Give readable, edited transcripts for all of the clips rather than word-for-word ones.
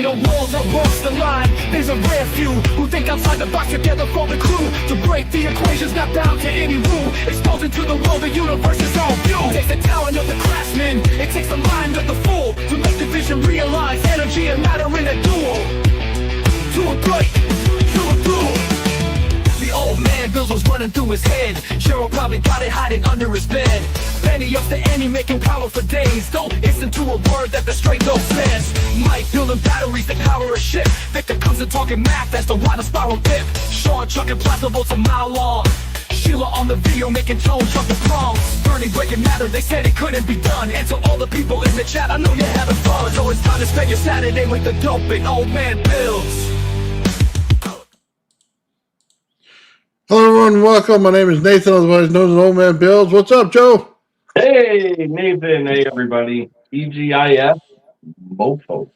create a world that walks the line. There's a rare few who think outside the box together for the crew. To break the equations, not bound to any rule. Exposing to the world the universe is all view. It takes the talent of the craftsman, it takes the mind of the fool, to make the vision realize energy and matter in a duel. To a break, to a rule. The old man Bills was running through his head. Cheryl probably got it hiding under his bed. Penny up to Annie, making power for days. Don't listen to a word that the straight no says. Mike building batteries that power a ship. Victor comes and talking math, that's the why the spiral dip. Sean chucking plasma bolts a mile long. Sheila on the video making tone trumpet prongs. Bernie breaking matter, they said it couldn't be done. And to all the people in the chat, I know you're having fun. So it's time to spend your Saturday with the dope and old man Bills. Hello everyone, welcome. My name is Nathan, otherwise known as Old Man Bills. What's up, Joe? Hey, Nathan. Hey, everybody. TGIF, mofos.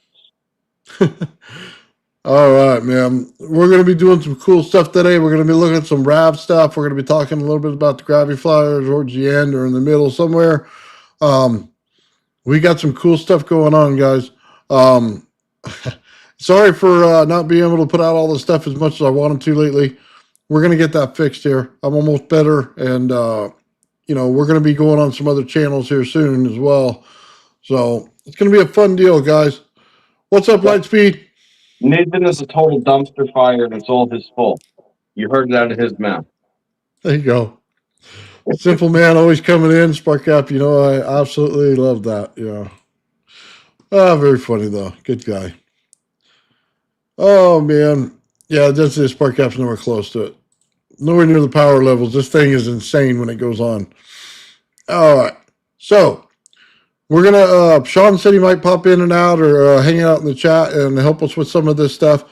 All right, man. We're going to be doing some cool stuff today. We're going to be looking at some RAV stuff. We're going to be talking a little bit about the Gravity Flyers towards the end or in the middle somewhere. We got some cool stuff going on, guys. Sorry for not being able to put out all the stuff as much as I wanted to lately. We're going to get that fixed here. I'm almost better, and you know, we're going to be going on some other channels here soon as well. So it's going to be a fun deal, guys. What's up, Lightspeed? Nathan is a total dumpster fire, and it's all his fault. You heard it out of his mouth. There you go. Simple man always coming in. Spark Cap, you know, I absolutely love that. Yeah. Very funny, though. Good guy. Oh, man. Yeah, that's it. Spark Cap's nowhere close to it. Nowhere near the power levels. This thing is insane when it goes on. All right. So, we're going to, Sean said he might pop in and out or hang out in the chat and help us with some of this stuff.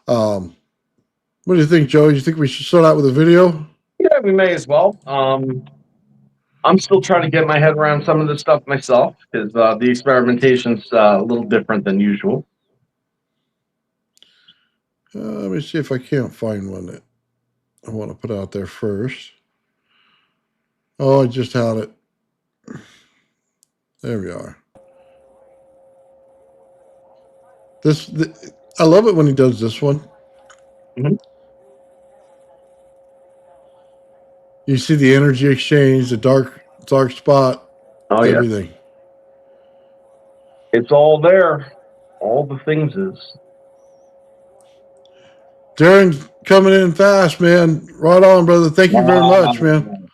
What do you think, Joe? You think we should start out with a video? Yeah, we may as well. I'm still trying to get my head around some of this stuff myself because the experimentation's a little different than usual. Let me see if I can't find one that I want to put out there first. Oh, I just had it. There we are. I love it when he does this one. Mm-hmm. You see the energy exchange, the dark spot, everything. Yeah. It's all there. All the things is. Darren's coming in fast, man. Right on, brother. Thank you very much, man.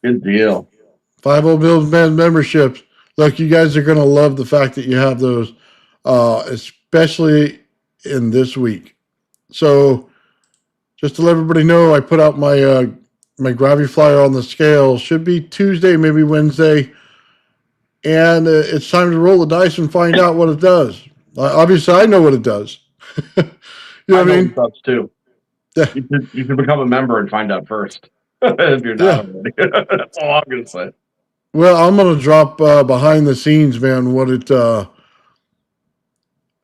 Good deal. 50 Bills Band memberships. Look, you guys are going to love the fact that you have those, especially in this week. So, just to let everybody know, I put out my my Gravity Flyer on the scale. Should be Tuesday, maybe Wednesday. And it's time to roll the dice and find out what it does. Obviously, I know what it does. You know what I mean? Too. Yeah. You should become a member and find out first. If you're not already. That's all I'm going to say. Well, I'm going to drop behind the scenes, man, what it,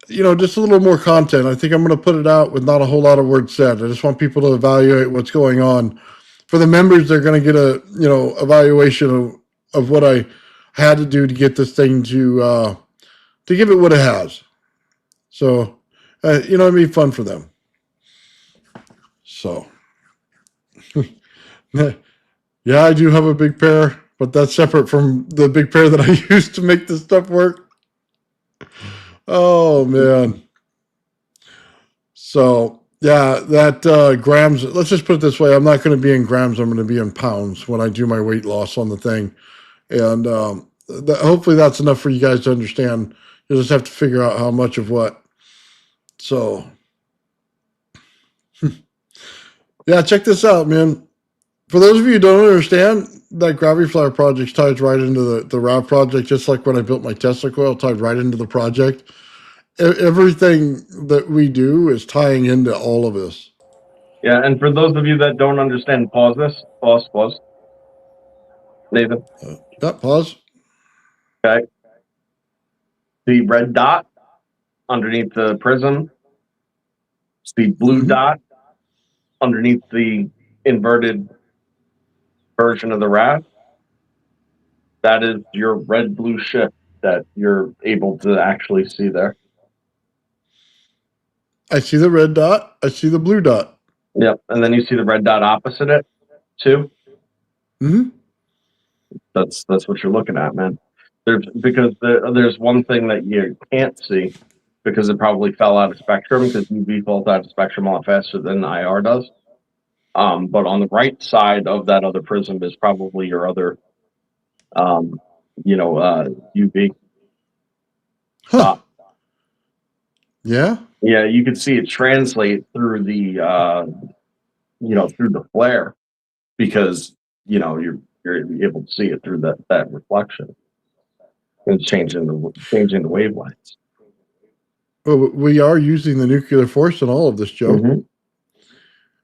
you know, just a little more content. I think I'm going to put it out with not a whole lot of words said. I just want people to evaluate what's going on. For the members, they're going to get a, you know, evaluation of what I had to do to get this thing to give it what it has. So, you know, it'd be fun for them. So, yeah, I do have a big pair, but that's separate from the big pair that I used to make this stuff work. Oh, man. So, yeah, that grams, let's just put it this way. I'm not going to be in grams. I'm going to be in pounds when I do my weight loss on the thing. And hopefully that's enough for you guys to understand. You just have to figure out how much of what. So, yeah, check this out, man. For those of you who don't understand, that Gravity Flyer project ties right into the RAV project, just like when I built my Tesla coil, tied right into the project. Everything that we do is tying into all of this. Yeah, and for those of you that don't understand, pause this. Pause. Nathan. Pause. Okay. The red dot underneath the prism. It's the blue dot underneath the inverted version of the RAV. That is your red-blue shift that you're able to actually see there. I see the red dot. I see the blue dot. Yep, and then you see the red dot opposite it too. Mm-hmm. That's what you're looking at, man. There's one thing that you can't see because it probably fell out of spectrum because UV falls out of spectrum a lot faster than IR does. But on the right side of that other prism is probably your other, UV Huh. dot. Yeah. Yeah, you can see it translate through the, through the flare because you're able to see it through that reflection. It's changing the wavelengths. Well, we are using the nuclear force in all of this, Joe. Mm-hmm.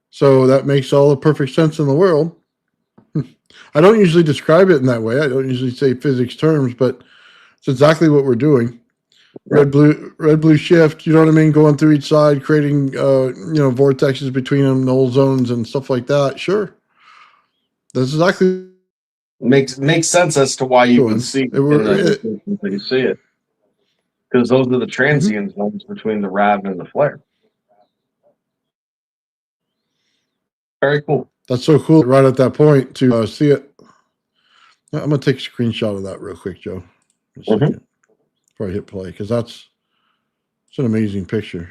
So that makes all the perfect sense in the world. I don't usually describe it in that way. I don't usually say physics terms, but it's exactly what we're doing. Yeah. Red blue shift. You know what I mean? Going through each side, creating vortexes between them, null zones, and stuff like that. Sure, that's exactly Makes sense as to why you would doing. see it in the that you see it. Because those are the transient zones between the RAV and the flare. Very cool. That's so cool right at that point to see it. I'm going to take a screenshot of that real quick, Joe. A second. Before I hit play, because it's an amazing picture.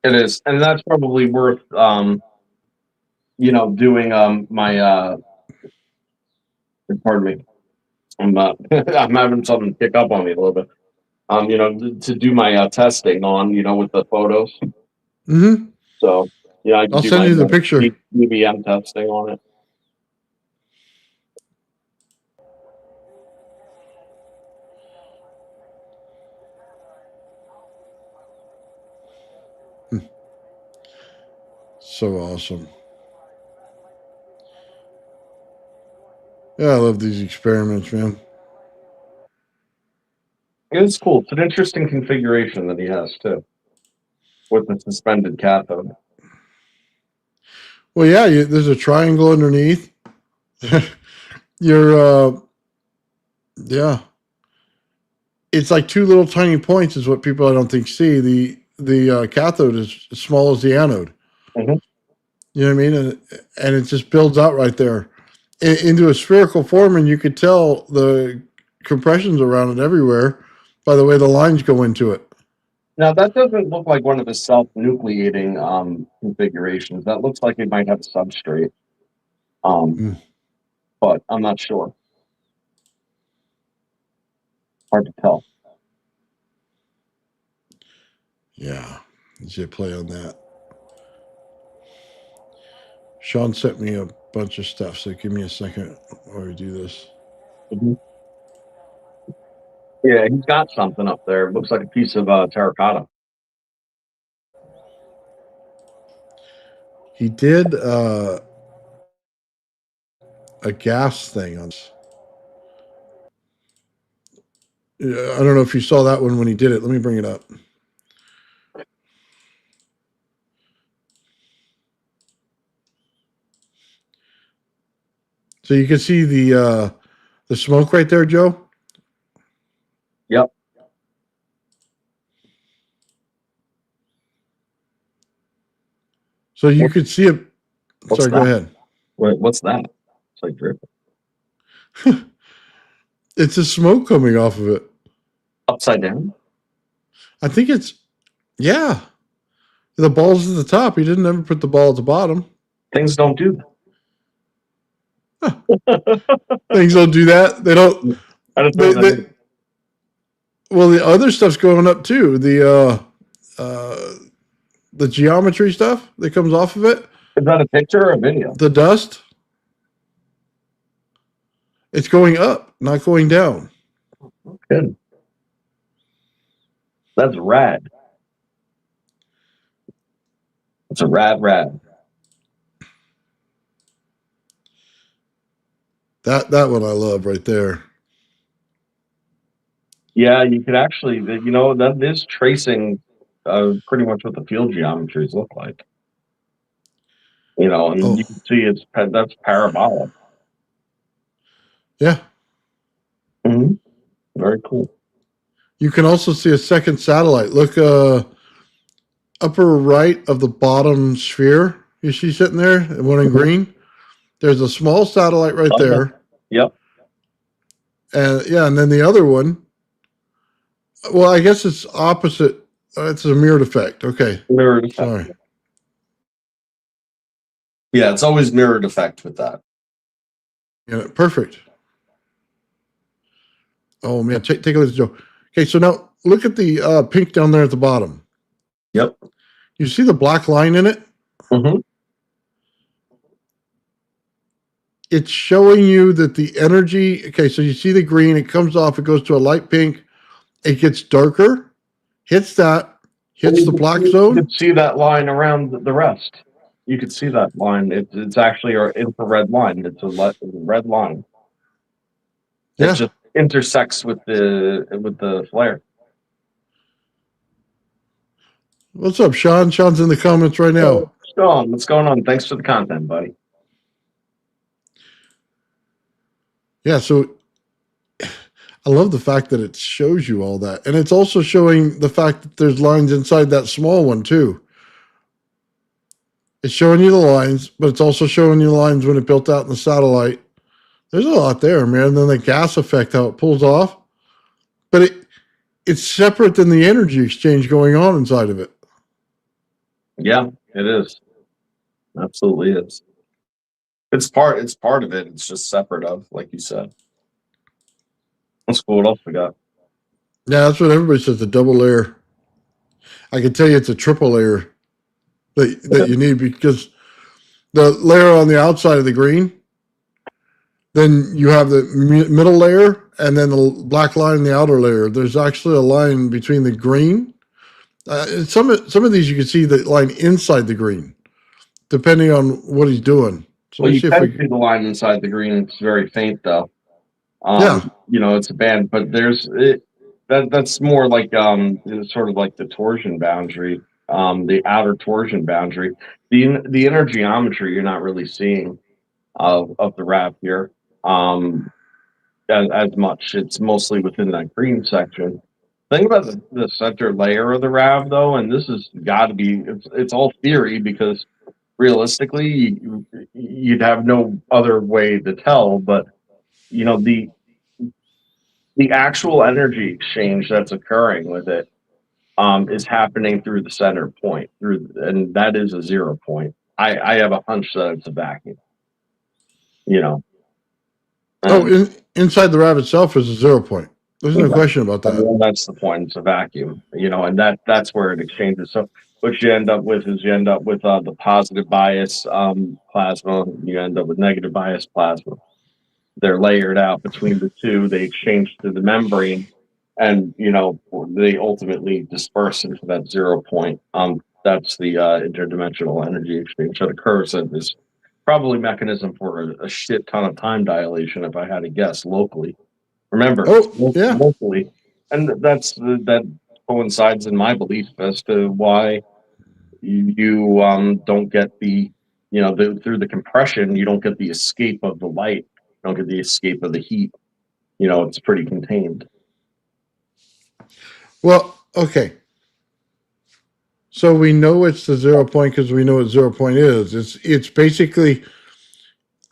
It is. And that's probably worth, doing my, pardon me. I'm having something pick up on me a little bit. To do my testing on, with the photos. Mm-hmm. So, I can I'll do send my you the picture. UVM testing on it. So awesome. Yeah, I love these experiments, man. It's cool. It's an interesting configuration that he has too, with the suspended cathode. Well, yeah, there's a triangle underneath. Yeah. It's like two little tiny points is what people I don't think see. The cathode is as small as the anode. Mm-hmm. You know what I mean? And it just builds out right there into a spherical form, and you could tell the compressions around it everywhere by the way the lines go into it. Now that doesn't look like one of the self-nucleating configurations. That looks like it might have a substrate, but I'm not sure. Hard to tell. Yeah, let's get play on that. Shawn sent me a bunch of stuff, so give me a second while we do this. Mm-hmm. Yeah, he's got something up there. It looks like a piece of terracotta. He did a gas thing on. I don't know if you saw that one when he did it. Let me bring it up. So you can see the smoke right there, Joe. Yep. So you could see it. Sorry, go ahead. Wait, what's that? It's like dripping. It's the smoke coming off of it. Upside down? I think it's, yeah. The ball's at the top. He didn't ever put the ball at the bottom. Things don't do that. Things don't do that. They don't. Well, the other stuff's going up too. The geometry stuff that comes off of it. Is that a picture or a video? The dust. It's going up, not going down. Good. That's rad. It's a rad. That one I love right there. Yeah, you could actually, that is tracing pretty much what the field geometries look like. You can see that's parabolic. Yeah. Mm-hmm. Very cool. You can also see a second satellite. Look, upper right of the bottom sphere. You see sitting there, the one in green. There's a small satellite right Okay. there, Yep. and yeah, and then the other one. Well, I guess it's opposite. It's a mirrored effect. Okay, Mirrored effect. sorry. Yeah, it's always mirrored effect with that. Yeah, perfect. Oh man, take a look at Joe. Okay, so now look at the pink down there at the bottom. Yep. You see the black line in it? Mm-hmm. It's showing you that the energy. Okay, so you see the green. It comes off. It goes to a light pink. It gets darker. Hits that. Hits the black You zone. could see that line around the rest. You could see that line. It's actually our infrared line. It's a red line. It Yeah. just intersects with the flare. What's up, Sean? Sean's in the comments right now. Sean, what's going on? Thanks for the content, buddy. Yeah, so I love the fact that it shows you all that. And it's also showing the fact that there's lines inside that small one, too. It's showing you the lines, but it's also showing you the lines when it built out in the satellite. There's a lot there, man. And then the gas effect, how it pulls off. But it's separate than the energy exchange going on inside of it. Yeah, it is. Absolutely is. It's part of it. It's just separate of, like you said. That's cool. What else we got? Yeah, that's what everybody says, the double layer. I can tell you it's a triple layer that you need, because the layer on the outside of the green, then you have the middle layer, and then the black line in the outer layer. There's actually a line between the green. Some of these you can see the line inside the green, depending on what he's doing. So Well, let's you see if can we see the line inside the green. It's very faint, though. Yeah. You know, it's a band, but that's more like it's sort of like the torsion boundary, the outer torsion boundary. The inner geometry you're not really seeing of the RAV here as much. It's mostly within that green section. Think about the center layer of the RAV, though, and this has got to be it's all theory, because realistically you'd have no other way to tell, but you know the actual energy exchange that's occurring with it is happening through the center point, and that is a 0 point. I have a hunch that it's a vacuum. You know. inside the RAV itself is a 0 point. There's no question about that. Well, that's the point. It's a vacuum, you know, and that's where it exchanges. So what you end up with is the positive bias plasma. You end up with negative bias plasma. They're layered out between the two. They exchange through the membrane, and you know they ultimately disperse into that 0 point. That's the interdimensional energy exchange that occurs, and is probably mechanism for a shit ton of time dilation, if I had to guess, locally. Remember, yeah. locally, and that coincides in my belief as to why you don't get the, you know, through the compression, you don't get the escape of the light. Don't get the escape of the heat. You know, it's pretty contained. Well, okay. So we know it's the 0 point because we know what 0 point is. It's basically,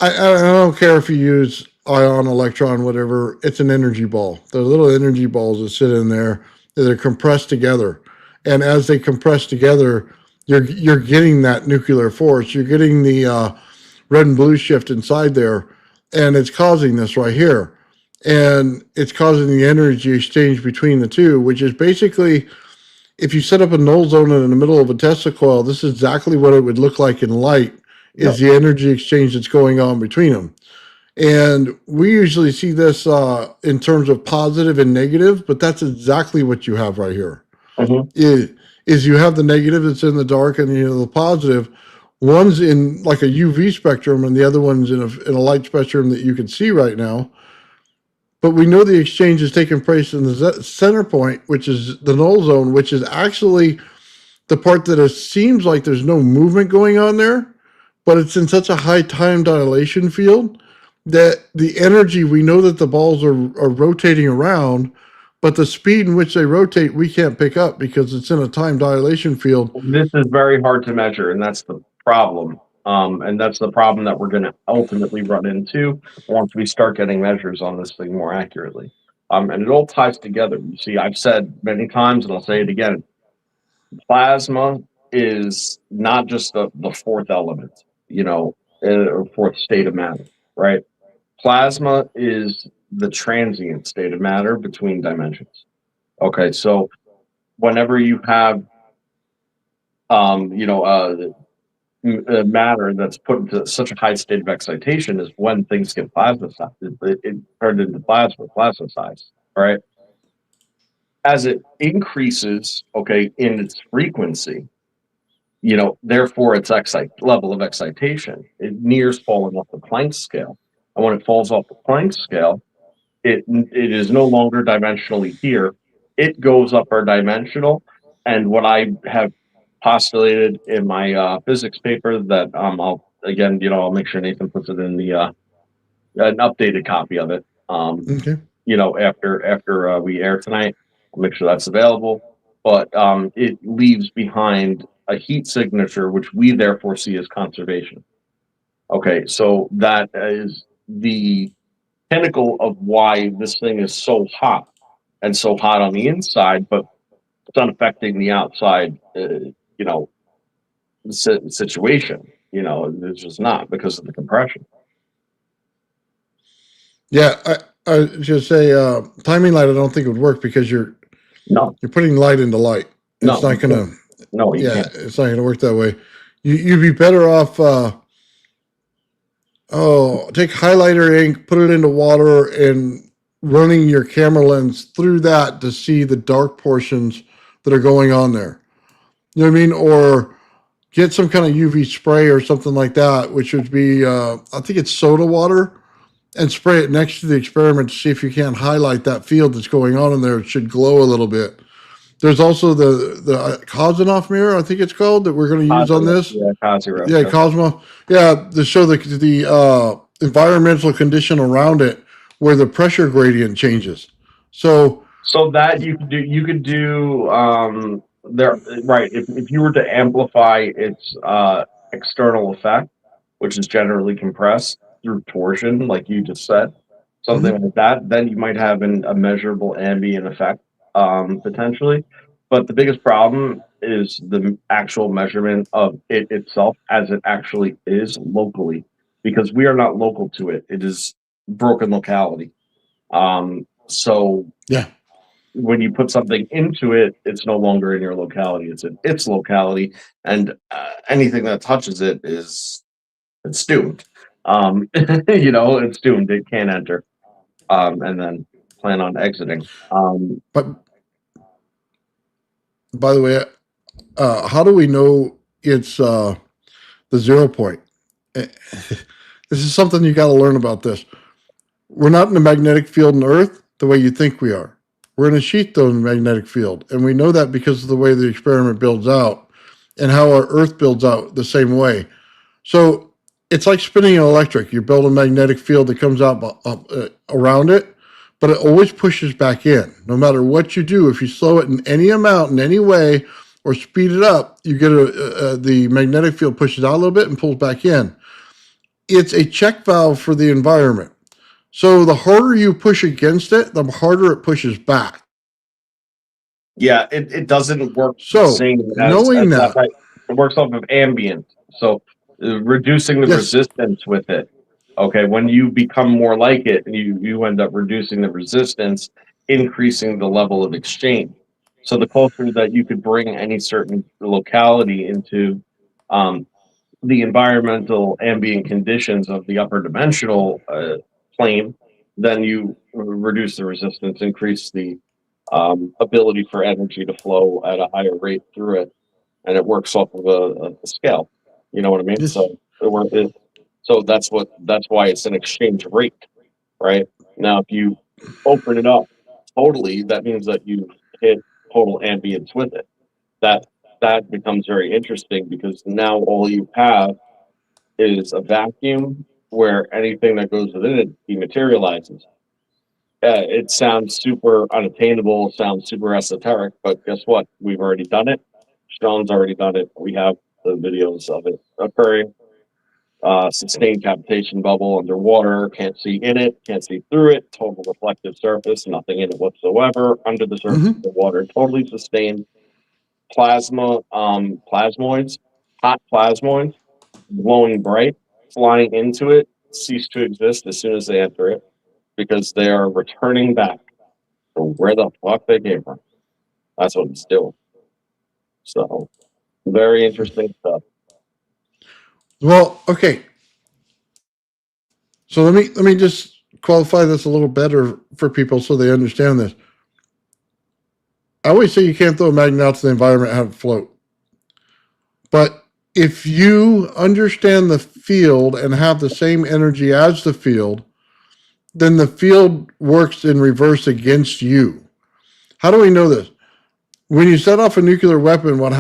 I don't care if you use ion, electron, whatever. It's an energy ball. They're little energy balls that sit in there. They're compressed together, and as they compress together, you're getting that nuclear force. You're getting the red and blue shift inside there, and it's causing this right here. And it's causing the energy exchange between the two, which is basically, if you set up a null zone in the middle of a Tesla coil, this is exactly what it would look like in light, is the energy exchange that's going on between them. And we usually see this in terms of positive and negative, but that's exactly what you have right here. Is you have the negative that's in the dark, and you know the positive. One's in like a UV spectrum, and the other one's in a light spectrum that you can see right now. But we know the exchange is taking place in the center point, which is the null zone, which is actually the part that seems like there's no movement going on there, but it's in such a high time dilation field that the energy, we know that the balls are rotating around, but the speed in which they rotate, we can't pick up because it's in a time dilation field. This is very hard to measure, and that's the problem. And that's the problem that we're going to ultimately run into once we start getting measures on this thing more accurately. And it all ties together. You see, I've said many times, and I'll say it again, plasma is not just the fourth element, or fourth state of matter, right? Plasma is the transient state of matter between dimensions. Okay, so whenever you have matter that's put into such a high state of excitation is when things get plasmacized. It turned into plasmacized, right? As it increases, okay, in its frequency, therefore its level of excitation, it nears falling off the Planck scale. And when it falls off the Planck scale, it is no longer dimensionally here. It goes upper dimensional. And what I have postulated in my physics paper that I'll make sure Nathan puts it in the an updated copy of it. Okay. After we air tonight, I'll make sure that's available. But it leaves behind a heat signature, which we therefore see as conservation. Okay, so that is the pinnacle of why this thing is so hot and so hot on the inside, but it's not affecting the outside, situation. It's just not because of the compression. Yeah, I just say timing light. I don't think it would work because you're putting light into light. It's not gonna. No, can't. It's not gonna work that way. You'd be better off. Take highlighter ink, put it into water, and running your camera lens through that to see the dark portions that are going on there. You know what I mean? Or get some kind of UV spray or something like that, which would be, I think it's soda water, and spray it next to the experiment to see if you can't highlight that field that's going on in there. It should glow a little bit. There's also the Kozanoff mirror, I think it's called, that we're going to use on this. Yeah, Cosmo. Yeah, Cosmo. Yeah, to show the environmental condition around it where the pressure gradient changes. So that you could do there, right? If you were to amplify its external effect, which is generally compressed through torsion, like you just said, something like that, then you might have a measurable ambient effect potentially. But the biggest problem is the actual measurement of it itself as it actually is locally, because we are not local to it. It is broken locality. So yeah, when you put something into it, it's no longer in your locality. It's in its locality, and anything that touches it it's doomed. It's doomed. It can't enter, and then plan on exiting. but by the way, how do we know it's the 0 point? This is something you got to learn about this. We're not in a magnetic field on Earth the way you think we are. We're in a sheath zone magnetic field, and we know that because of the way the experiment builds out and how our Earth builds out the same way. So it's like spinning an electric. You build a magnetic field that comes out around it, but it always pushes back in. No matter what you do, if you slow it in any amount, in any way, or speed it up, you get the magnetic field pushes out a little bit and pulls back in. It's a check valve for the environment. So the harder you push against it, the harder it pushes back. Yeah, it doesn't work So the same as that, right? It works off of ambient. So reducing the resistance with it. Okay, when you become more like it, you end up reducing the resistance, increasing the level of exchange. So the closer that you could bring any certain locality into the environmental ambient conditions of the upper dimensional plane, then you reduce the resistance, increase the ability for energy to flow at a higher rate through it, and it works off of a scale. You know what I mean? Yes. So that's why it's an exchange rate, right? Now, if you open it up totally, that means that you hit total ambience with it. That becomes very interesting because now all you have is a vacuum where anything that goes within it dematerializes. It sounds super unattainable, sounds super esoteric, but guess what? We've already done it. Sean's already done it. We have the videos of it occurring. Sustained cavitation bubble underwater, can't see in it, can't see through it, total reflective surface, nothing in it whatsoever. Under the surface of the water, totally sustained. Plasmoids, hot plasmoids, glowing bright, flying into it, cease to exist as soon as they enter it, because they are returning back to where the fuck they came from. That's what it's doing. So, very interesting stuff. Well, okay. So let me just qualify this a little better for people so they understand this. I always say you can't throw a magnet out to the environment and have it float. But if you understand the field and have the same energy as the field, then the field works in reverse against you. How do we know this? When you set off a nuclear weapon, what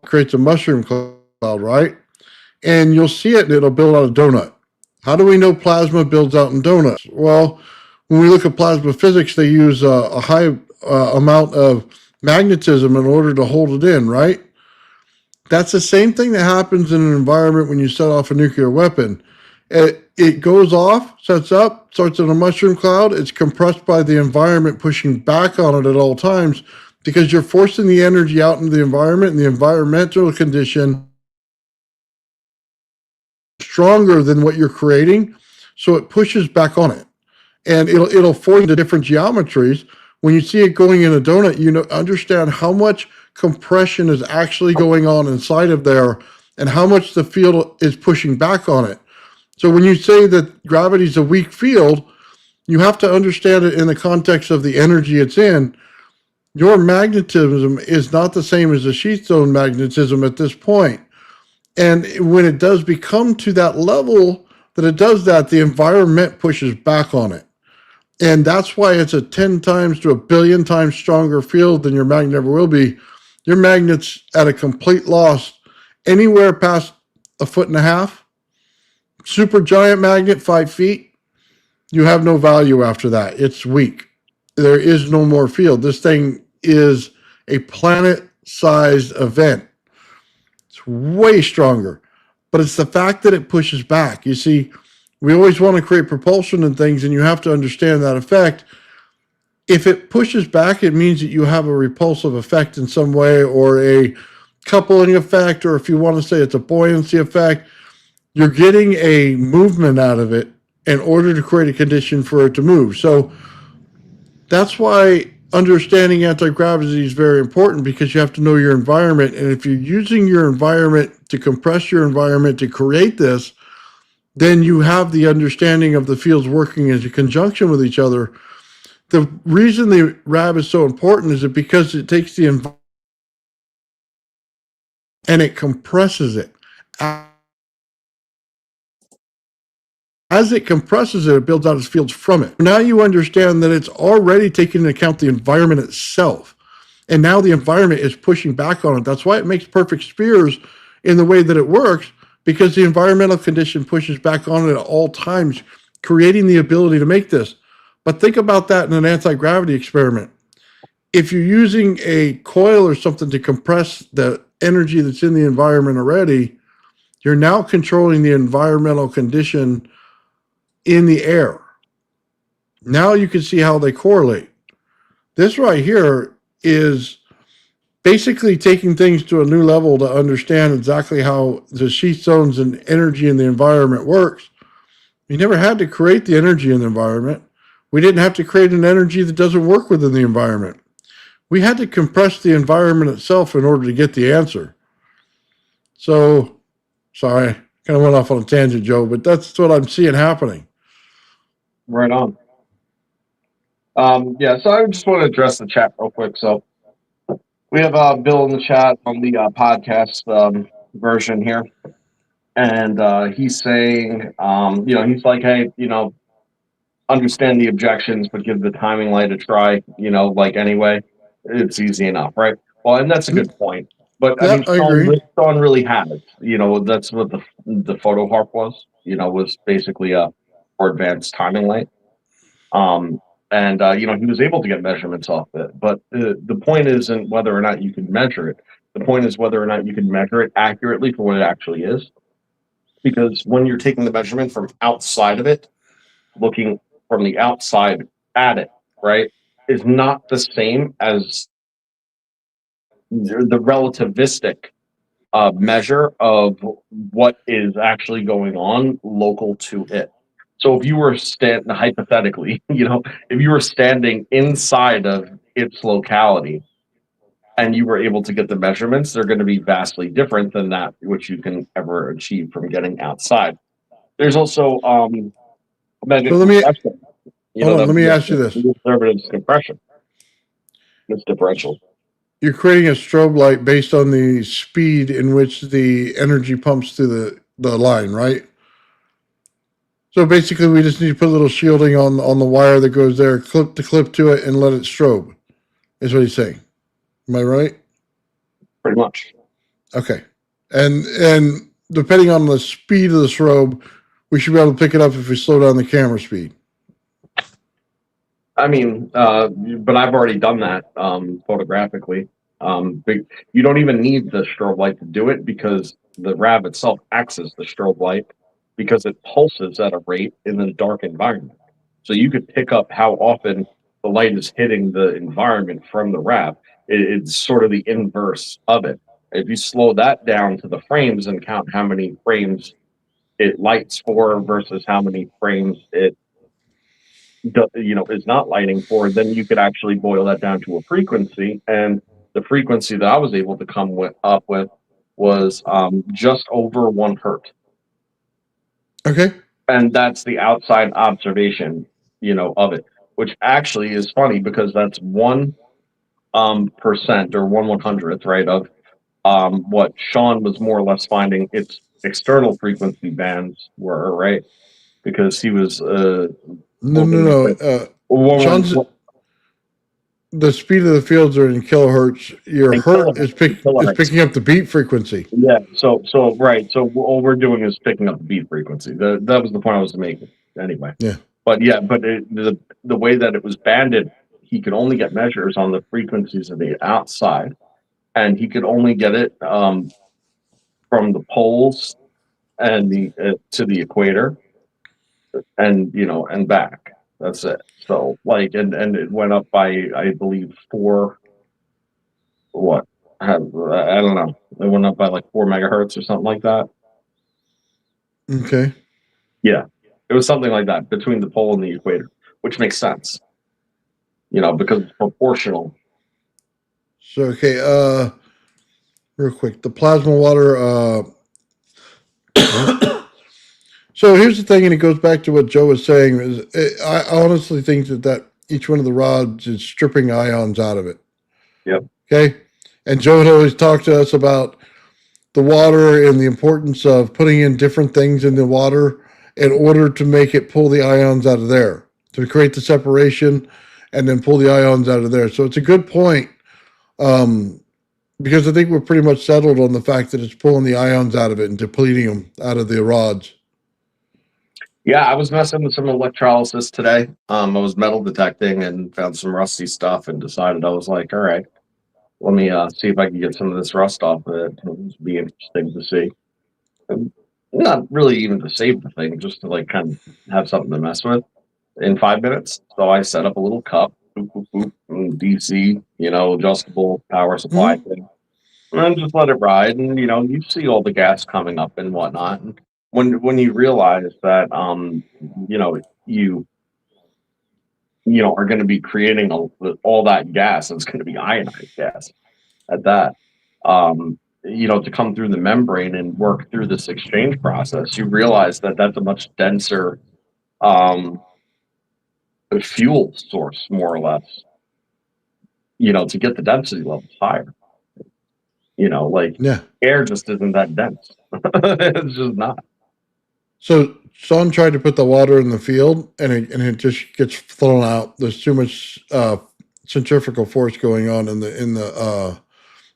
creates a mushroom cloud, right? And you'll see it and it'll build out a donut. How do we know plasma builds out in donuts? Well, when we look at plasma physics, they use a high amount of magnetism in order to hold it in, right? That's the same thing that happens in an environment when you set off a nuclear weapon. It goes off, sets up, starts in a mushroom cloud. It's compressed by the environment pushing back on it at all times because you're forcing the energy out into the environment, and the environmental condition stronger than what you're creating, so it pushes back on it, and it'll form into different geometries. When you see it going in a donut, you understand how much compression is actually going on inside of there and how much the field is pushing back on it. So when you say that gravity is a weak field, you have to understand it in the context of the energy it's in. Your magnetism is not the same as the sheath zone magnetism at this point. And when it does become to that level that it does that, the environment pushes back on it. And that's why it's a 10 times to a billion times stronger field than your magnet ever will be. Your magnet's at a complete loss anywhere past 1.5 feet. Super giant magnet, 5 feet. You have no value after that. It's weak. There is no more field. This thing is a planet-sized event. It's way stronger. But it's the fact that it pushes back. You see, we always want to create propulsion and things, and you have to understand that effect. If it pushes back, it means that you have a repulsive effect in some way, or a coupling effect, or if you want to say it's a buoyancy effect. You're getting a movement out of it in order to create a condition for it to move. So that's why understanding anti-gravity is very important, because you have to know your environment. And if you're using your environment to compress your environment to create this, then you have the understanding of the fields working in conjunction with each other. The reason the RAV is so important is because it takes the environment and it compresses it. As it compresses it, it builds out its fields from it. Now you understand that it's already taking into account the environment itself. And now the environment is pushing back on it. That's why it makes perfect spheres in the way that it works, because the environmental condition pushes back on it at all times, creating the ability to make this. But think about that in an anti-gravity experiment. If you're using a coil or something to compress the energy that's in the environment already, you're now controlling the environmental condition in the air. Now you can see how they correlate. This right here is basically taking things to a new level to understand exactly how the sheath zones and energy in the environment works. We never had to create the energy in the environment. We didn't have to create an energy that doesn't work within the environment. We had to compress the environment itself in order to get the answer. So, sorry, kind of went off on a tangent, Joe, but that's what I'm seeing happening. Right on. Yeah, so I just want to address the chat real quick. So we have Bill in the chat on the podcast version here. And he's saying, he's like, hey, understand the objections, but give the timing light a try, like anyway. It's easy enough, right? Well, and that's a good point. But Yeah, I agree. Shawn really had it. That's what the photo harp was, was basically a more advanced timing light. And he was able to get measurements off it. But the point isn't whether or not you can measure it. The point is whether or not you can measure it accurately for what it actually is. Because when you're taking the measurement from outside of it, looking from the outside at it, right, is not the same as the relativistic measure of what is actually going on local to it. So if you were hypothetically, if you were standing inside of its locality and you were able to get the measurements, they're going to be vastly different than that which you can ever achieve from getting outside. There's also So let me hold on. Let me ask you this: conservative compression. It's differential. you're creating a strobe light based on the speed in which the energy pumps through the line, right? So basically, we just need to put a little shielding on the wire that goes there, clip the clip to it, and let it strobe. Is what he's saying. Am I right? Pretty much. Okay. And depending on the speed of the strobe, we should be able to pick it up if we slow down the camera speed. I mean, but I've already done that photographically. You don't even need the strobe light to do it because the RAV itself acts as the strobe light because it pulses at a rate in the dark environment. So you could pick up how often the light is hitting the environment from the RAV. It's sort of the inverse of it. If you slow that down to the frames and count how many frames it lights for versus how many frames it is not lighting for, then you could actually boil that down to a frequency. And the frequency that I was able to come up with was just over 1 hertz. Okay. And that's the outside observation, of it, which actually is funny because that's 1% or 1/100th, right, of what Shawn was more or less finding its external frequency bands were, right? Because he was No. Sean's, the speed of the fields are in kilohertz. Your hertz is picking up the beat frequency. Yeah. So right. So all we're doing is picking up the beat frequency. That was the point I was making. Anyway. Yeah. But the way that it was banded, he could only get measures on the frequencies of the outside, and he could only get it from the poles and to the equator, and and back. That's it. So and it went up by, I believe, 4. What? I don't know. It went up by like 4 megahertz or something like that. Okay. Yeah, it was something like that between the pole and the equator, which makes sense. Because it's proportional. So okay, real quick, the plasma water. So here's the thing, and it goes back to what Joe was saying. I honestly think that each one of the rods is stripping ions out of it. Yep. Okay. And Joe had always talked to us about the water and the importance of putting in different things in the water in order to make it pull the ions out of there, to create the separation and then pull the ions out of there. So it's a good point, because I think we're pretty much settled on the fact that it's pulling the ions out of it and depleting them out of the rods. Yeah, I was messing with some electrolysis today. I was metal detecting and found some rusty stuff and decided I was like, all right, let me see if I can get some of this rust off of it. It would be interesting to see. And not really even to save the thing, just to kind of have something to mess with in 5 minutes. So I set up a little cup, DC, adjustable power supply thing, and then just let it ride. And you see all the gas coming up and whatnot. And when you realize that you are going to be creating all that gas, and it's going to be ionized gas at that, to come through the membrane and work through this exchange process, you realize that that's a much denser fuel source, more or less, to get the density levels higher. Air just isn't that dense. It's just not. So Sean tried to put the water in the field, and it just gets thrown out. There's too much centrifugal force going on in the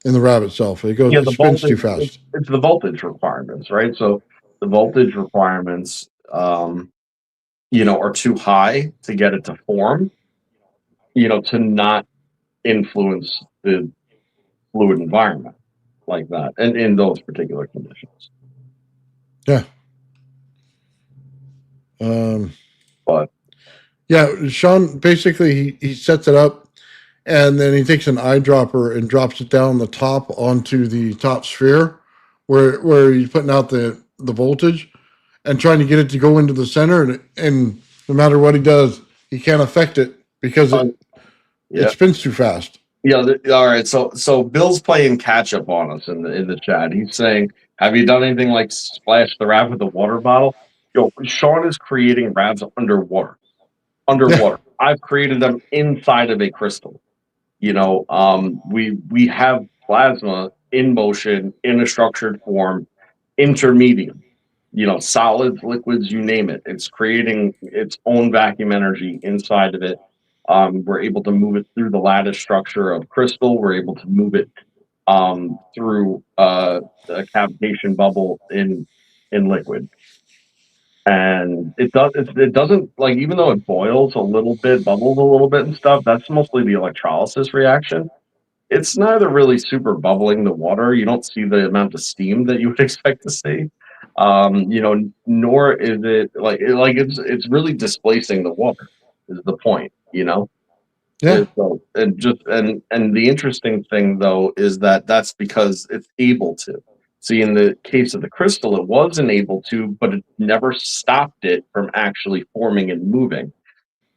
RAV itself. It spins too fast. It's the voltage requirements, right? So the voltage requirements, are too high to get it to form, to not influence the fluid environment like that, and in those particular conditions. Yeah. But Yeah, Sean basically he sets it up, and then he takes an eyedropper and drops it down the top onto the top sphere, where he's putting out the voltage, and trying to get it to go into the center, and no matter what he does, he can't affect it because it yeah, spins too fast. yeah. All right. So Bill's playing catch up on us in the chat. He's saying, "Have you done anything like splash the RAV with a water bottle?" Yo, Sean is creating RAVs underwater. Yeah. I've created them inside of a crystal. We have plasma in motion in a structured form, intermediate. Solids, liquids, you name it. It's creating its own vacuum energy inside of it. We're able to move it through the lattice structure of crystal. We're able to move it through a cavitation bubble in liquid. And it doesn't, like, even though it boils a little bit, bubbles a little bit and stuff, that's mostly the electrolysis reaction. It's neither really super bubbling the water. You don't see the amount of steam that you would expect to see. Nor is it like it's really displacing the water is the point, Yeah. So, and the interesting thing though is that that's because it's able to. See, in the case of the crystal, it wasn't able to, but it never stopped it from actually forming and moving.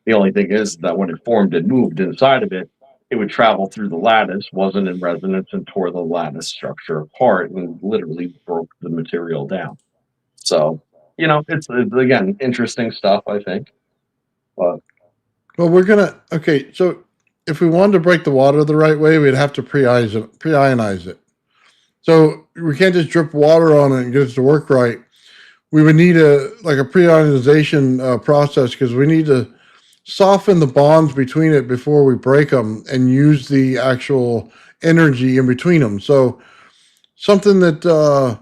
The only thing is that when it formed and moved inside of it, it would travel through the lattice, wasn't in resonance, and tore the lattice structure apart and literally broke the material down. So, it's again interesting stuff, I think. But Well, okay. So if we wanted to break the water the right way, we'd have to pre-ionize it. So we can't just drip water on it and get it to work right. We would need a pre-ionization process, because we need to soften the bonds between it before we break them and use the actual energy in between them. So something that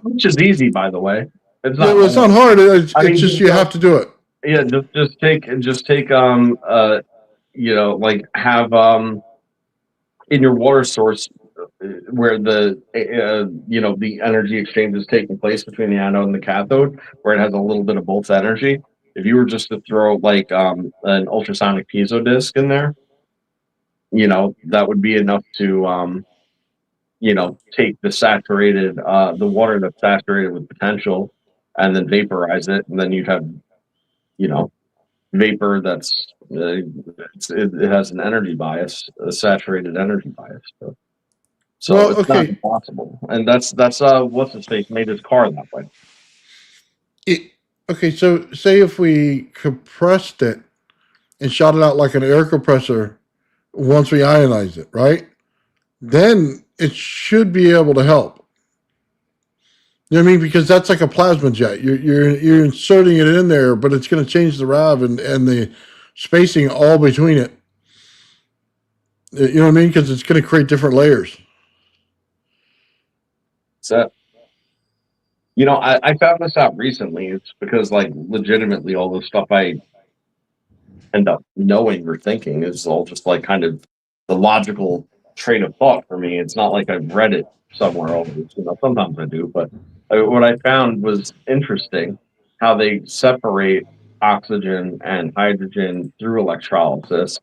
which is easy, by the way. It's not. it's not hard. It's just you have to do it. Yeah, just take like have in your water source where the the energy exchange is taking place between the anode and the cathode, where it has a little bit of both energy. If you were just to throw like an ultrasonic piezo disc in there, that would be enough to take the saturated the water that's saturated with potential and then vaporize it, and then you'd have vapor that's it has an energy bias, a saturated energy bias. So Well, it's not okay. impossible, and that's what's his face made his car that way. Okay, so say if we compressed it and shot it out like an air compressor once we ionize it, right? Then it should be able to help. You know what I mean? Because that's like a plasma jet. You're inserting it in there, but it's going to change the RAV and the spacing all between it. You know what I mean? Because it's going to create different layers. So, I found this out recently. It's because, like, legitimately, all the stuff I end up knowing or thinking is all just like kind of the logical train of thought for me. It's not like I've read it somewhere else. Sometimes I do, but what I found was interesting how they separate oxygen and hydrogen through electrolysis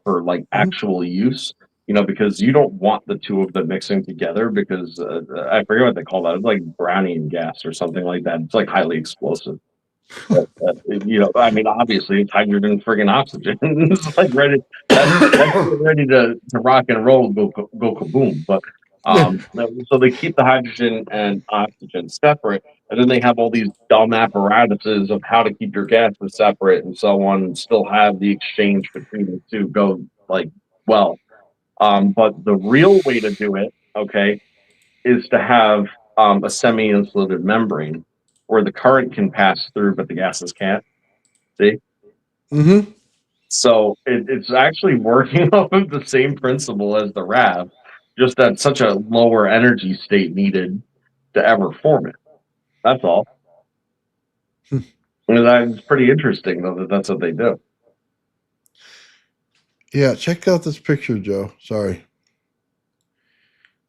for like actual use. Because you don't want the two of them mixing together, because I forget what they call that. It's like Brownian gas or something like that. It's like highly explosive. I mean, obviously it's hydrogen, friggin' oxygen. It's like that's ready to rock and roll, go kaboom. But so they keep the hydrogen and oxygen separate, and then they have all these dumb apparatuses of how to keep your gases separate and so on, and still have the exchange between the two go like well. But the real way to do it, okay, is to have a semi-insulated membrane where the current can pass through, but the gases can't. See? Mm-hmm. So it's actually working off of the same principle as the RAV, just at such a lower energy state needed to ever form it. That's all. And that's pretty interesting, though, that's what they do. Yeah, check out this picture, Joe. Sorry.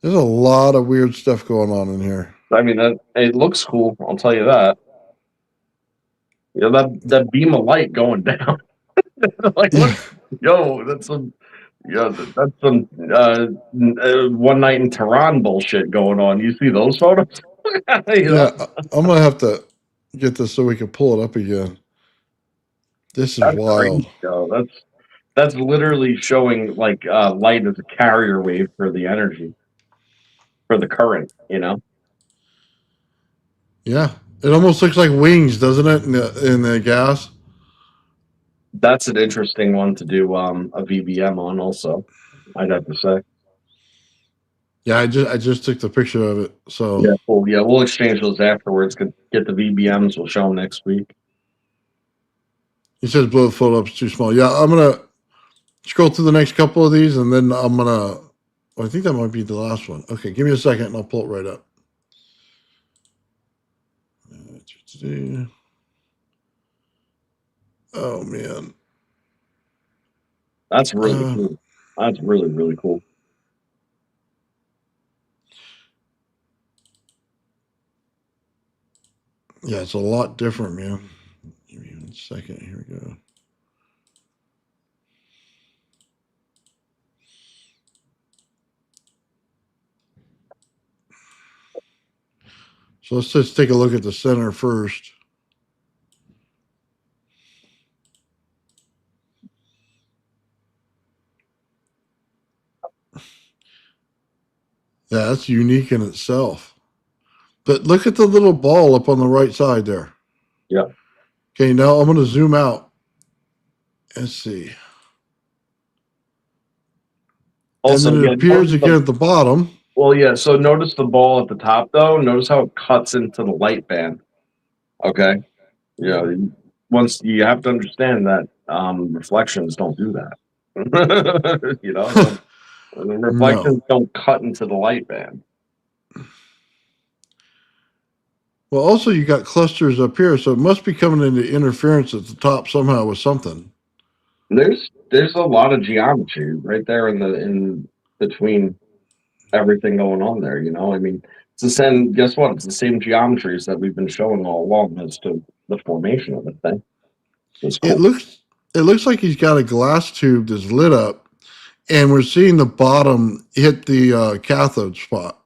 There's a lot of weird stuff going on in here. I mean, that it looks cool. I'll tell you that. You know that beam of light going down. Like, Yeah, look, yo, that's some, that's some one night in Tehran bullshit going on. You see those photos? You yeah. know, I'm gonna have to get this so we can pull it up again. This is that's wild. crazy, yo. That's literally showing like light as a carrier wave for the energy, for the current. You know, Yeah, it almost looks like wings, doesn't it? In the gas. that's an interesting one to do a VBM on. Also, I'd have to say. Yeah, I just took the picture of it. So Yeah, cool. Yeah, we'll exchange those afterwards. Get the VBMs. We'll show them next week. he says blow the photo up is too small. Yeah, I'm gonna scroll through the next couple of these, and then I'm gonna. I think that might be the last one. Okay, give me a second, and I'll pull it right up. Oh man. That's really cool. That's really, really cool. Yeah, it's a lot different, man. Give me 1 second. Here we go. So let's just take a look at the center first. Yeah, that's unique in itself. But look at the little ball up on the right side there. Yeah. Okay, now I'm going to zoom out. Let's see. Also, and then it yeah, appears again at the bottom. well, yeah. So notice the ball at the top, though. Notice how it cuts into the light band. Okay. Yeah. Once you have to understand that reflections don't do that. You know, the No. reflections don't cut into the light band. Well, also you got clusters up here, so it must be coming into interference at the top somehow with something. There's a lot of geometry right there in between everything going on there. You know, I mean, it's the same. Guess what? It's the same geometries that we've been showing all along as to the formation of the thing. It's It cool. looks like he's got a glass tube that's lit up, and we're seeing the bottom hit the cathode spot.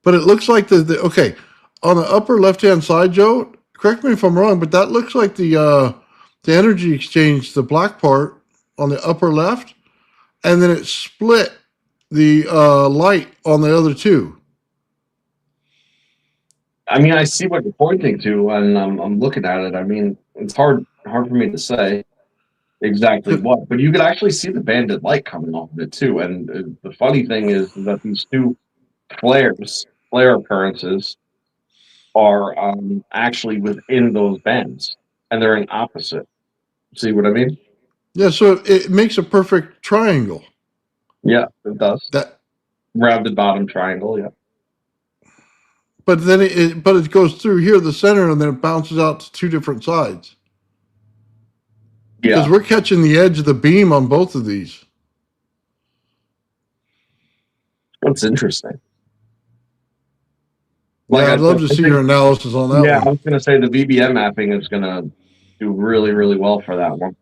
But it looks like the okay on the upper left hand side, Joe. Correct me if I'm wrong, but that looks like the energy exchange, the black part on the upper left, and then it split the light on the other two. I mean, I see what you're pointing to, and I'm looking at it. I mean, it's hard for me to say exactly what, but you could actually see the banded light coming off of it too. And the funny thing is that these two flare occurrences, are actually within those bands, and they're in opposite. See what I mean? Yeah, so it makes a perfect triangle. Yeah, it does. That, Rounded bottom triangle. Yeah. but then it goes through here, the center, and then it bounces out to two different sides. Because Yeah. we're catching the edge of the beam on both of these. That's interesting. Yeah, I'd love to see your analysis on that Yeah, I one. was going to say the VBM mapping is going to do really, really well for that one.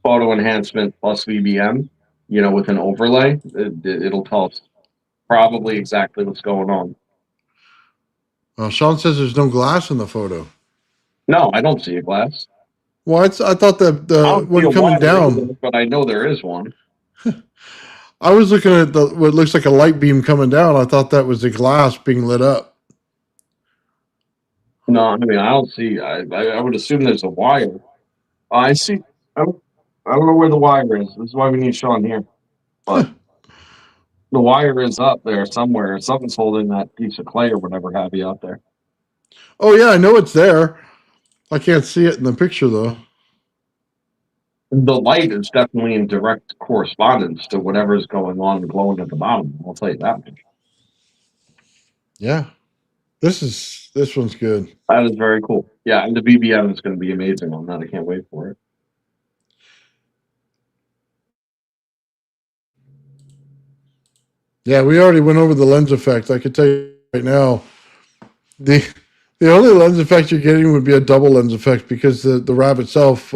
Photo enhancement plus VBM, you know, with an overlay, it'll tell us probably exactly what's going on. Sean says there's no glass in the photo. No, I don't see a glass. Well, I thought that the one coming down. Either, but I know there is one. I was looking at what looks like a light beam coming down. I thought that was the glass being lit up. No, I mean, I don't see. I would assume there's a wire. I see. I don't know where the wire is. This is why we need Shawn here. But the wire is up there somewhere. Something's holding that piece of clay or whatever have you out there. Oh yeah, I know it's there. I can't see it in the picture though. The light is definitely in direct correspondence to whatever's going on glowing at the bottom. I'll tell you that much. Yeah, this one's good. That is very cool. Yeah, and the BBM is going to be amazing on that. I can't wait for it. Yeah, we already went over the lens effect. I could tell you right now, the the only lens effect you're getting would be a double lens effect because the RAV itself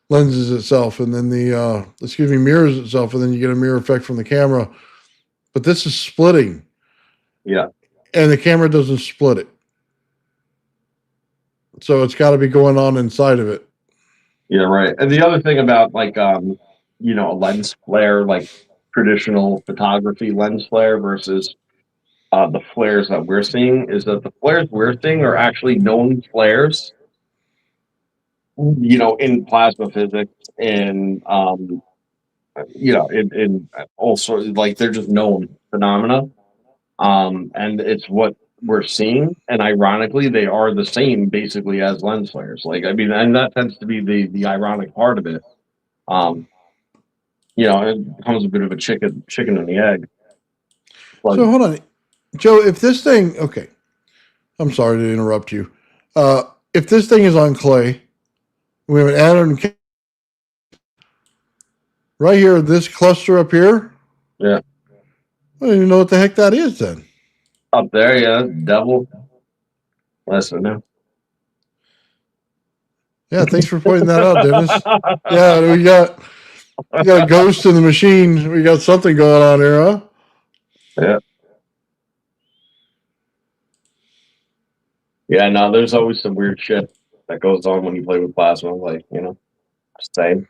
lenses itself, and then the mirrors itself, and then you get a mirror effect from the camera. But this is splitting, Yeah. and the camera doesn't split it, so it's got to be going on inside of it. Yeah, right. And the other thing about like you know, a lens flare, like traditional photography lens flare versus the flares that we're seeing is that the flares we're seeing are actually known flares, you know, in plasma physics and you know, in also like they're just known phenomena. And it's what we're seeing, and ironically, they are the same basically as lens flares. Like, I mean, and that tends to be the ironic part of it. Um, you know, it becomes a bit of a chicken and the egg. But So hold on, Joe. If this thing, okay, I'm sorry to interrupt you. If this thing is on clay, we have an atom right here. This cluster up here. yeah, I don't even know what the heck that is. Then up there, yeah, devil. Listen now. yeah, thanks for pointing that out, Dennis. Yeah, we got a ghost in the machine. We got something going on here, huh? Yeah. Yeah, no, there's always some weird shit that goes on when you play with plasma, like, you know, just saying.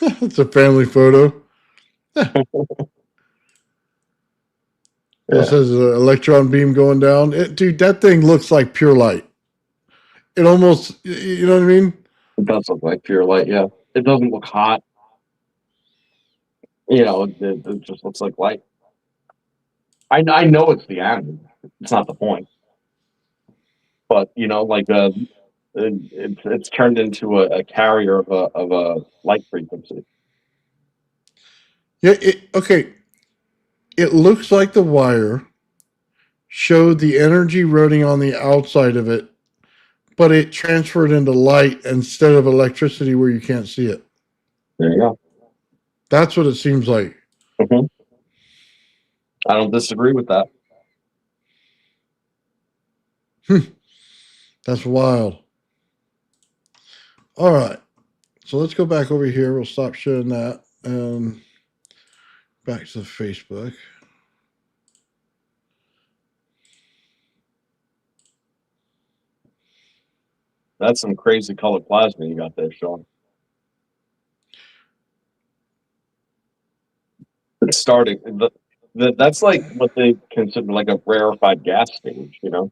It's a family photo. Yeah. It says electron beam going down. Dude, that thing looks like pure light. It almost, you know what I mean? It does look like pure light, yeah. It doesn't look hot. You know, it just looks like light. I know it's the anode. It's not the point. But, you know, like it's turned into a carrier of a light frequency. Yeah, okay. It looks like the wire showed the energy running on the outside of it, but it transferred into light instead of electricity where you can't see it. There you go. That's what it seems like. Mm-hmm. I don't disagree with that. That's wild. All right. So let's go back over here. We'll stop showing that and back to Facebook. That's some crazy colored plasma you got there, Sean. It's starting. That's like what they consider like a rarefied gas stage, you know?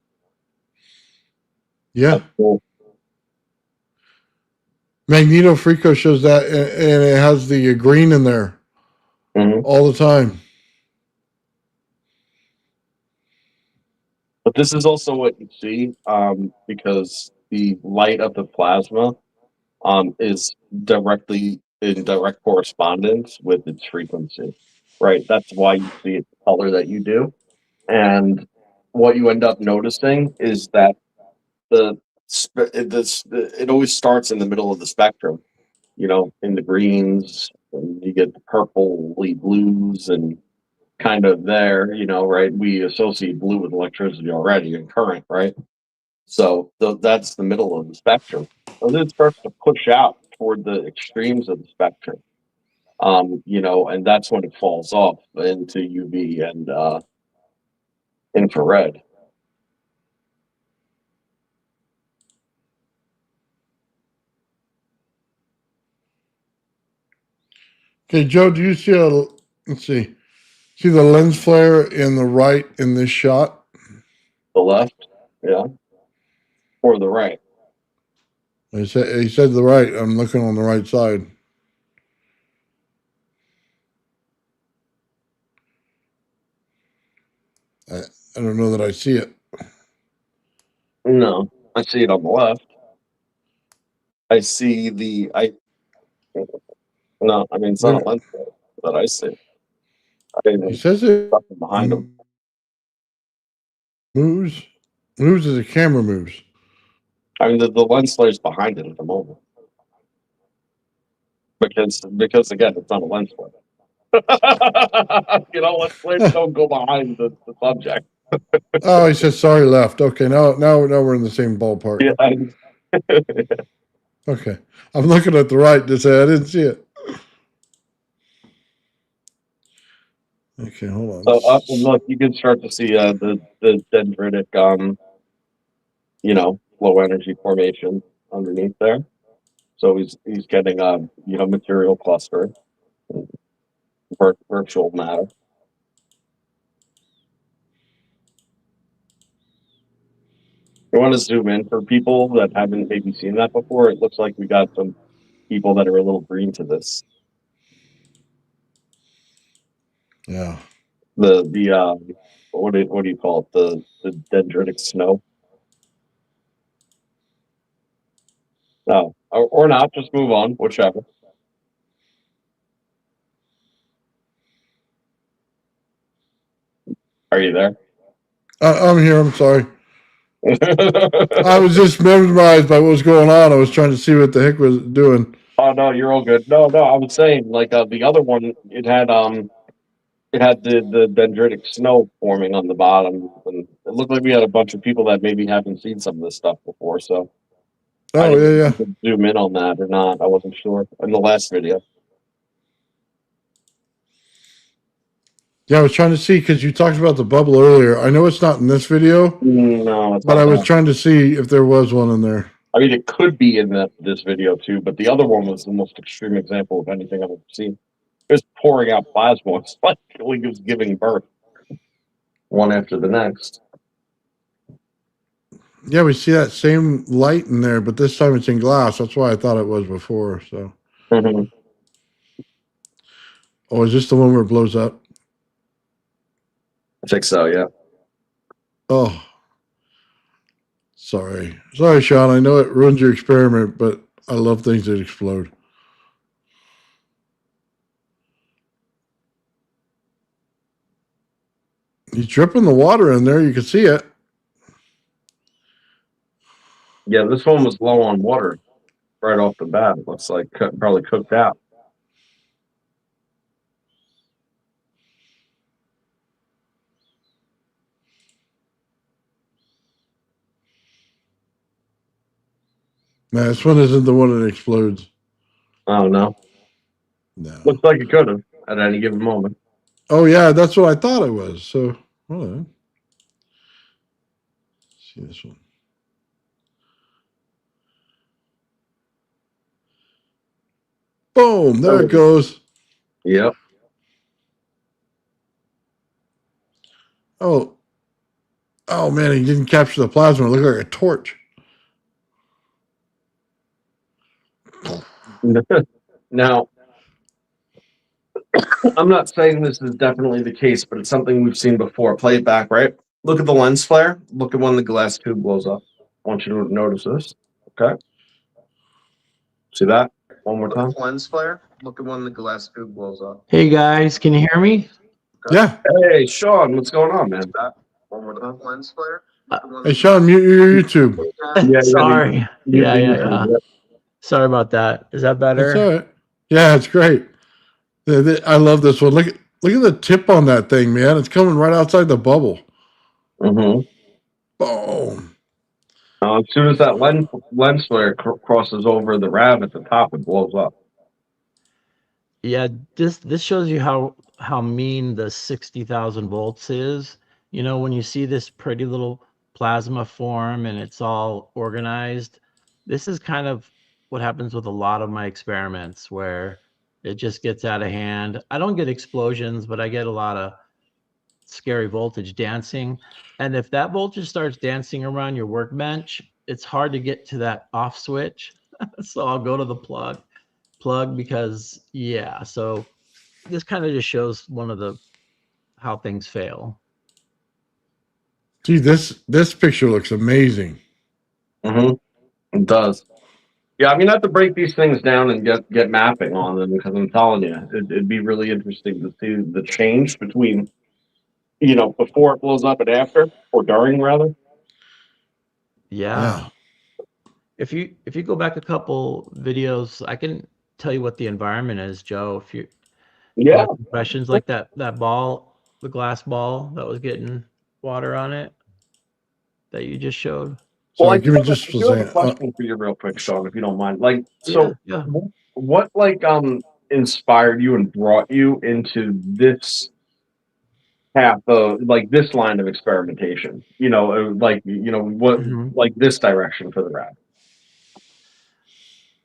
Yeah. That's cool. Magneto Freako shows that, and it has the green in there all the time. But this is also what you see because the light of the plasma is directly in direct correspondence with its frequency, right? That's why you see it the color that you do. And what you end up noticing is that it always starts in the middle of the spectrum, you know, in the greens, and you get the purpley blues and kind of there, you know, right? We associate blue with electricity already and current, right? So that's the middle of the spectrum. And then it starts to push out toward the extremes of the spectrum, you know, and that's when it falls off into UV and infrared. Okay, Joe, do you see let's see the lens flare in the right in this shot? The left, yeah, or the right. He said the right. I'm looking on the right side. I don't know that I see it. No, I see it on the left. I see no, I mean, it's not a lens flare that I see. He says it Behind them. moves as the camera moves. I mean, the lens flare is behind it at the moment because again, it's not a lens flare. You know, let's don't go behind the subject. Oh, he says sorry left. Okay, now we're in the same ballpark. Yeah. Okay. I'm looking at the right to say I didn't see it. Okay, hold So on. look, you can start to see the dendritic, you know, low energy formation underneath there. So he's getting you know, material cluster, virtual matter. I want to zoom in for people that haven't maybe seen that before. It looks like we got some people that are a little green to this. Yeah. The what do you call it? The dendritic snow. No, or not. Just move on. Whichever. Are you there? I'm here. I'm sorry. I was just mesmerized by what was going on. I was trying to see what the heck was doing. Oh no, you're all good. No, I was saying like the other one, it had the dendritic snow forming on the bottom, and it looked like we had a bunch of people that maybe haven't seen some of this stuff before. So I Oh, didn't know if yeah. you could zoom in on that or not. I wasn't sure in the last video. Yeah, I was trying to see because you talked about the bubble earlier. I know it's not in this video, No, it's but not I was that. trying to see if there was one in there. I mean, it could be in this video too, but the other one was the most extreme example of anything I've ever seen. It was pouring out plasma. It's like it was giving birth, one after the next. Yeah, we see that same light in there, but this time it's in glass. That's why I thought it was before. So, Mm-hmm. oh, is this the one where it blows up? I think so. Yeah. Oh, sorry, Shawn. I know it ruins your experiment, but I love things that explode. He's dripping the water in there. You can see it. Yeah, this one was low on water right off the bat. It looks like probably cooked out. Nah, this one isn't the one that explodes. I don't know. No. Looks like it could have at any given moment. Oh yeah, that's what I thought it was. So hold on. See this one. Boom! There it goes. Yep. Oh man, he didn't capture the plasma. It looked like a torch. Now, I'm not saying this is definitely the case, but it's something we've seen before. Play it back, right? Look at the lens flare. Look at when the glass tube blows up. I want you to notice this. Okay. See that? One more time. Lens flare. Look at when the glass tube blows up. Hey guys, can you hear me? Okay. Yeah. Hey, Shawn, what's going on, man? One more time. Lens flare. Hey Shawn, mute your YouTube. Yeah, Sorry. yeah. Yeah. Sorry about that. Is that better? That's all right. Yeah, it's great. I love this one. Look at the tip on that thing, man. It's coming right outside the bubble. Mm-hmm. Boom. As soon as that lens flare crosses over the RAV at the top, it blows up. Yeah, this shows you how mean the 60,000 volts is. You know, when you see this pretty little plasma form and it's all organized, this is kind of what happens with a lot of my experiments where it just gets out of hand. I don't get explosions, but I get a lot of scary voltage dancing. And if that voltage starts dancing around your workbench, it's hard to get to that off switch. So I'll go to the plug because yeah. So this kind of just shows one of the how things fail. See, this picture looks amazing. Mm-hmm. It does. Yeah, I mean, not to break these things down and get mapping on them, because I'm telling you, it'd be really interesting to see the change between, you know, before it blows up and after, or during rather. Yeah. If you go back a couple videos, I can tell you what the environment is, Joe. Yeah. Impressions like that ball, the glass ball that was getting water on it that you just showed. Well, Sorry, give me just I a do have a second. question for you real quick, Sean, if you don't mind. Like, Yeah, so yeah. what like inspired you and brought you into this path of like this line of experimentation? What Mhm. like this direction for the RAV?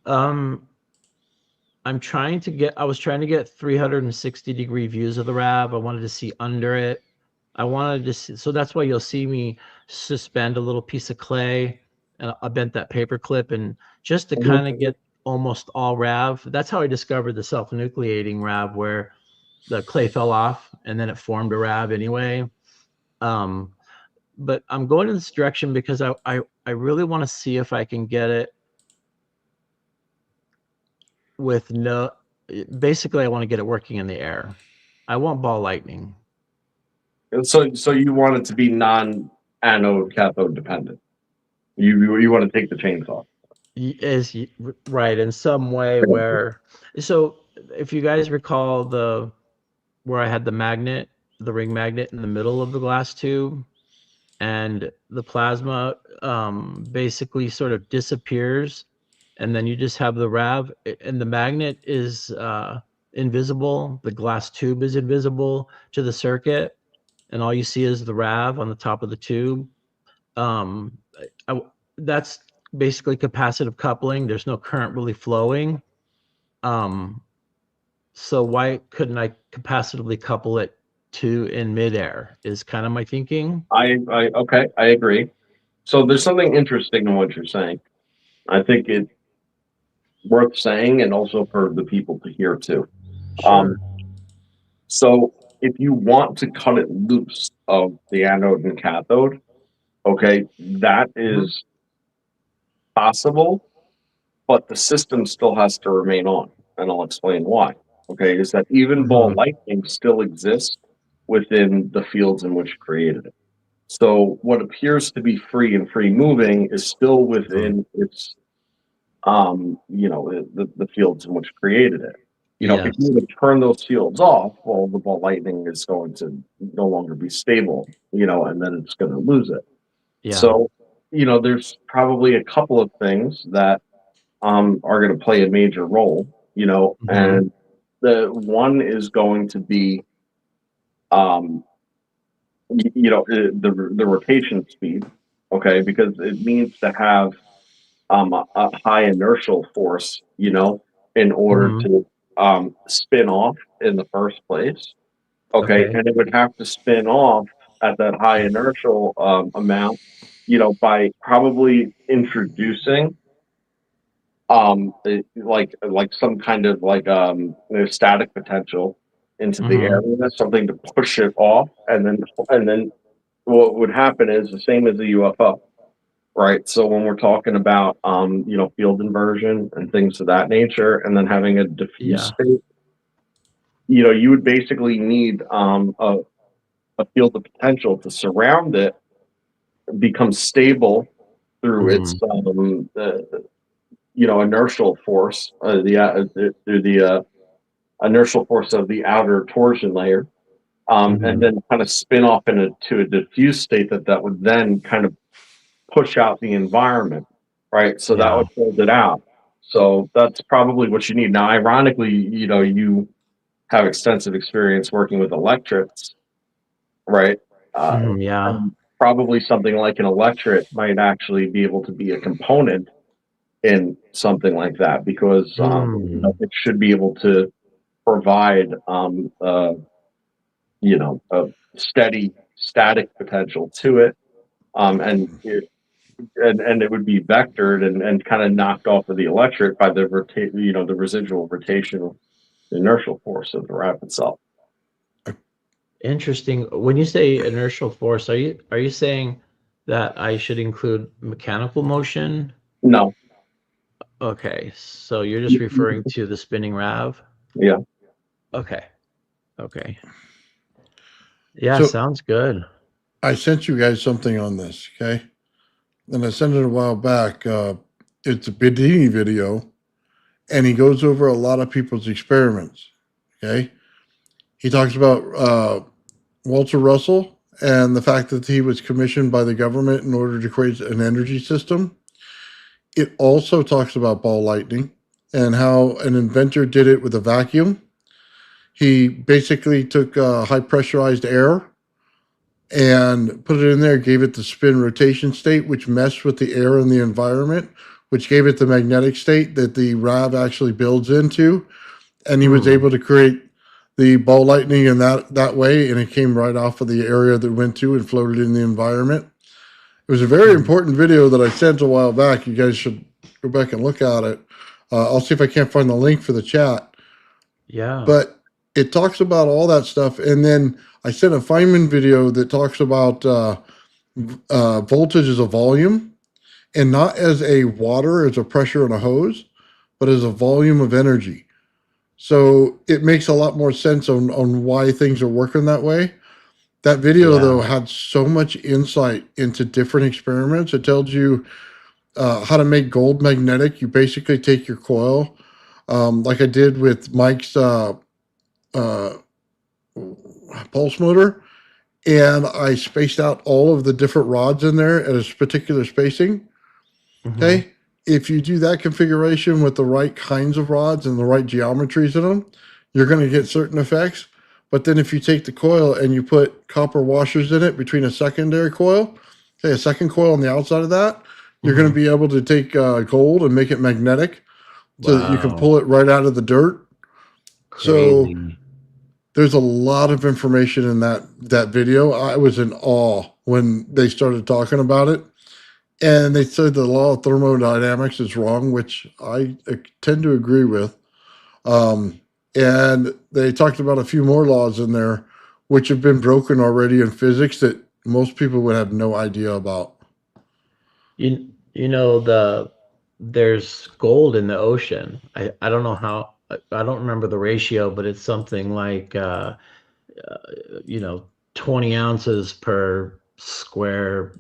Um, I was trying to get 360-degree views of the RAV. I wanted to see under it. I wanted to see, so that's why you'll see me suspend a little piece of clay, and I bent that paper clip, and just to kind of get almost all RAV. That's how I discovered the self-nucleating RAV, where the clay fell off and then it formed a RAV anyway. But I'm going in this direction because I really want to see if I can get it with no, basically I want to get it working in the air. I want ball lightning. And so you want it to be non-anode cathode dependent. You want to take the chains off. Is right in some way where, so if you guys recall where I had the ring magnet in the middle of the glass tube, and the plasma basically sort of disappears, and then you just have the RAV, and the magnet is invisible. The glass tube is invisible to the circuit, and all you see is the RAV on the top of the tube. Um, that's basically capacitive coupling. There's no current really flowing. Um, so why couldn't I capacitively couple it to in midair is kind of my thinking. Okay, I agree. So there's something interesting in what you're saying. I think it's worth saying, and also for the people to hear too. Sure. So if you want to cut it loose of the anode and cathode, okay, that is possible, but the system still has to remain on, and I'll explain why. Okay, is that even ball lightning still exists within the fields in which created it. So what appears to be free and free moving is still within its the fields in which created it. If you would turn those fields off, well, the ball lightning is going to no longer be stable, and then it's going to lose it. Yeah. So, there's probably a couple of things that are going to play a major role, and the one is going to be, the rotation speed, okay, because it needs to have a high inertial force, in order to spin off in the first place. Okay, and it would have to spin off at that high inertial amount, by probably introducing like some kind of like static potential into the area, something to push it off, and then what would happen is the same as a UFO. Right. So when we're talking about, field inversion and things of that nature, and then having a diffuse state, you would basically need a field of potential to surround it, become stable through its, inertial force, through the inertial force of the outer torsion layer, and then kind of spin off to a diffuse state that would then kind of push out the environment, right? So that would hold it out. So that's probably what you need. Now, ironically, you have extensive experience working with electrics, right? And probably something like an electric might actually be able to be a component in something like that, because it should be able to provide a steady static potential to it, and it would be vectored and kind of knocked off of the electric by the the residual rotational inertial force of the RAV itself. Interesting. When you say inertial force, are you saying that I should include mechanical motion? No. Okay, so you're just referring to the spinning RAV? Yeah. Okay. Yeah, So- sounds good. I sent you guys something on this, okay? And I sent it a while back. It's a Bedini video, and he goes over a lot of people's experiments, okay? He talks about Walter Russell and the fact that he was commissioned by the government in order to create an energy system. It also talks about ball lightning and how an inventor did it with a vacuum. He basically took high pressurized air and put it in there, gave it the spin rotation state, which messed with the air in the environment, which gave it the magnetic state that the RAV actually builds into. And he was able to create the ball lightning in that way, and it came right off of the area that it went to and floated in the environment. It was a very important video that I sent a while back. You guys should go back and look at it. I'll see if I can't find the link for the chat. Yeah. But it talks about all that stuff. And then I sent a Feynman video that talks about voltage as a volume, and not as a water, as a pressure in a hose, but as a volume of energy. So it makes a lot more sense on why things are working that way. That video, though, had so much insight into different experiments. It tells you how to make gold magnetic. You basically take your coil, like I did with Mike's pulse motor, and I spaced out all of the different rods in there at a particular spacing. Okay. If you do that configuration with the right kinds of rods and the right geometries in them, you're going to get certain effects. But then if you take the coil and you put copper washers in it between a secondary coil, say a second coil on the outside of that, you're going to be able to take gold and make it magnetic so that you can pull it right out of the dirt. Crazy. So there's a lot of information in that video. I was in awe when they started talking about it. And they said the law of thermodynamics is wrong, which I tend to agree with. And they talked about a few more laws in there, which have been broken already in physics that most people would have no idea about. You know, there's gold in the ocean. I don't know how, I don't remember the ratio, but it's something like 20 ounces per square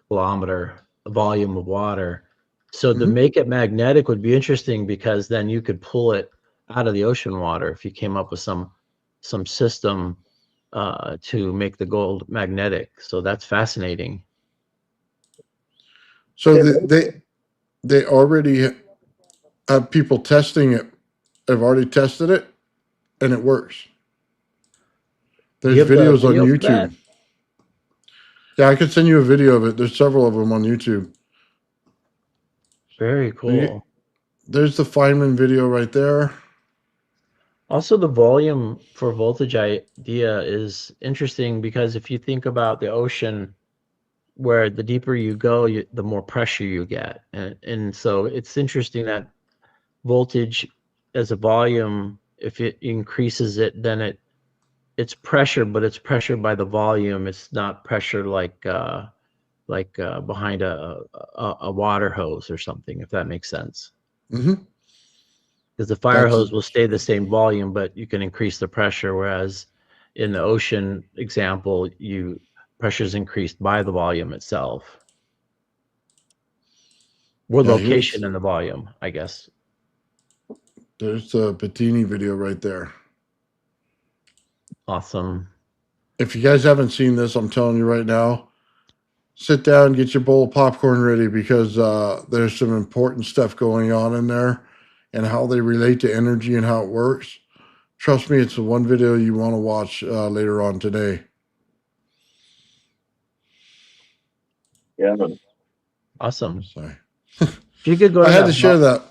kilometer volume of water. So to make it magnetic would be interesting, because then you could pull it out of the ocean water if you came up with some system to make the gold magnetic. So that's fascinating. So they already have people testing it. They've already tested it, and it works. There's videos on YouTube. Yeah, I could send you a video of it. There's several of them on YouTube. Very cool. There's the Feynman video right there. Also, the volume for voltage idea is interesting, because if you think about the ocean, where the deeper you go, the more pressure you get. And so it's interesting that voltage as a volume, if it increases it, then it's pressure, but it's pressure by the volume. It's not pressure like behind a water hose or something, if that makes sense. Because the fire hose will stay the same volume, but you can increase the pressure. Whereas in the ocean example, pressure is increased by the volume itself. Or location in the volume, I guess. There's the Bettini video right there. Awesome. If you guys haven't seen this, I'm telling you right now, sit down, get your bowl of popcorn ready, because there's some important stuff going on in there, and how they relate to energy and how it works. Trust me, it's the one video you want to watch later on today. Yeah, man. Awesome. Sorry. If you could go I had to share that.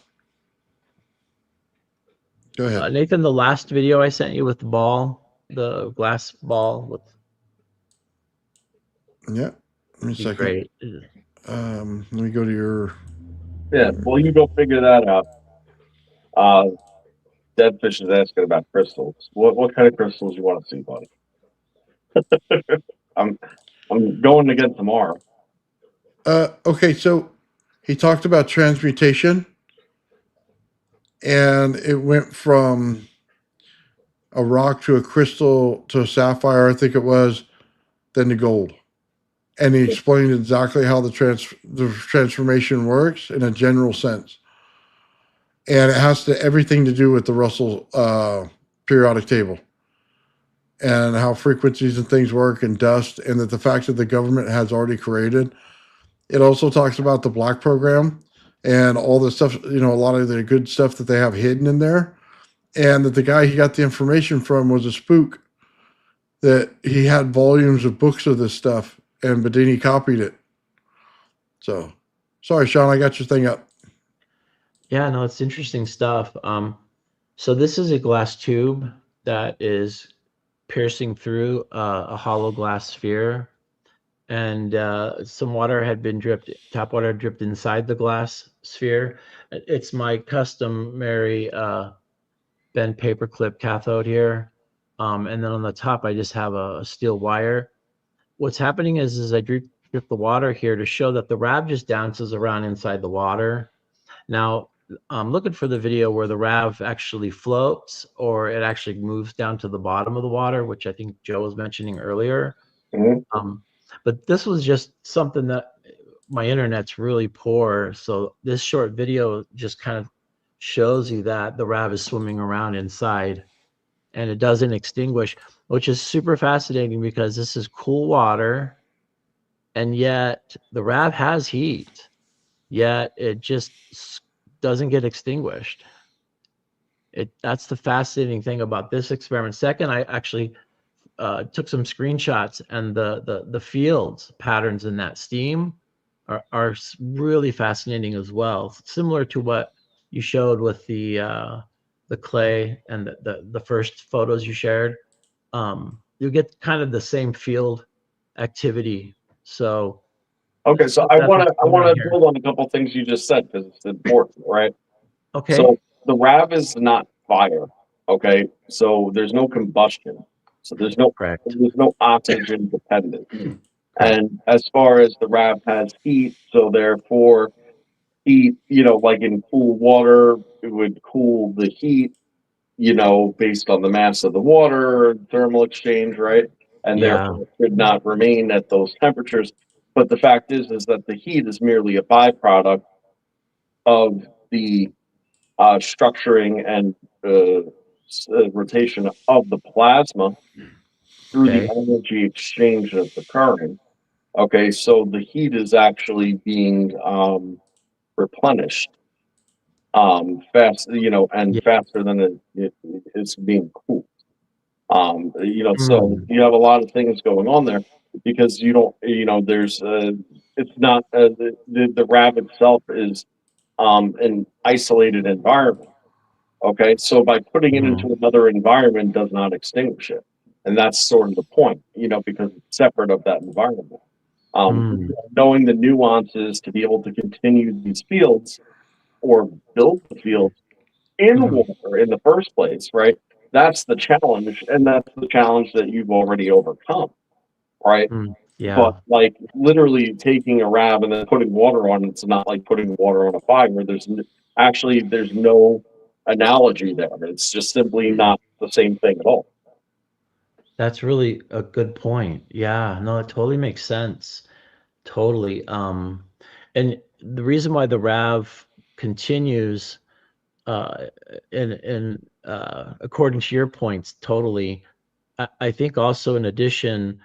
Go ahead. Nathan, the last video I sent you with the ball, the glass ball. Yeah. Give me a second. Great. Let me go to your... Yeah, well, you go figure that out. Deadfish is asking about crystals. What kind of crystals you want to see, buddy? I'm going again tomorrow. Okay, so he talked about transmutation, and it went from a rock to a crystal to a sapphire, I think it was, then to gold. And he explained exactly how the transformation works in a general sense. And it has everything to do with the Russell periodic table. and how frequencies and things work and dust, and that the fact that the government has already created. It also talks about the black program and all the stuff, a lot of the good stuff that they have hidden in there. And that the guy he got the information from was a spook, that he had volumes of books of this stuff, and Bedini copied it. So, sorry, Sean, I got your thing up. Yeah, no, it's interesting stuff. So this is a glass tube that is piercing through a hollow glass sphere, and some water had been dripped, tap water dripped inside the glass sphere. It's my customary bent paperclip cathode here, and then on the top I just have a steel wire. What's happening is I drip the water here to show that the RAV just dances around inside the water. Now, I'm looking for the video where the RAV actually floats or it actually moves down to the bottom of the water, which I think Joe was mentioning earlier. Mhm. But this was just something that my internet's really poor. So this short video just kind of shows you that the RAV is swimming around inside and it doesn't extinguish, which is super fascinating because this is cool water and yet the RAV has heat, yet it just doesn't get extinguished. That's the fascinating thing about this experiment. Second, I actually took some screenshots, and the fields patterns in that steam are really fascinating as well. Similar to what you showed with the clay and the first photos you shared. You get kind of the same field activity. So Okay, so I that's want what's to I going want on to here. build on a couple things you just said because it's important, right? Okay. So the RAV is not fire. Okay, so there's no combustion. So Correct. there's no oxygen dependence. Correct. And as far as the RAV has heat, so therefore heat, like in cool water, it would cool the heat, based on the mass of the water, thermal exchange, right? And Yeah. therefore it could not remain at those temperatures. But the fact is that the heat is merely a byproduct of the structuring and rotation of the plasma through the Okay. energy exchange that's occurring. Okay, so the heat is actually being replenished fast, and Yeah. faster than it's being cooled. So Mm. you have a lot of things going on there because you don't, there's, it's not, the RAV itself is an isolated environment. Okay, so by putting it Mm. into another environment does not extinguish it. And that's sort of the point, because it's separate of that environment. Mm. Knowing the nuances to be able to continue these fields or build the fields in Mhm. water in the first place, right? That's the challenge, and that's the challenge that you've already overcome, right? Mm. But Yeah. like literally taking a RAV and then putting water on it's not like putting water on a fire. There's no analogy there. It's just simply not the same thing at all. That's really a good point. Yeah, no, it totally makes sense. Totally. And the reason why the RAV continues, uh, according to your points, totally. I think also in addition,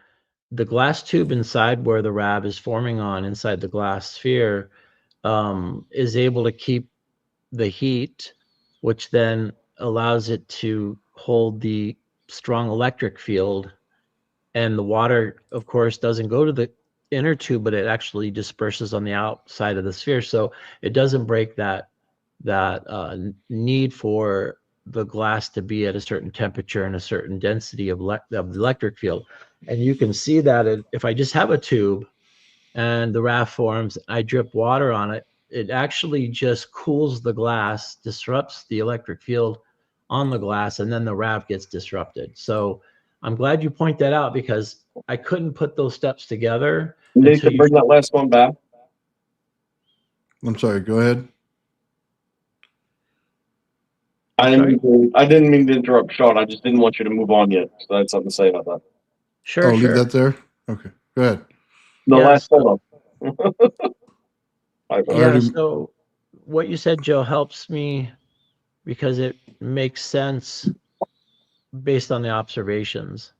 the glass tube inside where the RAV is forming on inside the glass sphere, is able to keep the heat, which then allows it to hold the strong electric field. And the water, of course, doesn't go to the inner tube, but it actually disperses on the outside of the sphere. So it doesn't break that need for the glass to be at a certain temperature and a certain density of the electric field. And you can see that if I just have a tube and the RAF forms, I drip water on it, it actually just cools the glass, disrupts the electric field on the glass, and then the RAV gets disrupted. So I'm glad you point that out because I couldn't put those steps together Need until to you. bring that last one back. I'm sorry, go ahead. Sorry? I didn't mean to interrupt, Sean. I just didn't want you to move on yet. So I had something to say about that. Sure, Oh, leave sure. that there? Okay, go ahead. The Yeah, last so, photo. My bad. yeah, Already, so what you said, Joe, helps me because it makes sense based on the observations.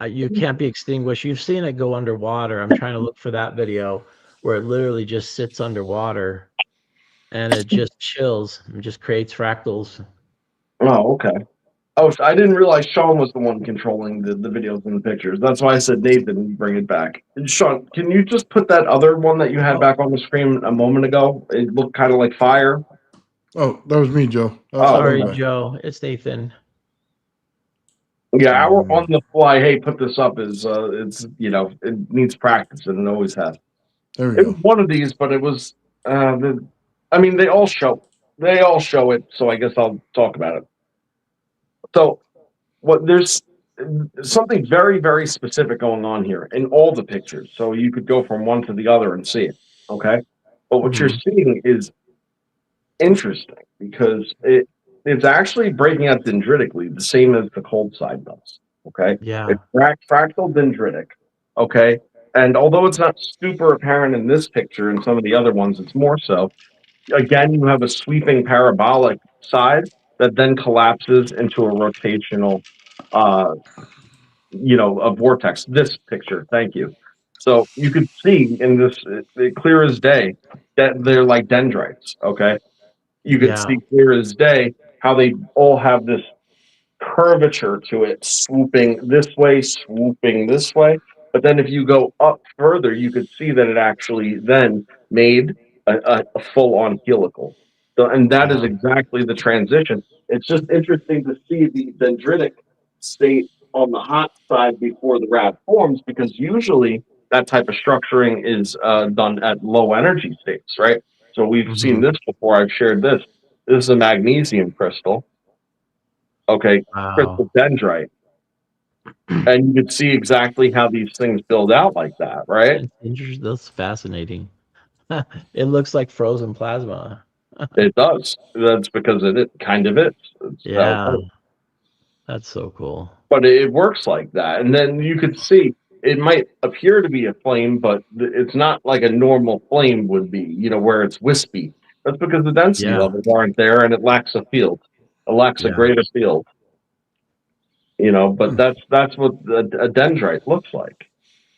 You can't be extinguished. You've seen it go underwater. I'm trying to look for that video where it literally just sits underwater and it just chills and just creates fractals. Oh, okay. Oh, I didn't realize Sean was the one controlling the videos and the pictures. That's why I said Nathan, bring it back. And Sean, can you just put that other one that you had back on the screen a moment ago? It looked kind of like fire. Oh, that was me, Joe. Sorry, Okay. Joe. It's Nathan. Yeah, our on the fly, hey, put this up is it's it needs practice and it always has. There we It go. was one of these, but it was they all show it, so I guess I'll talk about it. So there's something very, very specific going on here in all the pictures. So you could go from one to the other and see it. Okay. But what you're seeing is interesting because it's actually breaking out dendritically, the same as the cold side does. Okay. Yeah. It's fractal dendritic. Okay. And although it's not super apparent in this picture and some of the other ones, it's more so. Again, you have a sweeping parabolic side that then collapses into a rotational, a vortex. This picture, thank you. So you could see in this, clear as day, that they're like dendrites. Okay, you could see clear as day how they all have this curvature to it, swooping this way. But then if you go up further, you could see that it actually then made a full-on helical. So, and that is exactly the transition. It's just interesting to see the dendritic state on the hot side before the RAV forms, because usually that type of structuring is done at low energy states, right? So we've seen this before. I've shared this. This is a magnesium crystal. Okay, crystal dendrite. And you could see exactly how these things build out like that, right? That's fascinating. It looks like frozen plasma. It does. That's because it kind of is. Yeah. That's so cool. But it works like that. And then you could see it might appear to be a flame, but it's not like a normal flame would be, where it's wispy. That's because the density levels aren't there and it lacks a field. It lacks a greater field. But that's what a dendrite looks like.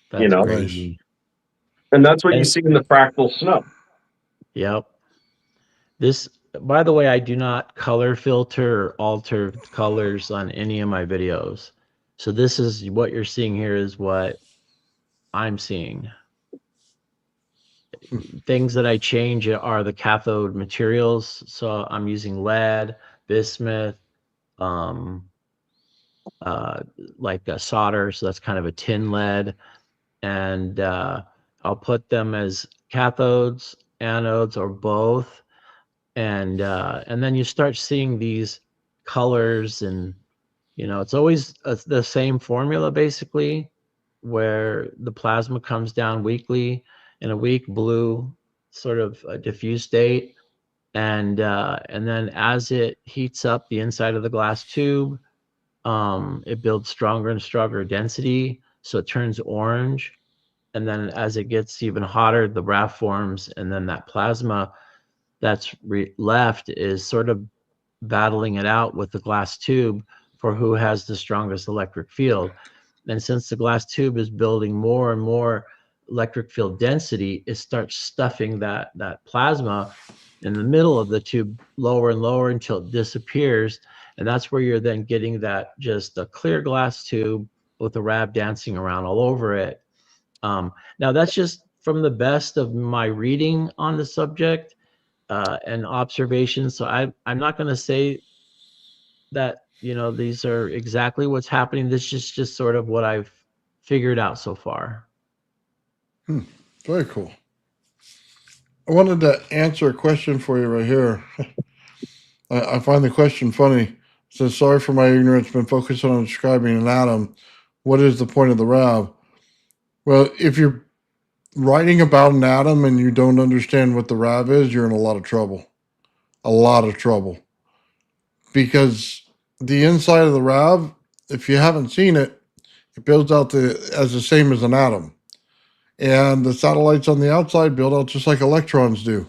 That's crazy. And that's what you see in the fractal snow. Yep. This, by the way, I do not color filter or alter colors on any of my videos. So this is what you're seeing here is what I'm seeing. Things that I change are the cathode materials. So I'm using lead, bismuth, like a solder. So that's kind of a tin lead. And I'll put them as cathodes, anodes, or both. And then you start seeing these colors, and it's always the same formula basically, where the plasma comes down weakly in a weak blue sort of a diffuse state, and then as it heats up the inside of the glass tube, it builds stronger and stronger density, so it turns orange, and then as it gets even hotter, the RAF forms, and then that plasma that's left is sort of battling it out with the glass tube for who has the strongest electric field. And since the glass tube is building more and more electric field density, it starts stuffing that plasma in the middle of the tube lower and lower until it disappears. And that's where you're then getting that just a clear glass tube with the RAV dancing around all over it. Now that's just from the best of my reading on the subject and observations. So I'm not going to say that these are exactly what's happening. This is just sort of what I've figured out so far. Very cool. I wanted to answer a question for you right here. I find the question funny. It says, sorry for my ignorance, been focused on describing an atom. What is the point of the RAV? Well, if you're writing about an atom and you don't understand what the RAV is, you're in a lot of trouble. A lot of trouble. Because the inside of the RAV, if you haven't seen it, it builds out as the same as an atom. And the satellites on the outside build out just like electrons do.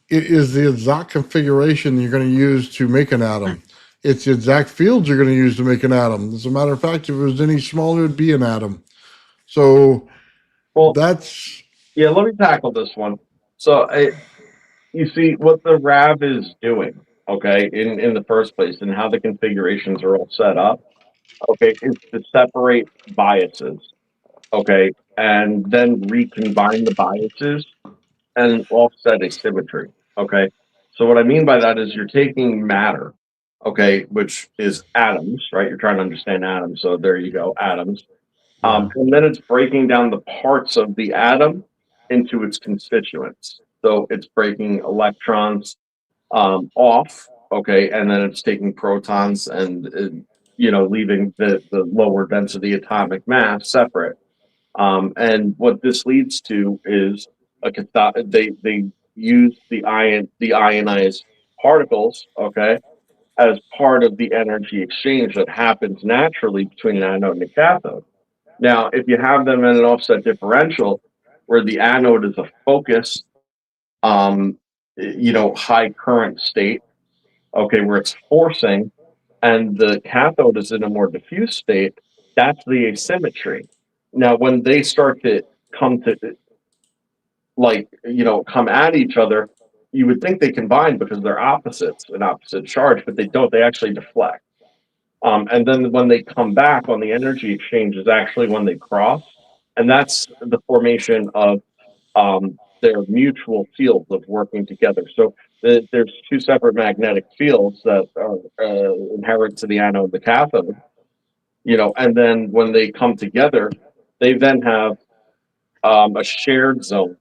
It is the exact configuration you're going to use to make an atom. It's the exact fields you're going to use to make an atom. As a matter of fact, if it was any smaller, it'd be an atom. So Well, that's yeah, let me tackle this one. So, you see what the RAV is doing, okay, in the first place, and how the configurations are all set up, okay, is to separate biases, okay, and then recombine the biases and offset asymmetry, okay. So what I mean by that is you're taking matter, okay, which is atoms, right? You're trying to understand atoms, so there you go, atoms. Yeah. And then it's breaking down the parts of the atom into its constituents. So it's breaking electrons off, okay, and then it's taking protons and leaving the lower density atomic mass separate. And what this leads to is they use the ionized particles, okay, as part of the energy exchange that happens naturally between an anode and a cathode. Now, if you have them in an offset differential, where the anode is a focused, um, high current state, okay, where it's forcing, and the cathode is in a more diffuse state, that's the asymmetry. Now, when they start to come to come at each other, you would think they combine because they're opposites, an opposite charge, but they don't. They actually deflect. And then when they come back on the energy exchange is actually when they cross, and that's the formation of their mutual fields of working together. So there's two separate magnetic fields that are inherent to the anode and the cathode, and then when they come together, they then have a shared zone,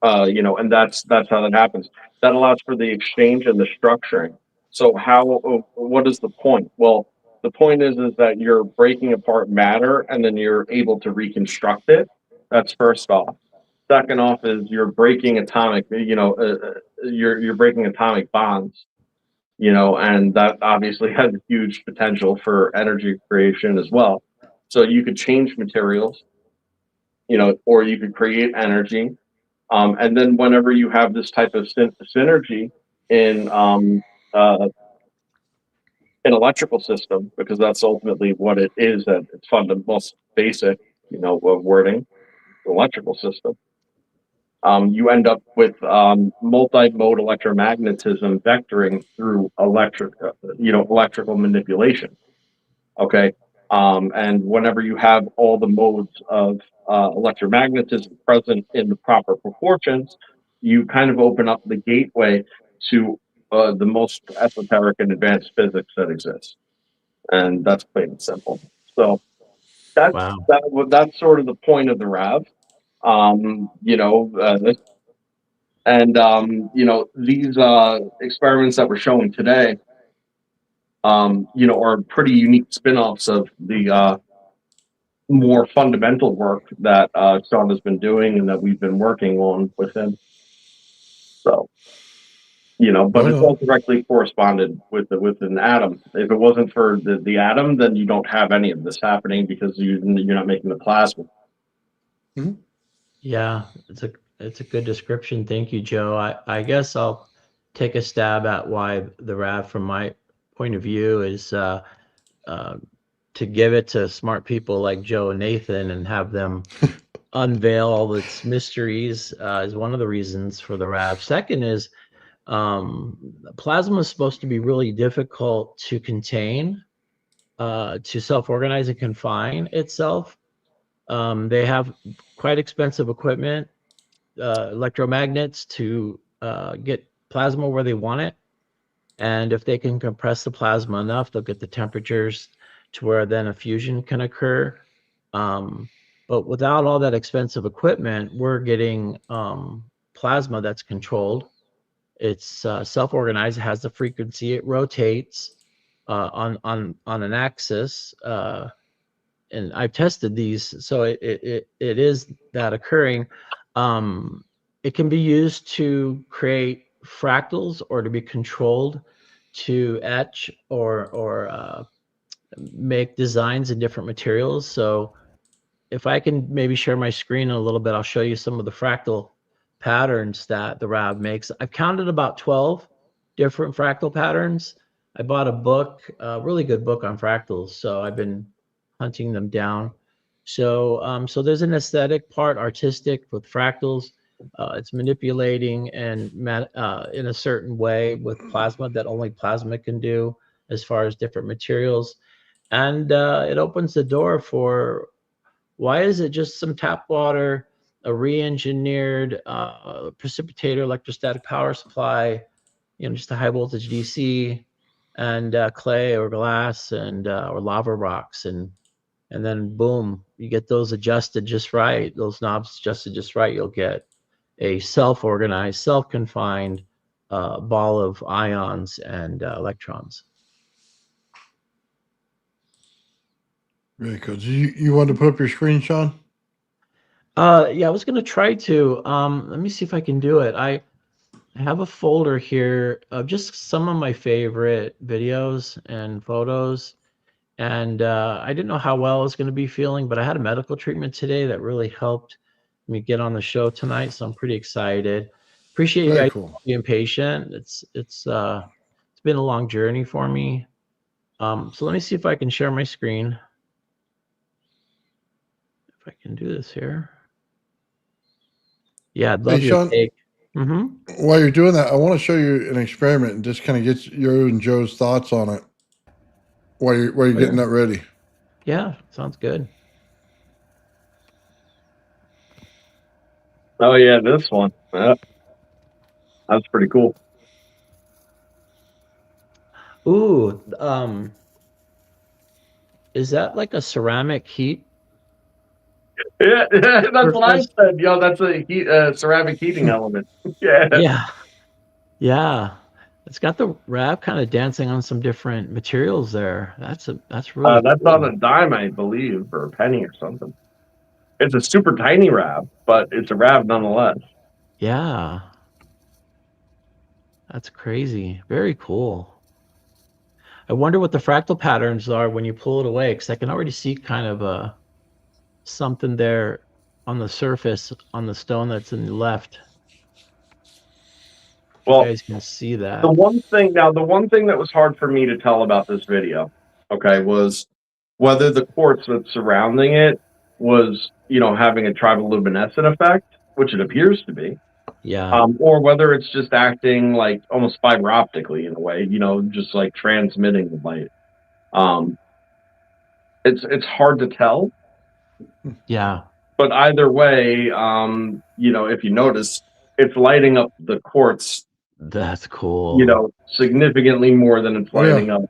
and that's how that happens. That allows for the exchange and the structuring. So what is the point? Well, the point is that you're breaking apart matter and then you're able to reconstruct it. That's first off. Second off is you're breaking atomic, you're breaking atomic bonds, and that obviously has huge potential for energy creation as well. So you could change materials, or you could create energy. And then whenever you have this type of synergy in an electrical system, because that's ultimately what it is at its most basic, of wording, electrical system. You end up with multi-mode electromagnetism vectoring through electrical manipulation. Okay, and whenever you have all the modes of electromagnetism present in the proper proportions, you kind of open up the gateway to the most esoteric and advanced physics that exists, and that's plain and simple. So Wow. that's sort of the point of the RAV. And these experiments that we're showing today, are pretty unique spin-offs of the more fundamental work that Shawn has been doing and that we've been working on with him. So, but right it's all on. directly corresponded with an atom. If it wasn't for the atom, then you don't have any of this happening because you're not making the plasma. Yeah, it's a good description. Thank you, Joe. I guess I'll take a stab at why the RAV, from my point of view, is to give it to smart people like Joe and Nathan and have them unveil all its mysteries is one of the reasons for the RAV. Second is plasma is supposed to be really difficult to contain, to self-organize and confine itself. They have quite expensive equipment, electromagnets to get plasma where they want it. And if they can compress the plasma enough, they'll get the temperatures to where then a fusion can occur. But without all that expensive equipment, we're getting plasma that's controlled. It's self-organized. It has the frequency. It rotates on an axis. And I've tested these, so it is that occurring. It can be used to create fractals or to be controlled to etch or make designs in different materials. So if I can maybe share my screen a little bit, I'll show you some of the fractal patterns that the RAV makes. I've counted about 12 different fractal patterns. I bought a book, a really good book on fractals. So I've been hunting them down. So there's an aesthetic part, artistic with fractals. It's manipulating and in a certain way with plasma that only plasma can do, as far as different materials. And it opens the door for, why is it just some tap water, a re-engineered precipitator, electrostatic power supply, just a high voltage DC, and clay or glass and or lava rocks, and then boom, you get those adjusted just right, those knobs adjusted just right. You'll get a self-organized, self-confined ball of ions and electrons. Very cool. You want to put up your screen, Sean? Yeah, I was gonna try to. Let me see if I can do it. I have a folder here of just some of my favorite videos and photos. And I didn't know how well I was going to be feeling, but I had a medical treatment today that really helped me get on the show tonight. So I'm pretty excited. Appreciate you Very guys cool. being patient. It's been a long journey for me. So let me see if I can share my screen. If I can do this here. Yeah, I'd love Hey, your Sean, take. Mm-hmm. while you're doing that, I want to show you an experiment and just kind of get your and Joe's thoughts on it while you're getting that ready. Yeah, sounds good. Oh yeah, this one. Yeah, that's pretty cool. Ooh, is that like a ceramic heat? Yeah, that's what I Surface? said. Yo, that's a ceramic heating element. Yeah. Yeah. Yeah. It's got the RAV kind of dancing on some different materials there. That's really That's on cool. a dime, I believe, or a penny or something. It's a super tiny RAV, but it's a RAV nonetheless. Yeah. That's crazy. Very cool. I wonder what the fractal patterns are when you pull it away, because I can already see kind of something there on the surface on the stone that's in the left. You Well, guys can see that. the one thing that was hard for me to tell about this video, okay, was whether the quartz that's surrounding it was, having a triboluminescent effect, which it appears to be, Yeah. or whether it's just acting like almost fiber optically in a way, just like transmitting the light. It's hard to tell, Yeah. but either way, if you notice, it's lighting up the quartz, That's cool. significantly more than it's Oh, yeah. lighting up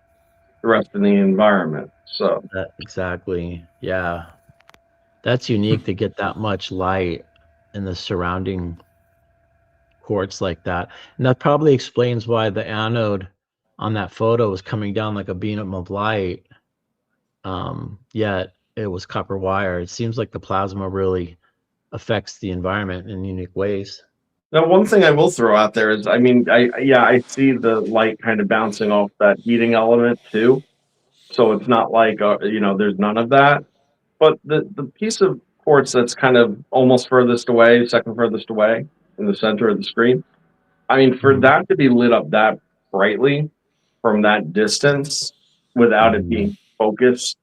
the rest of the environment. So Exactly. Yeah. That's unique to get that much light in the surrounding quartz like that. And that probably explains why the anode on that photo was coming down like a beam of light. Yet it was copper wire. It seems like the plasma really affects the environment in unique ways. now, one thing I will throw out there is, I mean, I see the light kind of bouncing off that heating element too. So it's not like there's none of that. But the piece of quartz that's kind of almost furthest away, second furthest away in the center of the screen, I mean, for Mhm. that to be lit up that brightly from that distance without it Mhm. being focused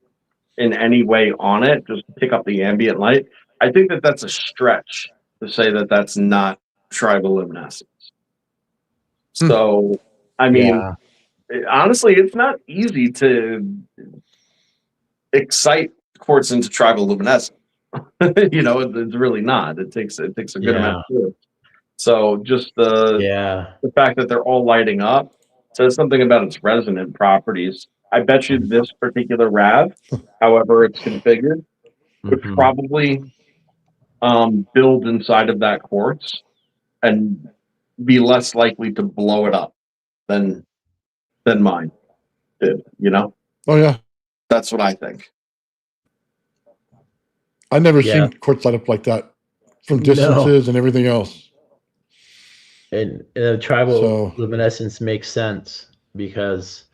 in any way on it, just to pick up the ambient light, I think that that's a stretch to say that that's not triboluminescence. So, I mean, Yeah. honestly, it's not easy to excite quartz into triboluminescence. It's really not. It takes a good amount Yeah. of force. So just the Yeah. fact that they're all lighting up says something about its resonant properties. I bet you this particular RAV, however it's configured, would Hmm. probably build inside of that quartz and be less likely to blow it up than mine did. Oh, yeah. That's what I think. I never Yeah. seen quartz light up like that from No. distances and everything else. And the tribal So, luminescence makes sense because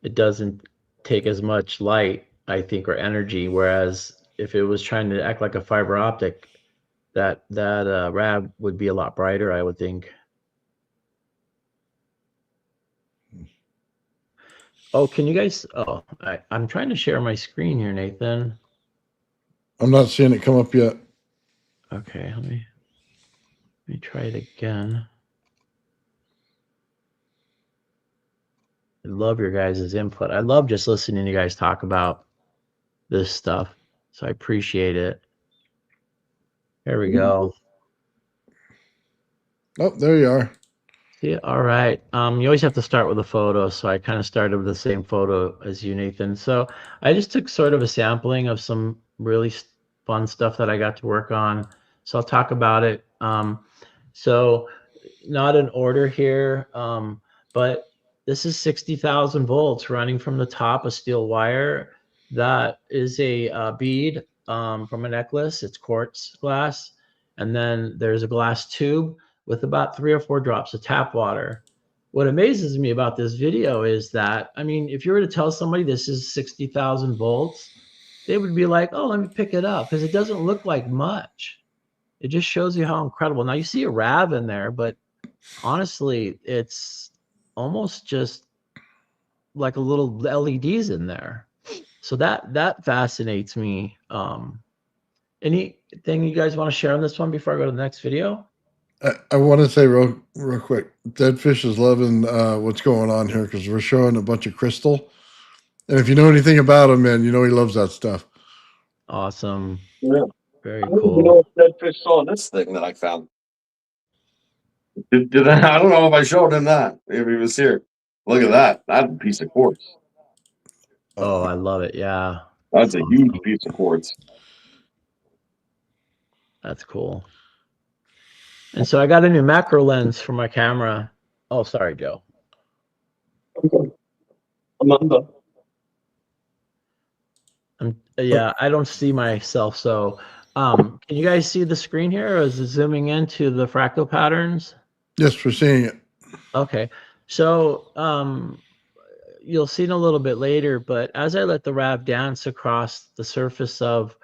it doesn't take as much light, I think, or energy. Whereas if it was trying to act like a fiber optic, that RAV would be a lot brighter, I would think. Oh, can you guys? Oh, I'm trying to share my screen here, Nathan. I'm not seeing it come up yet. Okay, let me try it again. I love your guys' input. I love just listening to you guys talk about this stuff. So I appreciate it. There we go. Oh, there you are. See, all right. You always have to start with a photo, so I kind of started with the same photo as you, Nathan. So I just took sort of a sampling of some really fun stuff that I got to work on. So I'll talk about it. So not in order here, but this is 60,000 volts running from the top, a steel wire. That is a bead from a necklace. It's quartz glass. And then there's a glass tube with about 3 or 4 drops of tap water. What amazes me about this video is that, I mean, if you were to tell somebody this is 60,000 volts, they would be like, oh, let me pick it up, because it doesn't look like much. It just shows you how incredible. Now you see a RAV in there, but honestly, it's almost just like a little LEDs in there. So that fascinates me. Anything you guys want to share on this one before I go to the next video? I want to say real quick, Deadfish is loving what's going on here because we're showing a bunch of crystal. And if you know anything about him, man, you know he loves that stuff. Awesome. Yeah. Very I don't even cool. know if Dead Fish saw this thing that I found. Did I? I don't know if I showed him that if he was here. Look at that. That's a piece of quartz. Oh, I love it. Yeah. That's a huge piece of quartz. That's cool. And so I got a new macro lens for my camera. Oh, sorry, Joe. Okay. Amanda. Yeah, I don't see myself. So can you guys see the screen here, or is it zooming into the fractal patterns? Yes, we're seeing it. Okay. So you'll see it a little bit later, but as I let the RAV dance across the surface of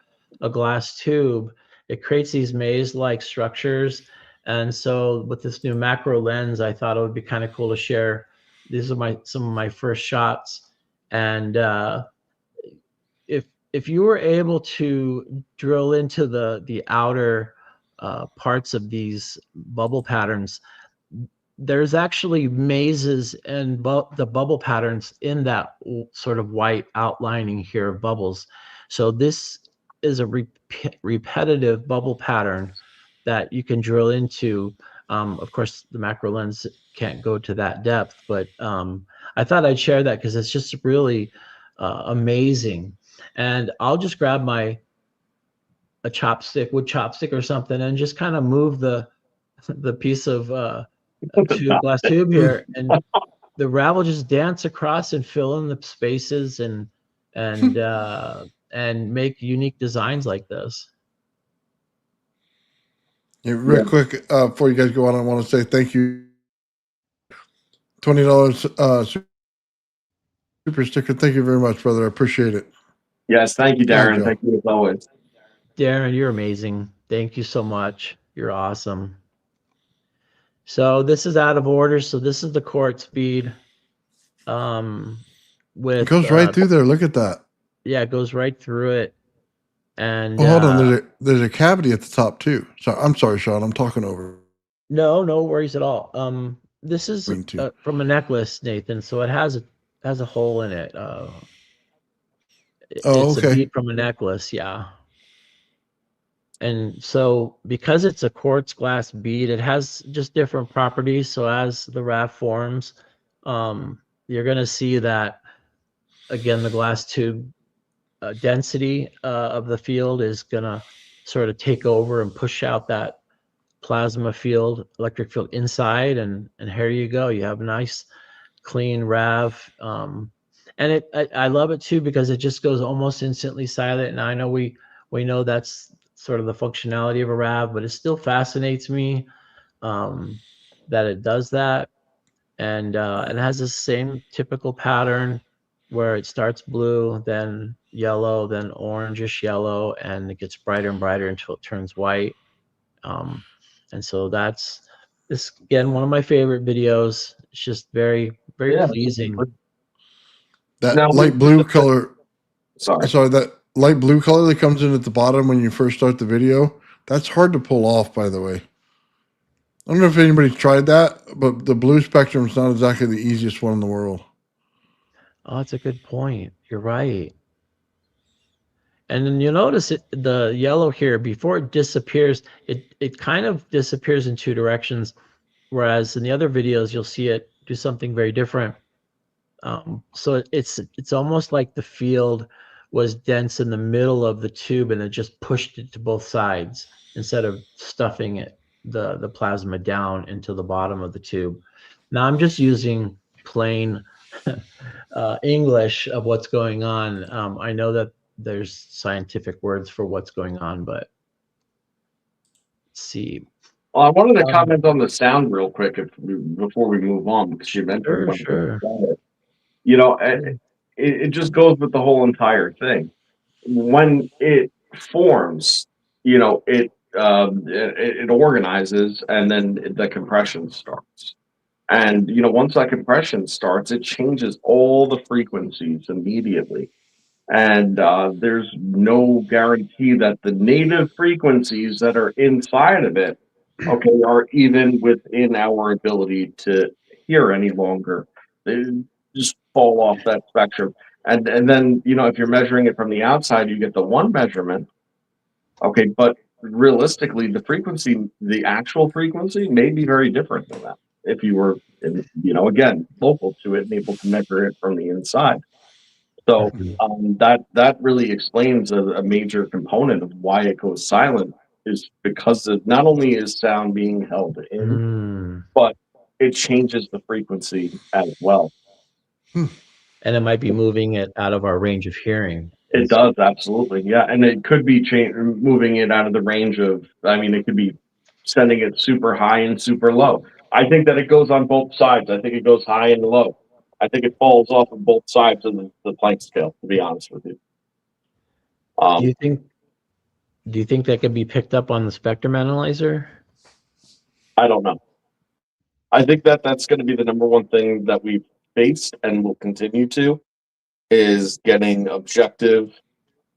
a glass tube, it creates these maze-like structures. And so with this new macro lens, I thought it would be kind of cool to share. These are some of my first shots. And if you were able to drill into the outer parts of these bubble patterns, there's actually mazes and the bubble patterns in that sort of white outlining here of bubbles. So this is a repetitive bubble pattern that you can drill into. Of course, the macro lens can't go to that depth, but I thought I'd share that because it's just really amazing. And I'll just grab a wood chopstick or something, and just kind of move the piece of glass tube here, and the RAV will just dance across and fill in the spaces and make unique designs like this. Yeah, real quick, before you guys go on, I want to say thank you. $20 super sticker. Thank you very much, brother. I appreciate it. Yes, thank you, Yeah, Darren. Joe. Thank you as always. Darren, you're amazing. Thank you so much. You're awesome. So this is out of order. So this is the quartz bead. With It goes right through there. Look at that. Yeah, it goes right through it. And Well, hold on. There's a cavity at the top too. So I'm sorry, Shawn. I'm talking over. no worries at all. This is Me too. from a necklace, Nathan. So it has a hole in it. It's okay. a bead from a necklace, yeah. And so because it's a quartz glass bead, it has just different properties. So as the RAV forms, you're going to see that, again, the glass tube density of the field is going to sort of take over and push out that plasma field, electric field inside. And here you go. You have a nice, clean RAV. And I love it too, because it just goes almost instantly silent. And I know we know that's sort of the functionality of a RAV, but it still fascinates me that it does that. And it has the same typical pattern where it starts blue, then yellow, then orangish yellow, and it gets brighter and brighter until it turns white. And so that's this, again, one of my favorite videos. It's just very, very pleasing. That Now, light blue color, sorry. sorry, that light blue color that comes in at the bottom when you first start the video, that's hard to pull off, by the way. I don't know if anybody's tried that, but the blue spectrum is not exactly the easiest one in the world. Oh, that's a good point. You're right. And then you'll notice the yellow here, before it disappears, it kind of disappears in two directions. Whereas in the other videos, you'll see it do something very different. So it's almost like the field was dense in the middle of the tube and it just pushed it to both sides instead of stuffing it, the plasma down into the bottom of the tube. Now I'm just using plain English of what's going on. I know that there's scientific words for what's going on, but let's see. Well, I wanted to comment on the sound real quick before we move on, because you mentioned Sure. you know, it just goes with the whole entire thing. When it forms, you know, it organizes, and then the compression starts. And you know, once that compression starts, it changes all the frequencies immediately. And there's no guarantee that the native frequencies that are inside of it, okay, are even within our ability to hear any longer. They just fall off that spectrum. And then, you know, if you're measuring it from the outside, you get the one measurement, okay, but realistically, the frequency, the actual frequency, may be very different than that if you were, you know, again, local to it and able to measure it from the inside. So that really explains a major component of why it goes silent, is because not only is sound being held in, Mm. but it changes the frequency as well. And it might be moving it out of our range of hearing. It does, absolutely, yeah, and it could be moving it out of the range of. I mean, it could be sending it super high and super low. I think that it goes on both sides. I think it goes high and low. I think it falls off of both sides of the Planck scale, to be honest with you. Do you think that could be picked up on the spectrum analyzer? I don't know. I think that that's going to be the number one thing that we've faced and will continue to, is getting objective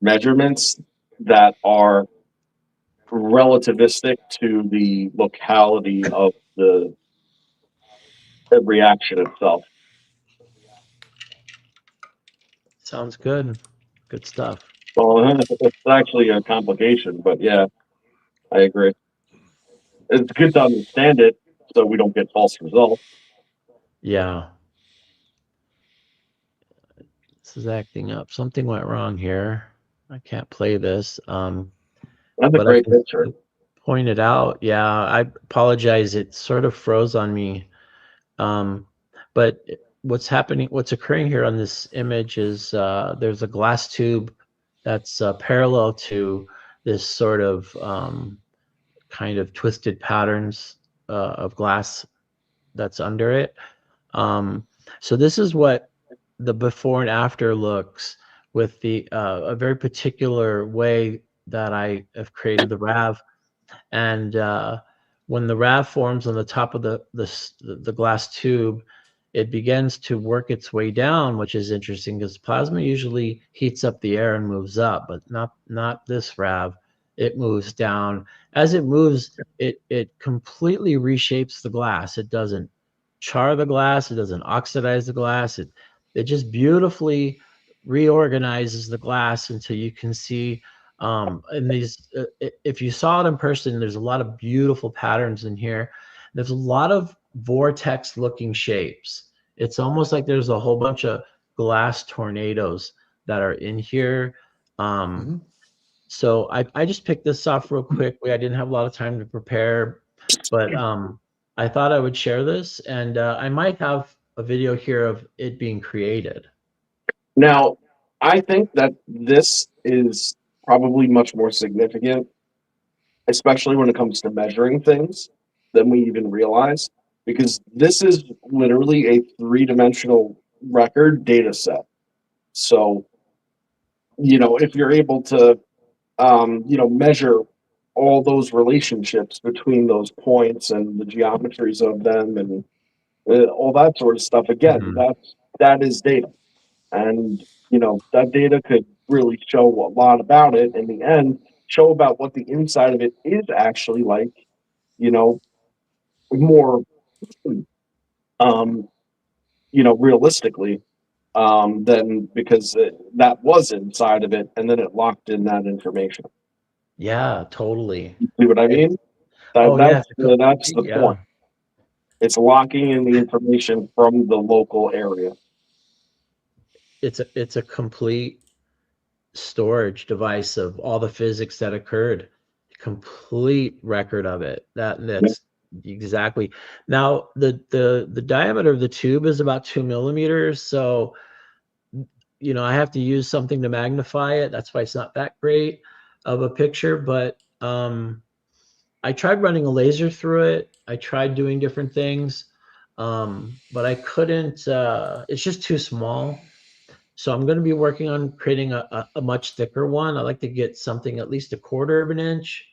measurements that are relativistic to the locality of the reaction itself. Sounds good. Good stuff. Well, it's actually a complication, but yeah, I agree. It's good to understand it so we don't get false results. Yeah. This is acting up. Something went wrong here. I can't play this. That's a but great picture. Point it out. Yeah, I apologize. It sort of froze on me. But what's happening, what's occurring here on this image is there's a glass tube that's parallel to this sort of kind of twisted patterns of glass that's under it. So this is what the before and after looks with the a very particular way that I have created the RAV. And when the RAV forms on the top of the glass tube, it begins to work its way down, which is interesting because plasma usually heats up the air and moves up, but not this RAV. It moves down. As it moves, it completely reshapes the glass. It doesn't char the glass. It doesn't oxidize the glass. It just beautifully reorganizes the glass until you can see. And these, if you saw it in person, there's a lot of beautiful patterns in here. There's a lot of vortex looking shapes. It's almost like there's a whole bunch of glass tornadoes that are in here. So I just picked this off real quickly. I didn't have a lot of time to prepare, but I thought I would share this, and I might have a video here of it being created. Now, I think that this is probably much more significant, especially when it comes to measuring things, than we even realize, because this is literally a three-dimensional record data set. So, you know, if you're able to, you know, measure all those relationships between those points and the geometries of them and all that sort of stuff, again, that is data. And, that data could really show a lot about it in the end, show about what the inside of it is actually like, you know, more, um, realistically, than because that was inside of it and then it locked in that information. Yeah, totally. See what I mean? That, Oh yeah, that's that's the yeah. point. It's locking in the information from the local area. It's a complete storage device of all the physics that occurred. Complete record of it. That's exactly. Now the diameter of the tube is about 2 millimeters, so I have to use something to magnify it. That's why it's not that great of a picture, but I tried running a laser through it. I tried doing different things, but I couldn't. It's just too small. So I'm going to be working on creating a much thicker one. I like to get something at least 1/4 of an inch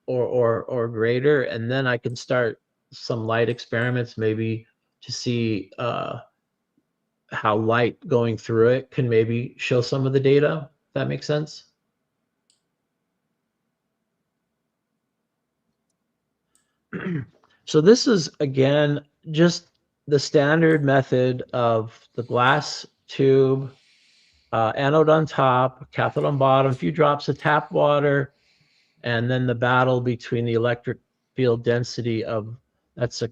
or greater, and then I can start some light experiments, maybe to see how light going through it can maybe show some of the data. If that makes sense. So this is, again, just the standard method of the glass tube, anode on top, cathode on bottom, a few drops of tap water, and then the battle between the electric field density of that's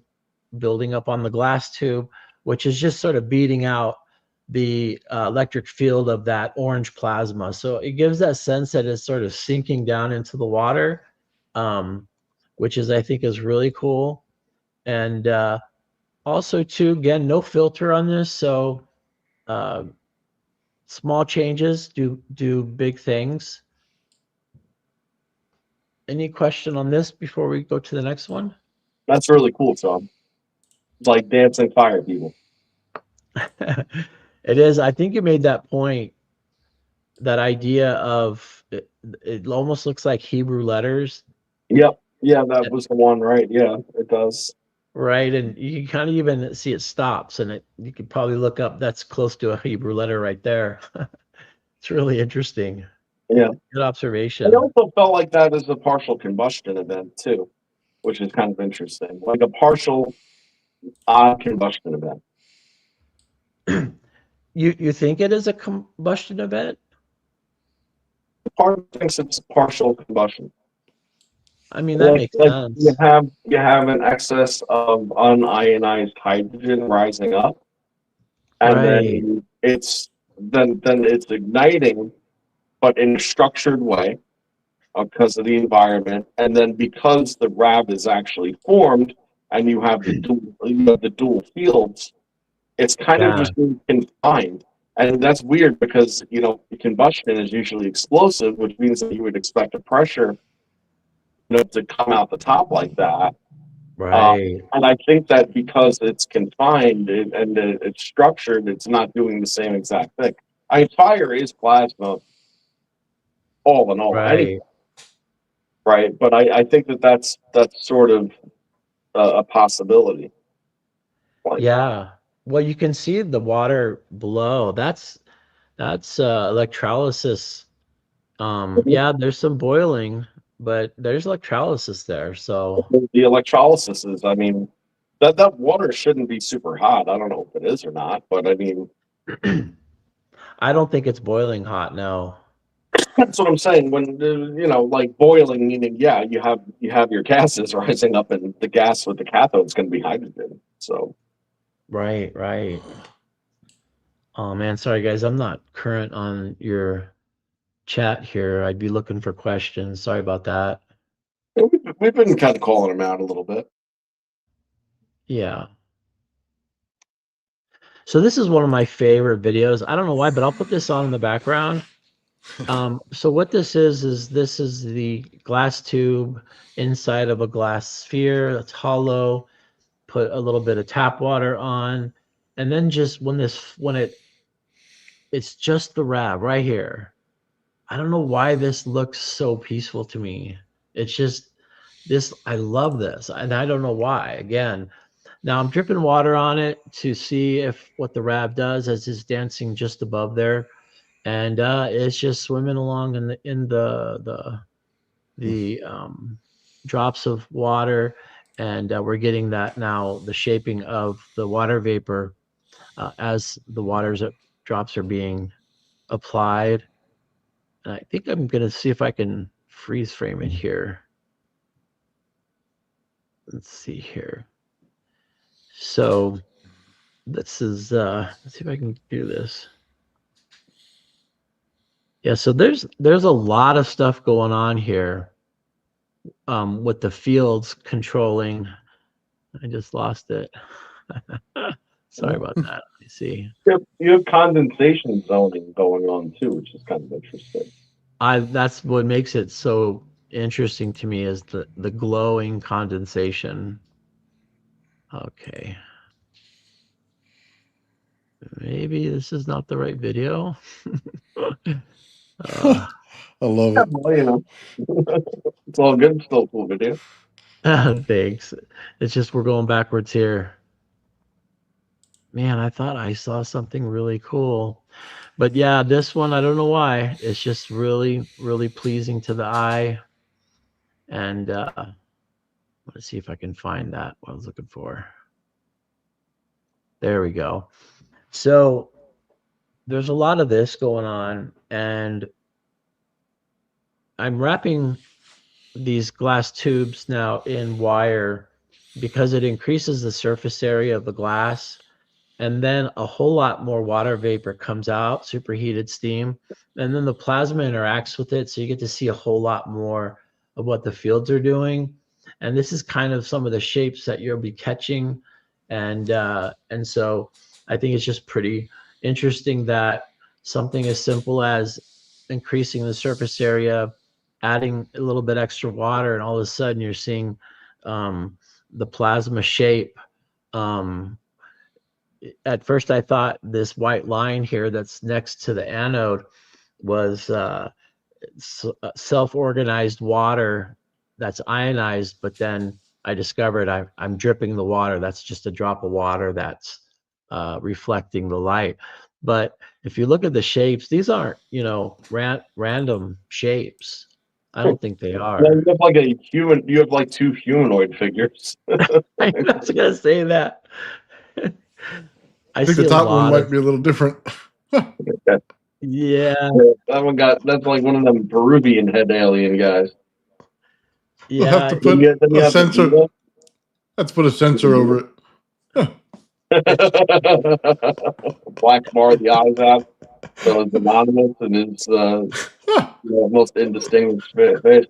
building up on the glass tube, which is just sort of beating out the electric field of that orange plasma. So it gives that sense that it's sort of sinking down into the water, which I think is really cool. And also, too, again, no filter on this, so small changes do big things. Any question on this before we go to the next one? That's really cool, Tom. It's like dancing fire people. It is. I think you made that point, that idea of it almost looks like Hebrew letters, Yep. Yeah, that was the one, right? Yeah, it does. right? And you can kind of even see it stops, and you could probably look up, that's close to a Hebrew letter right there. It's really interesting. Yeah. Good I observation. also felt like that is a partial combustion event too, which is kind of interesting. Like a partial odd combustion event. You think it is a combustion event? Part thinks it's partial combustion. I mean, that makes Like sense. you have an excess of unionized hydrogen rising up, and Right. then it's igniting, but in a structured way because of the environment, and then because the RAV is actually formed, and you have the dual fields, it's kind of Yeah. just being confined. And that's weird because combustion is usually explosive, which means that you would expect a pressure to come out the top like that. Right. And I think that because it's confined and it's structured, it's not doing the same exact thing. I mean, fire is plasma, all in all, anyway, Right. right? But I think that's sort of a possibility. Like, Yeah. Well, you can see the water below. That's electrolysis. Yeah, there's some boiling, but there's electrolysis there. So the electrolysis is, I mean, that water shouldn't be super hot. I don't know if it is or not, but I mean, I don't think it's boiling hot, no. that's what I'm saying. When like boiling, meaning yeah, you have your gases rising up, and the gas with the cathode is going to be hydrogen. So Right, right. Oh man, sorry guys, I'm not current on your chat here. I'd be looking for questions. Sorry about that. we've been kind of calling them out a little bit. Yeah. So this is one of my favorite videos. I don't know why, but I'll put this on in the background. So what this is this is the glass tube inside of a glass sphere that's hollow. Put a little bit of tap water on, and then just when it's just the RAV right here. I don't know why this looks so peaceful to me. It's just this. I love this, and I don't know why. Again, Now I'm dripping water on it to see if what the RAV does, as it's dancing just above there, and it's just swimming along in the drops of water, and we're getting that now, the shaping of the water vapor as the drops are being applied. And I think I'm going to see if I can freeze frame it here. Let's see here. So this is, let's see if I can do this. Yeah, so there's a lot of stuff going on here with the fields controlling. I just lost it. Sorry about that. Let me see. You have condensation zoning going on too, which is kind of interesting. That's what makes it so interesting to me, is the glowing condensation. Okay. Maybe this is not the right video. I love it. Well, you know, it's all good. Still cool video. Thanks. It's just we're going backwards here. Man, I thought I saw something really cool. But yeah, this one, I don't know why. It's just really, really pleasing to the eye. And let's see if I can find that, what I was looking for. There we go. So there's a lot of this going on, and I'm wrapping these glass tubes now in wire because it increases the surface area of the glass, and then a whole lot more water vapor comes out, superheated steam, and then the plasma interacts with it, so you get to see a whole lot more of what the fields are doing. And this is kind of some of the shapes that you'll be catching, and so I think it's just pretty interesting that something as simple as increasing the surface area, adding a little bit extra water, and all of a sudden you're seeing the plasma shape. At first I thought this white line here that's next to the anode was self-organized water that's ionized, but then I discovered I'm dripping the water. That's just a drop of water that's reflecting the light. But if you look at the shapes, these aren't, random shapes. I don't think they are. Yeah, you have like a human. You have like two humanoid figures. I was gonna say that. I think the top one might be a little different. Yeah. That's like one of them Peruvian head alien guys. We'll Yeah. have to put a sensor. Let's put a sensor over it. Black bar the eyes out, so it's anonymous and it's most indistinguished face.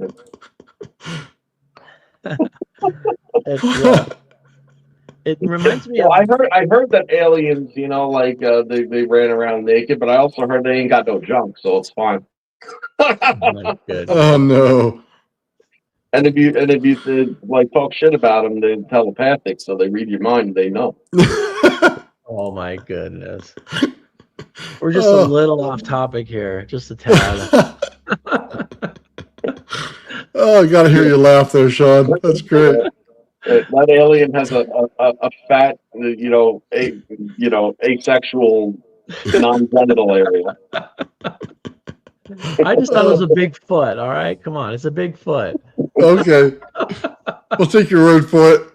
It reminds me of. I heard that aliens, they ran around naked, but I also heard they ain't got no junk, so it's fine. Oh no. And if you like talk shit about them, they're telepathic, so they read your mind. They know. Oh my goodness. We're just a little off topic here, just a tad. Oh, I gotta hear you laugh there, Shawn. That's great. That alien has a fat, asexual, non-genital area. I just thought it was a big foot. All right, come on, it's a big foot. Okay, we'll take your word for it.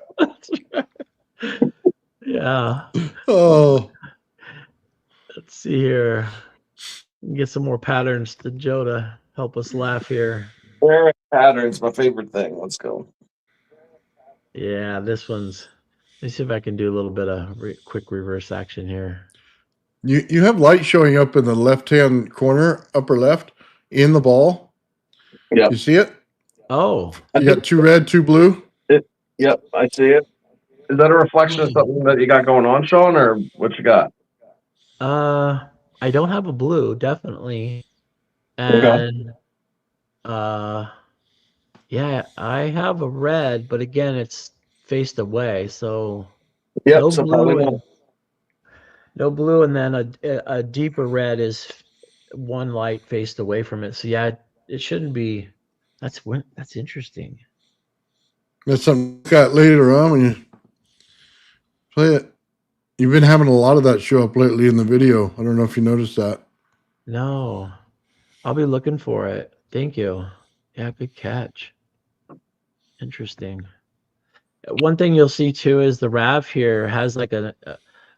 Yeah. Oh, let's see here. Get some more patterns to Joe to help us laugh here. Patterns, my favorite thing. Let's go. Yeah, this one's. Let me see if I can do a little bit of quick reverse action here. You have light showing up in the left-hand corner, upper left, in the ball. Yeah. You see it? Oh. You got two red, two blue? Yep, I see it. Is that a reflection of something that you got going on, Shawn, or what you got? I don't have a blue, definitely. And yeah, I have a red, but again, it's faced away, so no blue, and then a deeper red is one light faced away from it. So yeah, it shouldn't be. That's interesting. That's something you got later on when Play it. You've been having a lot of that show up lately in the video. I don't know if you noticed that. No, I'll be looking for it. Thank you. Yeah, good catch. Interesting. One thing you'll see too is the RAV here has like a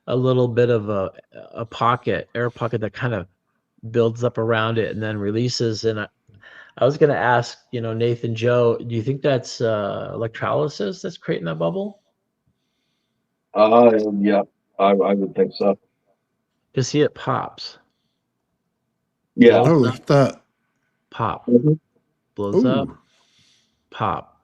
little bit of a pocket, air pocket that kind of builds up around it and then releases. And I was going to ask, Nathan, Joe, do you think that's electrolysis that's creating that bubble? Yeah, I would think so. You see it pops. Yeah. Oh, look at that. Pop. Mhm. Blows up. Ooh, Pop.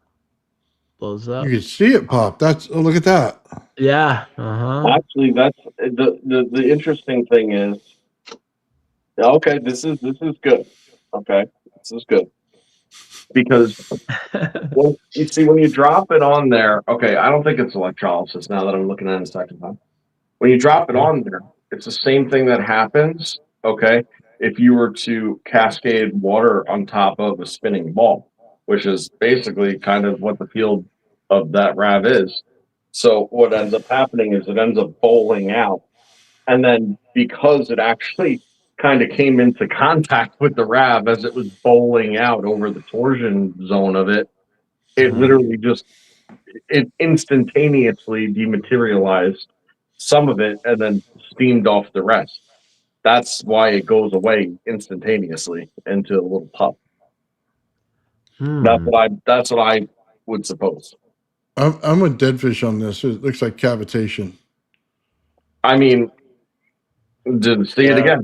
Blows up. you can see it pop. Look at that. Yeah. Uh-huh. Actually, that's the interesting thing is, okay, this is good. Okay, this is good because when you drop it on there, okay, I don't think it's electrolysis now that I'm looking at it a second time. When you drop it on there, it's the same thing that happens, okay, if you were to cascade water on top of a spinning ball, which is basically kind of what the field of that RAV is. So what ends up happening is it ends up bowling out. And then because it actually kind of came into contact with the RAV as it was bowling out over the torsion zone of it, it literally just it instantaneously dematerialized some of it and then steamed off the rest. That's why it goes away instantaneously into a little puff. That's what I would suppose. I'm with Deadfish on this. It looks like cavitation. I mean, to see it again.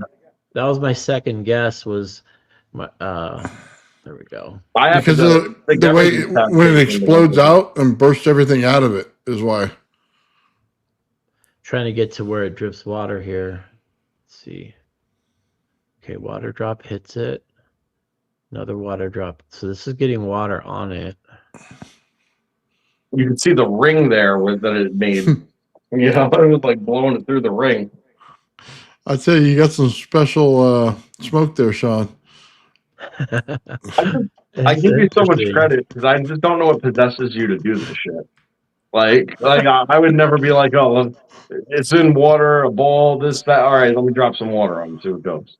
That was my second guess. Was my there we go. I have Because to of the way when it explodes out and bursts everything out of it is why. Trying to get to where it drips water here. Let's see. Okay, water drop hits it. Another water drop. So this is getting water on it. You can see the ring there that it made. You know, it was like blowing it through the ring. I'd say you got some special smoke there, Shawn. I give you so much credit because I just don't know what possesses you to do this shit. Like I would never be like, oh, it's in water, a ball, this, that. All right, let me drop some water on it and see what goes.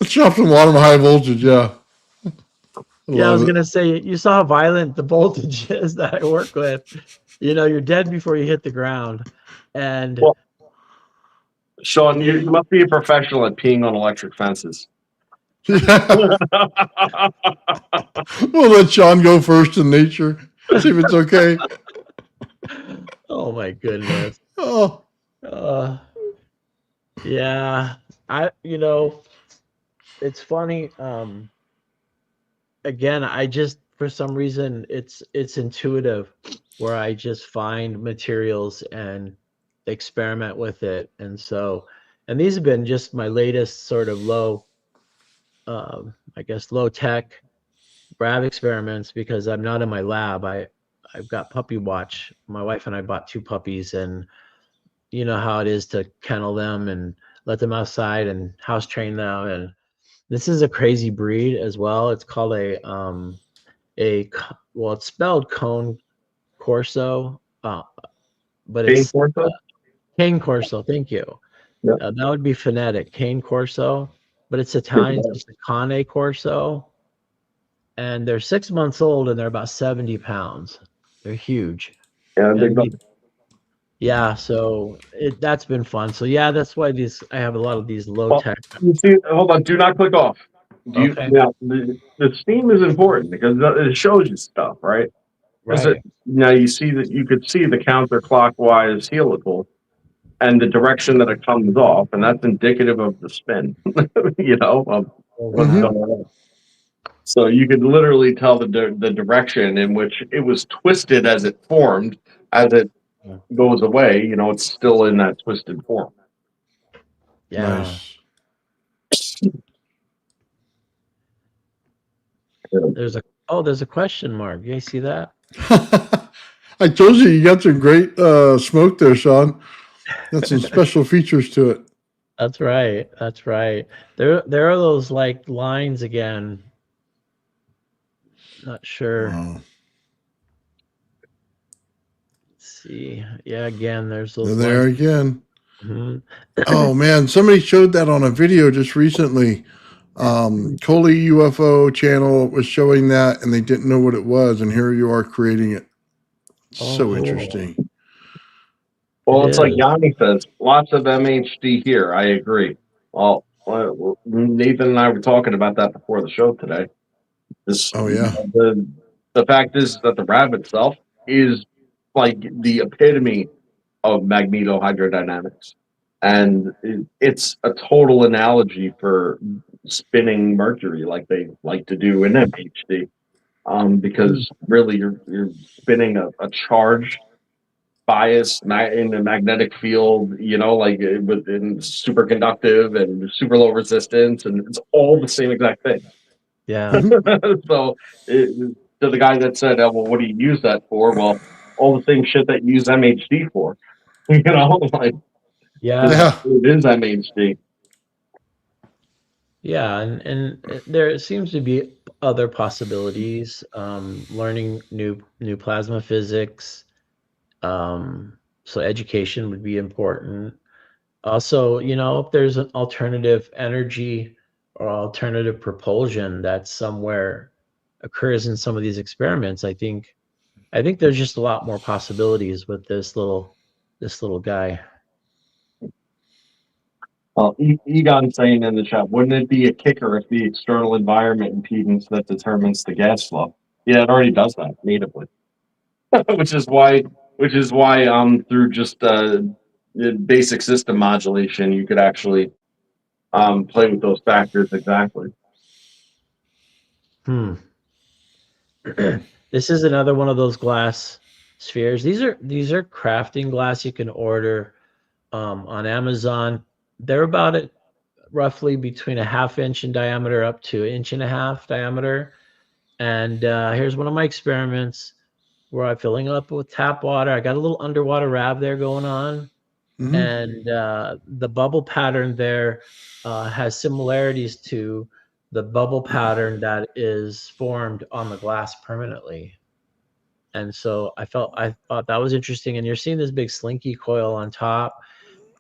Let's drop some water high voltage. Yeah. I was gonna say, you saw how violent the voltage is that I work with. You're dead before you hit the ground. And Shawn, you must be a professional at peeing on electric fences. Yeah. We'll let Shawn go first in nature. See if it's okay. Oh my goodness. Oh. Yeah. It's funny. Again, I just, for some reason, it's intuitive where I just find materials and experiment with it. And these have been just my latest sort of low tech RAV experiments because I'm not in my lab. I've got puppy watch. My wife and I bought 2 puppies, and you know how it is to kennel them and let them outside and house train them. And this is a crazy breed as well. It's called it's spelled Cone Corso, but it's Cane Corso. Thank you. Yep. That would be phonetic, Cane Corso, but it's Italian. So it's the Cane Corso, and they're 6 months old and they're about 70 pounds. They're huge. Yeah, so that's been fun. So yeah, that's why I have a lot of these low tech. You see, hold on, do not click off. Okay. Now, the steam is important because it shows you stuff, right? Right. Now you see that you could see the counterclockwise helical and the direction that it comes off, and that's indicative of the spin. Of what's going on. So you could literally tell the direction in which it was twisted as it formed. As it goes away, it's still in that twisted form. Yeah. Nice. There's a question mark. You see that? I told you got some great smoke there, Shawn. Got some special features to it. That's right. That's right. There are those like lines again. Not sure. Wow. See, yeah, again, there's There those they are lines. again. Mhm. Oh man, somebody showed that on a video just recently. Coil UFO channel was showing that, and they didn't know what it was, and here you are creating it. Oh, So cool. interesting. Well, It it's like is. Yanni says, lots of MHD here. I agree. Well, Nathan and I were talking about that before the show today. This Oh yeah. the fact is that the RAV itself is like the epitome of magnetohydrodynamics, and it's a total analogy for spinning mercury, like they like to do in MHD. Because really, you're spinning a charge bias in the magnetic field, like within superconductive and super low resistance, and it's all the same exact thing. Yeah. Mhm. So, to the guy that said, "Well, what do you use that for?" Well, all the same shit that you use MHD for, like just Yeah. Yeah. it is MHD. Yeah, and there seems to be other possibilities. Learning new plasma physics. So education would be important. Also, if there's an alternative energy or alternative propulsion that somewhere occurs in some of these experiments, I think there's just a lot more possibilities with this little guy. Well, Egon saying in the chat, wouldn't it be a kicker if the external environment impedance that determines the gas flow? Yeah, it already does that natively, which is why through just basic system modulation you could actually play with those factors exactly. Hmm. This is another one of those glass spheres. These are crafting glass you can order on Amazon. They're about roughly between a half inch in diameter up to an inch and a half diameter. And here's one of my experiments where I'm filling up with tap water. I got a little underwater RAV there going on, Mhm. and the bubble pattern there has similarities to the bubble pattern that is formed on the glass permanently. And so I thought that was interesting. And you're seeing this big slinky coil on top.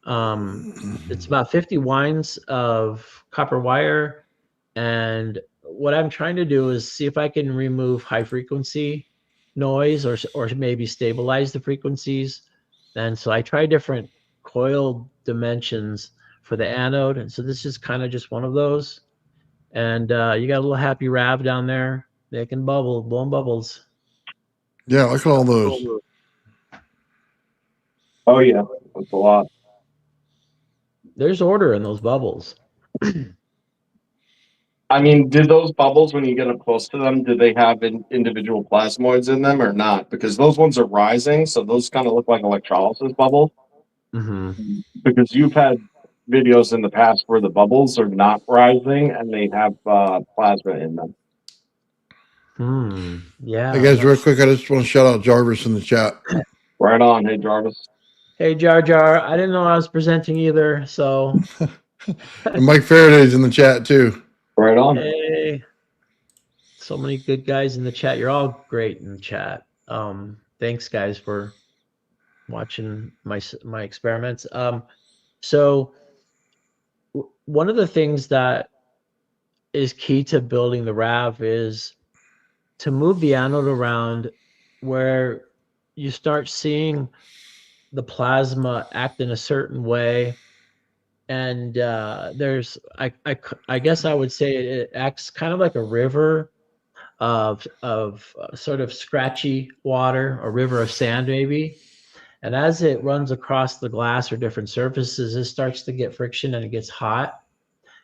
It's about 50 winds of copper wire. And what I'm trying to do is see if I can remove high frequency noise or maybe stabilize the frequencies. And so I try different coil dimensions for the anode. And so this is kind of just one of those. And you got a little happy RAV down there. They can blowing bubbles. Yeah, look at all those. Oh yeah, that's a lot. There's order in those bubbles. I mean, did those bubbles, when you get up close to them, did they have individual plasmoids in them or not? Because those ones are rising, so those kind of look like electrolysis bubbles. Hmm. Because you've had videos in the past where the bubbles are not rising and they have plasma in them. Yeah. Hey I'm guys, not real sure. quick, I just want to shout out Jarvis in the chat. Right on, hey Jarvis. Hey, Jar Jar. I didn't know I was presenting either. So, And Mike Faraday's in the chat too. Right on. hey, so many good guys in the chat. You're all great in the chat. Thanks, guys, for watching my experiments. So one of the things that is key to building the RAV is to move the anode around where you start seeing the plasma act in a certain way. And I guess I would say it acts kind of like a river of sort of scratchy water, a river of sand maybe. And as it runs across the glass or different surfaces, it starts to get friction and it gets hot.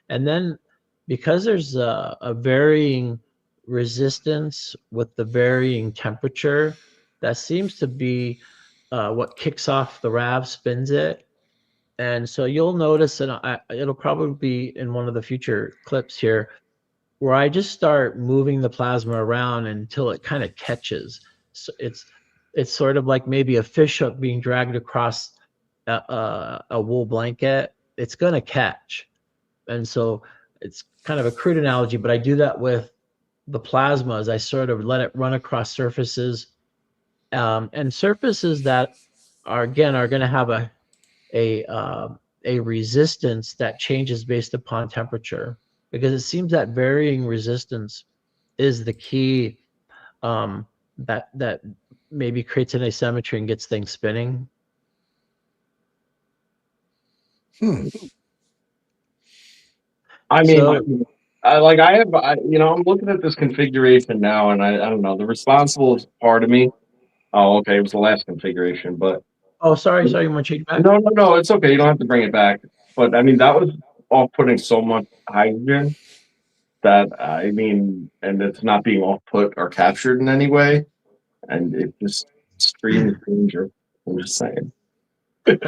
And then because there's a varying resistance with the varying temperature, that seems to be what kicks off the RAV, spins it. And so you'll notice, and it'll probably be in one of the future clips here, where I just start moving the plasma around until it kind of catches. So it's sort of like maybe a fish hook being dragged across a wool blanket. It's going to catch. And so it's kind of a crude analogy, but I do that with the plasma as I sort of let it run across surfaces, and surfaces that are going to have a resistance that changes based upon temperature, because it seems that varying resistance is the key, that maybe creates an asymmetry and gets things spinning. I mean, So I'm looking at this configuration now, and I don't know. The responsible part of me. Oh, okay, it was the last configuration, but oh, sorry, you want to change back? no, it's okay. You don't have to bring it back. But I mean, that was off-putting so much hydrogen that I mean, and it's not being off-put or captured in any way, and it just screams danger. I'm just saying. Like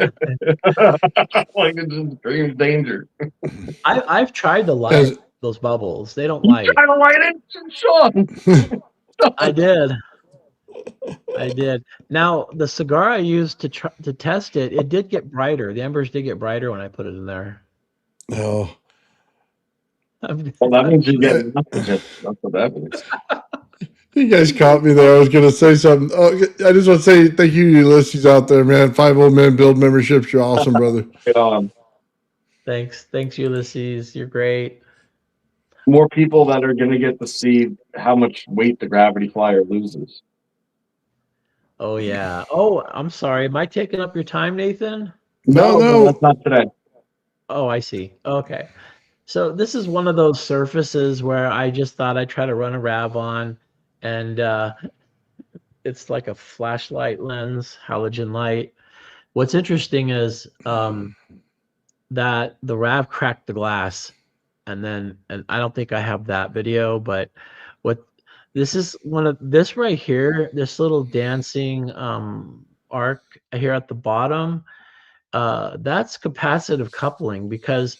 it just screams danger. I've tried to light As- those bubbles. They don't light. Trying to light it, Sean. I did. I did. Now the cigar I used to test it, it did get brighter. The embers did get brighter when I put it in there. No. Well, that means you're getting nothing. That's what that means. You guys caught me there. I was going to say something. Oh, I just want to say thank you, Ulysses, out there, man. 5 Old Men Build memberships. You're awesome, brother. Thanks, Ulysses. You're great. More people that are going to get to see how much weight the gravity flyer loses. Oh yeah. Oh, I'm sorry. Am I taking up your time, Nathan? No. That's not today. Oh, I see. Okay. So this is one of those surfaces where I just thought I'd try to run a RAV on, and it's like a flashlight lens, halogen light. What's interesting is that the RAV cracked the glass, and I don't think I have that video, but this is this right here, this little dancing arc here at the bottom, that's capacitive coupling, because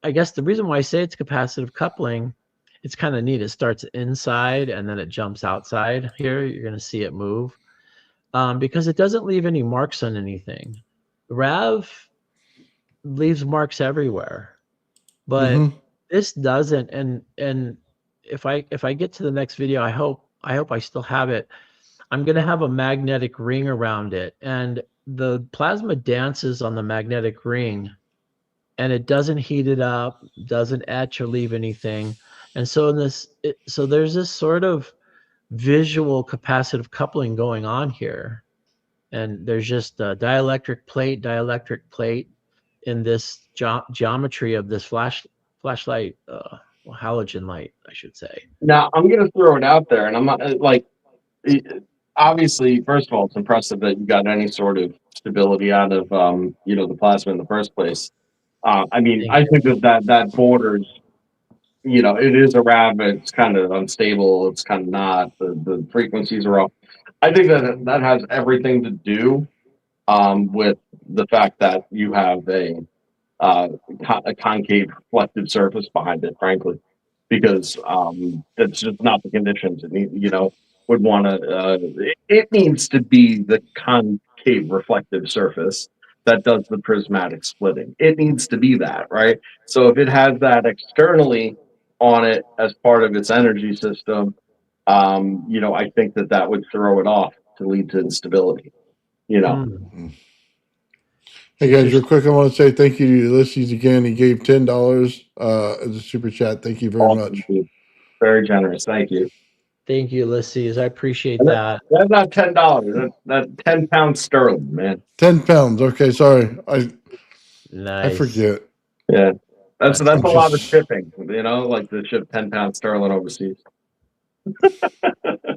I guess the reason why I say it's capacitive coupling, it's kind of neat. It starts inside and then it jumps outside. Here you're going to see it move, because it doesn't leave any marks on anything. RAV leaves marks everywhere, but this doesn't. And if I get to the next video, I hope I still have it. I'm going to have a magnetic ring around it, and the plasma dances on the magnetic ring, and it doesn't heat it up, doesn't etch or leave anything. And so so there's this sort of visual capacitive coupling going on here. And there's just a dielectric plate in this geometry of this flashlight, halogen light, I should say. Now, I'm going to throw it out there, and I'm not like, obviously, first of all, it's impressive that you got any sort of stability out of, the plasma in the first place. I mean, I think that borders, it is a RAV, it's kind of unstable, it's kind of not, the frequencies are off. I think that has everything to do with the fact that you have a concave reflective surface behind it, frankly, because it's just not the conditions. Would want to. It needs to be the concave reflective surface that does the prismatic splitting. It needs to be that, right? So if it has that externally on it as part of its energy system, I think that would throw it off to lead to instability. Hey guys, real quick, I want to say thank you to Ulysses again. He gave $10 as a super chat. Thank you very much. Very generous. Thank you. Thank you, Ulysses. I appreciate that. That's not $10. That's 10 pounds sterling, man. 10 pounds. Okay, sorry. Nice. I forget. Yeah. That's a lot of shipping, like to ship 10 pounds sterling overseas.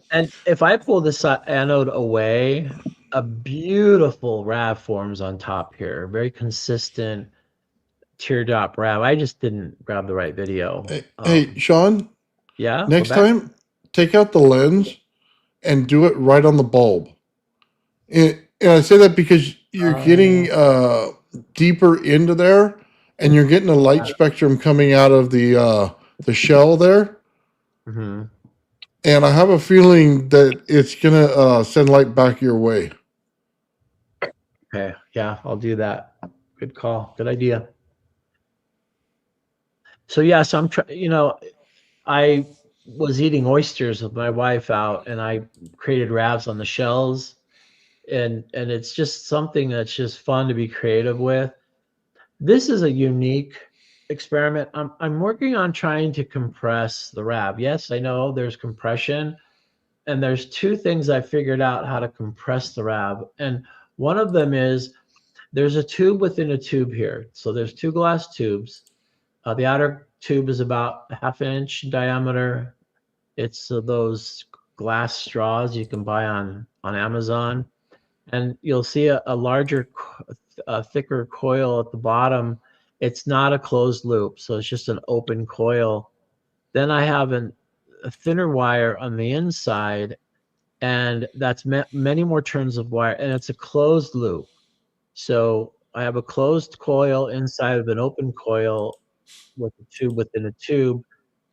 And if I pull this anode away, a beautiful RAV forms on top here. Very consistent teardrop RAV. I just didn't grab the right video. Hey, Sean? Yeah? Next time, take out the lens and do it right on the bulb. And I say that because you're getting deeper into there, and you're getting a light spectrum coming out of the shell there. Mm-hmm. And I have a feeling that it's going to send light back your way. Okay. Yeah, I'll do that. Good call. Good idea. So, I'm I was eating oysters with my wife out, and I created RAVs on the shells. and it's just something that's just fun to be creative with. This is a unique experiment. I'm working on trying to compress the RAV. Yes, I know there's compression, and there's two things I figured out how to compress the RAV. And one of them is there's a tube within a tube here. So there's two glass tubes. The outer tube is about a half inch diameter. It's those glass straws you can buy on Amazon, and you'll see a larger, a thicker coil at the bottom. It's not a closed loop, so it's just an open coil. Then I have a thinner wire on the inside, and that's many more turns of wire, and it's a closed loop. So I have a closed coil inside of an open coil with a tube within a tube.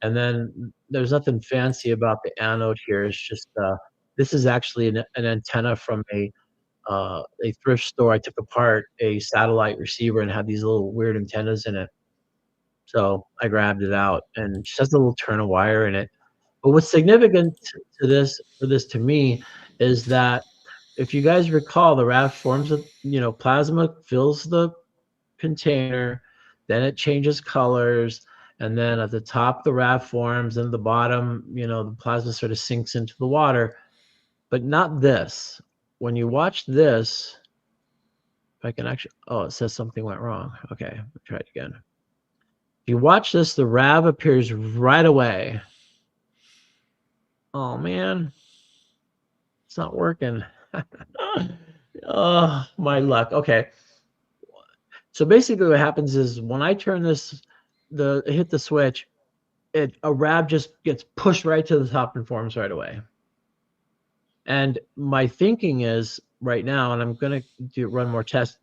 And then there's nothing fancy about the anode here. It's just this is actually an antenna from a thrift store. I took apart a satellite receiver and had these little weird antennas in it. So I grabbed it out, and it just has a little turn of wire in it. But what's significant to this, for this to me, is that if you guys recall, the RAV forms of, plasma fills the container, then it changes colors, and then at the top the RAV forms, and the bottom, the plasma sort of sinks into the water. But not this. When you watch this, if I can actually, oh, it says something went wrong. Okay, I'll try it again. If you watch this, the RAV appears right away. Oh man, it's not working. Oh, my luck. Okay. So basically what happens is when I turn this, hit the switch, a RAV just gets pushed right to the top and forms right away. And my thinking is right now, and I'm going to run more tests,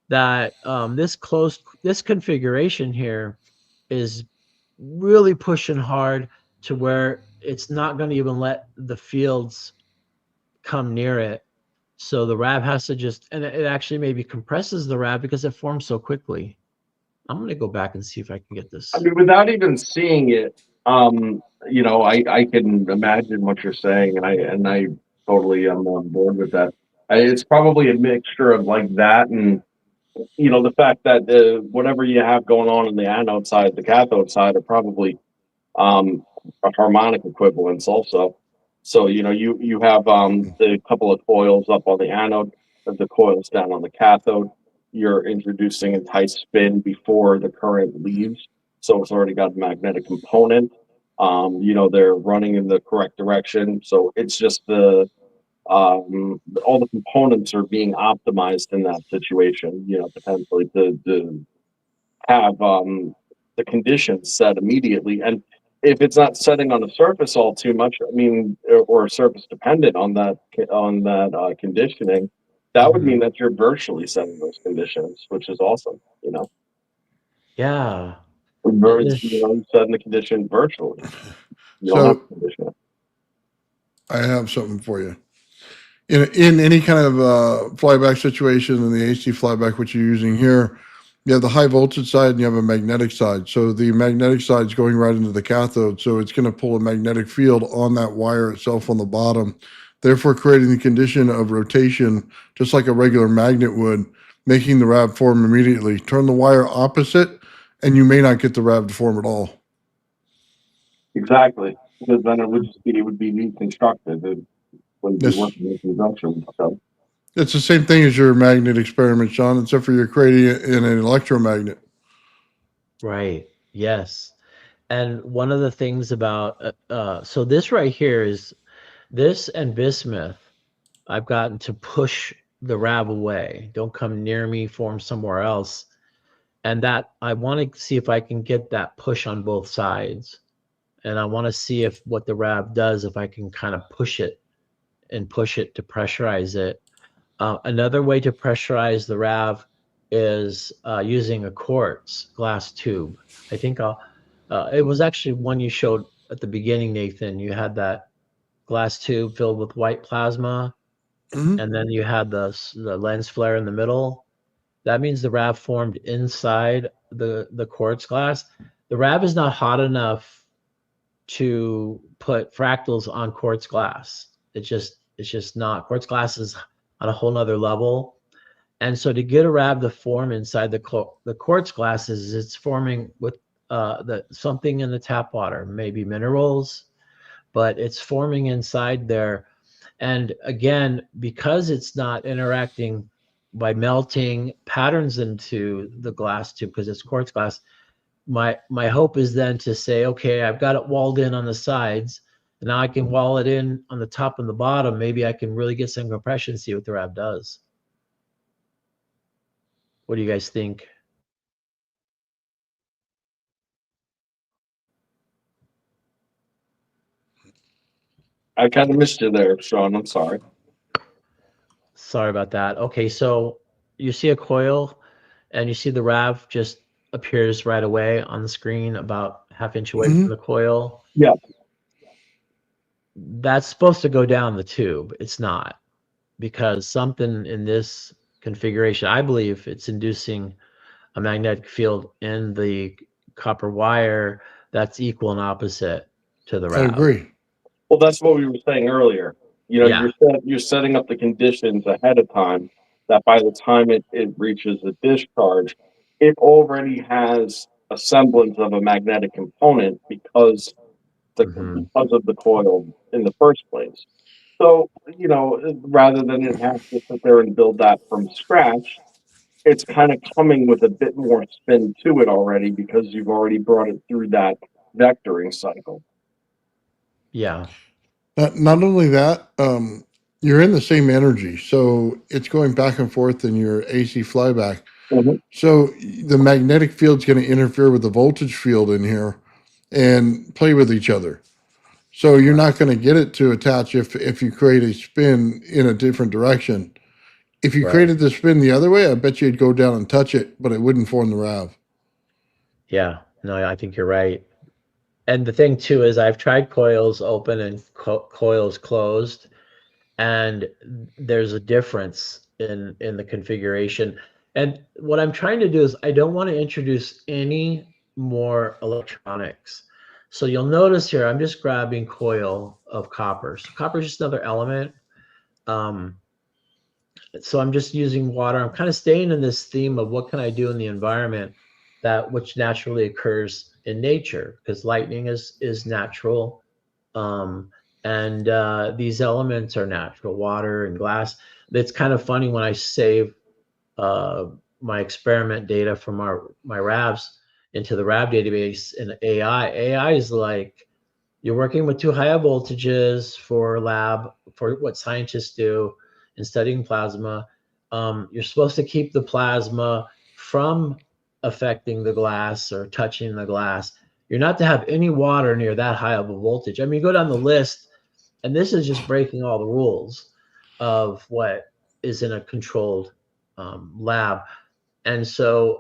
that this configuration here is really pushing hard to where it's not going to even let the fields come near it. So the RAV has to just, and it actually maybe compresses the RAV because it forms so quickly. I'm going to go back and see if I can get this. I mean, without even seeing it, I can imagine what you're saying, and I totally am on board with that. It's probably a mixture of like that, and the fact that whatever you have going on the anode side, the cathode side, are probably a harmonic equivalence also. So you have the couple of coils up on the anode, the coils down on the cathode. You're introducing a tight spin before the current leaves, so it's already got a magnetic component. They're running in the correct direction, so it's just all the components are being optimized in that situation. Potentially to have the conditions set immediately, and if it's not setting on the surface all too much, I mean, or surface dependent on that conditioning, that would mean that you're virtually setting those conditions, which is awesome. Yeah. Setting the condition virtually. You don't have to condition it. I have something for you. In any kind of flyback situation, in the AC flyback, which you're using here, you have the high voltage side and you have a magnetic side. So the magnetic side is going right into the cathode. So it's going to pull a magnetic field on that wire itself on the bottom, therefore creating the condition of rotation, just like a regular magnet would, making the RAV form immediately. Turn the wire opposite, and you may not get the RAV to form at all. Exactly, because then it would be reconstructed. It wouldn't be working in conjunction. So. It's the same thing as your magnet experiment, Shawn, except for you're creating it in an electromagnet. Right. Yes. And one of the things about, so this right here is, this and bismuth, I've gotten to push the RAV away. Don't come near me, form somewhere else. And that, I want to see if I can get that push on both sides. And I want to see if what the RAV does, if I can kind of push it to pressurize it. Another way to pressurize the RAV is using a quartz glass tube. I think it was actually one you showed at the beginning, Nathan. You had that glass tube filled with white plasma, and then you had the lens flare in the middle. That means the RAV formed inside the quartz glass. The RAV is not hot enough to put fractals on quartz glass. It's just not. Quartz glass is on a whole nother level. And so to get a RAV to form inside the quartz glasses, it's forming with something in the tap water, maybe minerals, but it's forming inside there. And again, because it's not interacting by melting patterns into the glass tube, because it's quartz glass, my hope is then to say, okay, I've got it walled in on the sides, and now I can wall it in on the top and the bottom. Maybe I can really get some compression, see what the RAV does. What do you guys think? I kind of missed you there, Sean. I'm sorry. Sorry about that. Okay, so you see a coil and you see the RAV just appears right away on the screen about half-inch away from the coil. Yeah. That's supposed to go down the tube. It's not, because something in this configuration, I believe it's inducing a magnetic field in the copper wire that's equal and opposite to the I RAV. agree. Well, that's what we were saying earlier. You know, Yeah. you're setting up the conditions ahead of time that by the time it reaches the discharge, it already has a semblance of a magnetic component because because of the coil in the first place. So, you know, rather than it have to sit there and build that from scratch, it's kind of coming with a bit more spin to it already because you've already brought it through that vectoring cycle. Yeah. Not only that, you're in the same energy, so it's going back and forth in your AC flyback. Mhm. So the magnetic field's going to interfere with the voltage field in here and play with each other. So you're not going to get it to attach if you create a spin in a different direction. If you Right. created the spin the other way, I bet you'd go down and touch it, but it wouldn't form the RAV. Yeah. No, I think you're right. And the thing too is I've tried coils open and coils closed, and there's a difference in the configuration. And what I'm trying to do is I don't want to introduce any more electronics. So you'll notice here I'm just grabbing coil of copper. So copper is just another element. So I'm just using water. I'm kind of staying in this theme of what can I do in the environment that which naturally occurs in nature, because lightning is natural, and these elements are natural, water and glass. It's kind of funny when I save my experiment data from my RAVs into the RAV database in AI. AI is like, you're working with too high of voltages for lab, for what scientists do in studying plasma. You're supposed to keep the plasma from affecting the glass or touching the glass. You're not to have any water near that high of a voltage. I mean, you go down the list, and this is just breaking all the rules of what is in a controlled lab. And so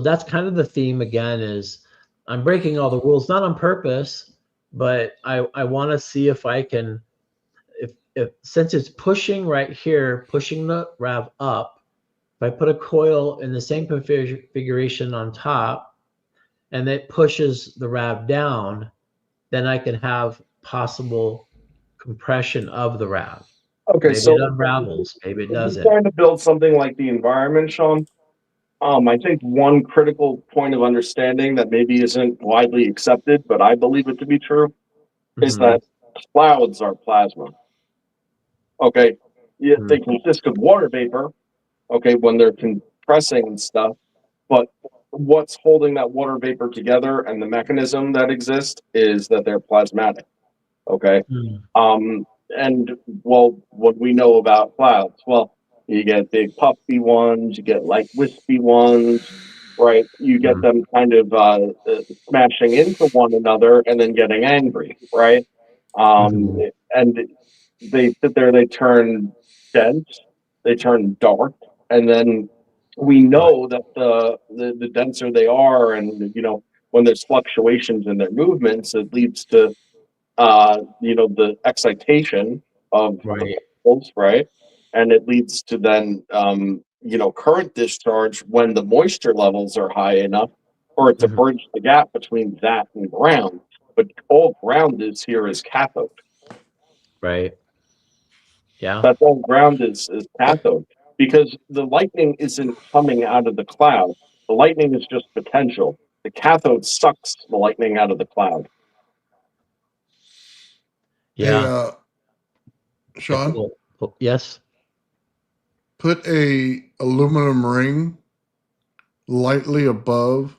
that's kind of the theme again, is I'm breaking all the rules, not on purpose, but I want to see if I can, if since it's pushing right here, pushing the RAV up, if I put a coil in the same configuration on top and it pushes the RAV down, then I can have possible compression of the RAV. Okay, Maybe so it unravels, maybe it if you're doesn't. trying to build something like the environment, Sean, I think one critical point of understanding that maybe isn't widely accepted, but I believe it to be true, is that clouds are plasma. Okay, yeah, they consist of water vapor. Okay, when they're compressing and stuff, but what's holding that water vapor together and the mechanism that exists is that they're plasmatic. Okay. And well, what we know about clouds, well, you get big puffy ones, you get light wispy ones, right? You get them kind of smashing into one another and then getting angry, right? And they sit there, they turn dense, they turn dark, and then we know that the denser they are, and you know, when there's fluctuations in their movements, it leads to you know, the excitation of the Right. particles, right? And it leads to then, you know, current discharge when the moisture levels are high enough for it to bridge the gap between that and ground. But all ground is here is cathode. Right. Yeah. That whole ground is cathode because the lightning isn't coming out of the cloud. The lightning is just potential. The cathode sucks the lightning out of the cloud. Hey, Yeah. Sean, Yes. put a aluminum ring lightly above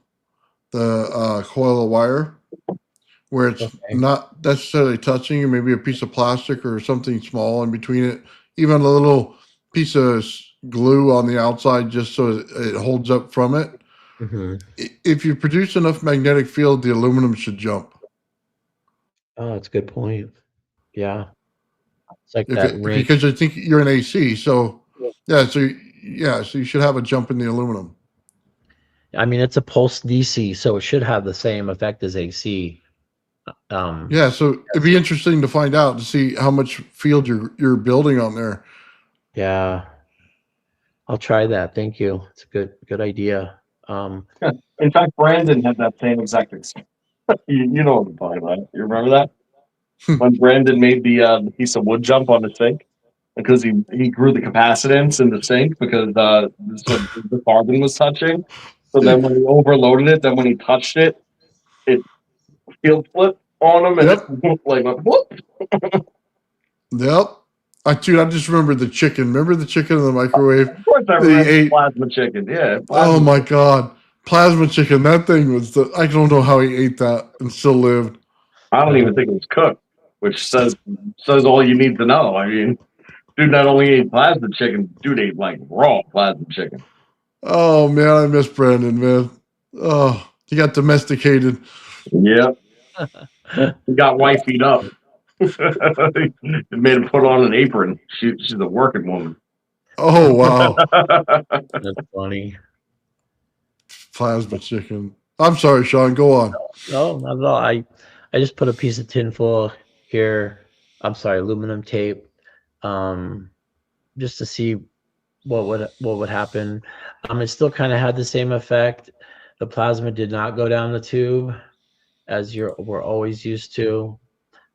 the coil of wire where it's Okay. not necessarily touching you, maybe a piece of plastic or something small in between it, even a little piece of glue on the outside just so it holds up from it. Hmm. If you produce enough magnetic field, the aluminum should jump. Oh, that's a good point. Yeah. It's like that ring. Because I think you're an AC, so yeah, so you should have a jump in the aluminum. I mean, it's a pulse DC, so it should have the same effect as AC. Yeah, so it'd be interesting to find out to see how much field you're building on there. Yeah. I'll try that. Thank you. It's a good idea. In fact, Brandon had that same exact experience. You know what I'm talking about. You remember that? When Brandon made the piece of wood jump on the sink because he grew the capacitance in the sink because so the carbon was touching. So then when he overloaded it, then when he touched it, it field flipped on him and Yep. it like went whoop. Yep. I just remember the chicken. Remember the chicken in the microwave? Of course, I That he remember ate? plasma chicken. Yeah. Oh Plasma. my God. Plasma chicken. That thing was I don't know how he ate that and still lived. I don't even think it was cooked, which says all you need to know. I mean, dude not only ate plasma chicken, dude ate like raw plasma chicken. Oh man, I miss Brandon, man. Oh, he got domesticated. Yep. He got wifeyed up. It made him put on an apron. She's a working woman. Oh wow. That's funny. Plasma chicken. I'm sorry, Sean. Go on. No, not at all. I just put a piece of tinfoil here. I'm sorry, aluminum tape, just to see what would happen. It still kind of had the same effect. The plasma did not go down the tube as we're always used to,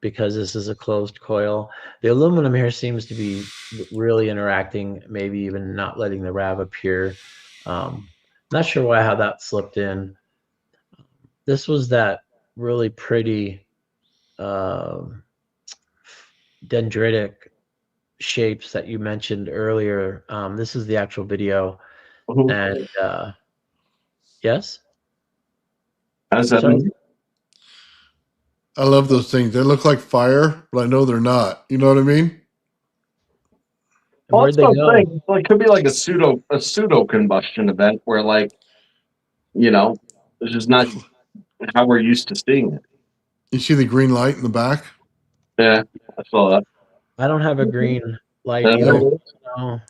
because this is a closed coil. The aluminum here seems to be really interacting, maybe even not letting the RAV appear. Not sure how that slipped in. This was that really pretty dendritic shapes that you mentioned earlier. This is the actual video. And yes? How does that Sorry? mean? I love those things. They look like fire, but I know they're not. You know what I mean? Well, Where'd that's they what I'm go? saying. Well, it could be like a pseudo combustion event where, like, this is not how we're used to seeing it. You see the green light in the back? Yeah, I saw that. I don't have a green light Yeah. either. No.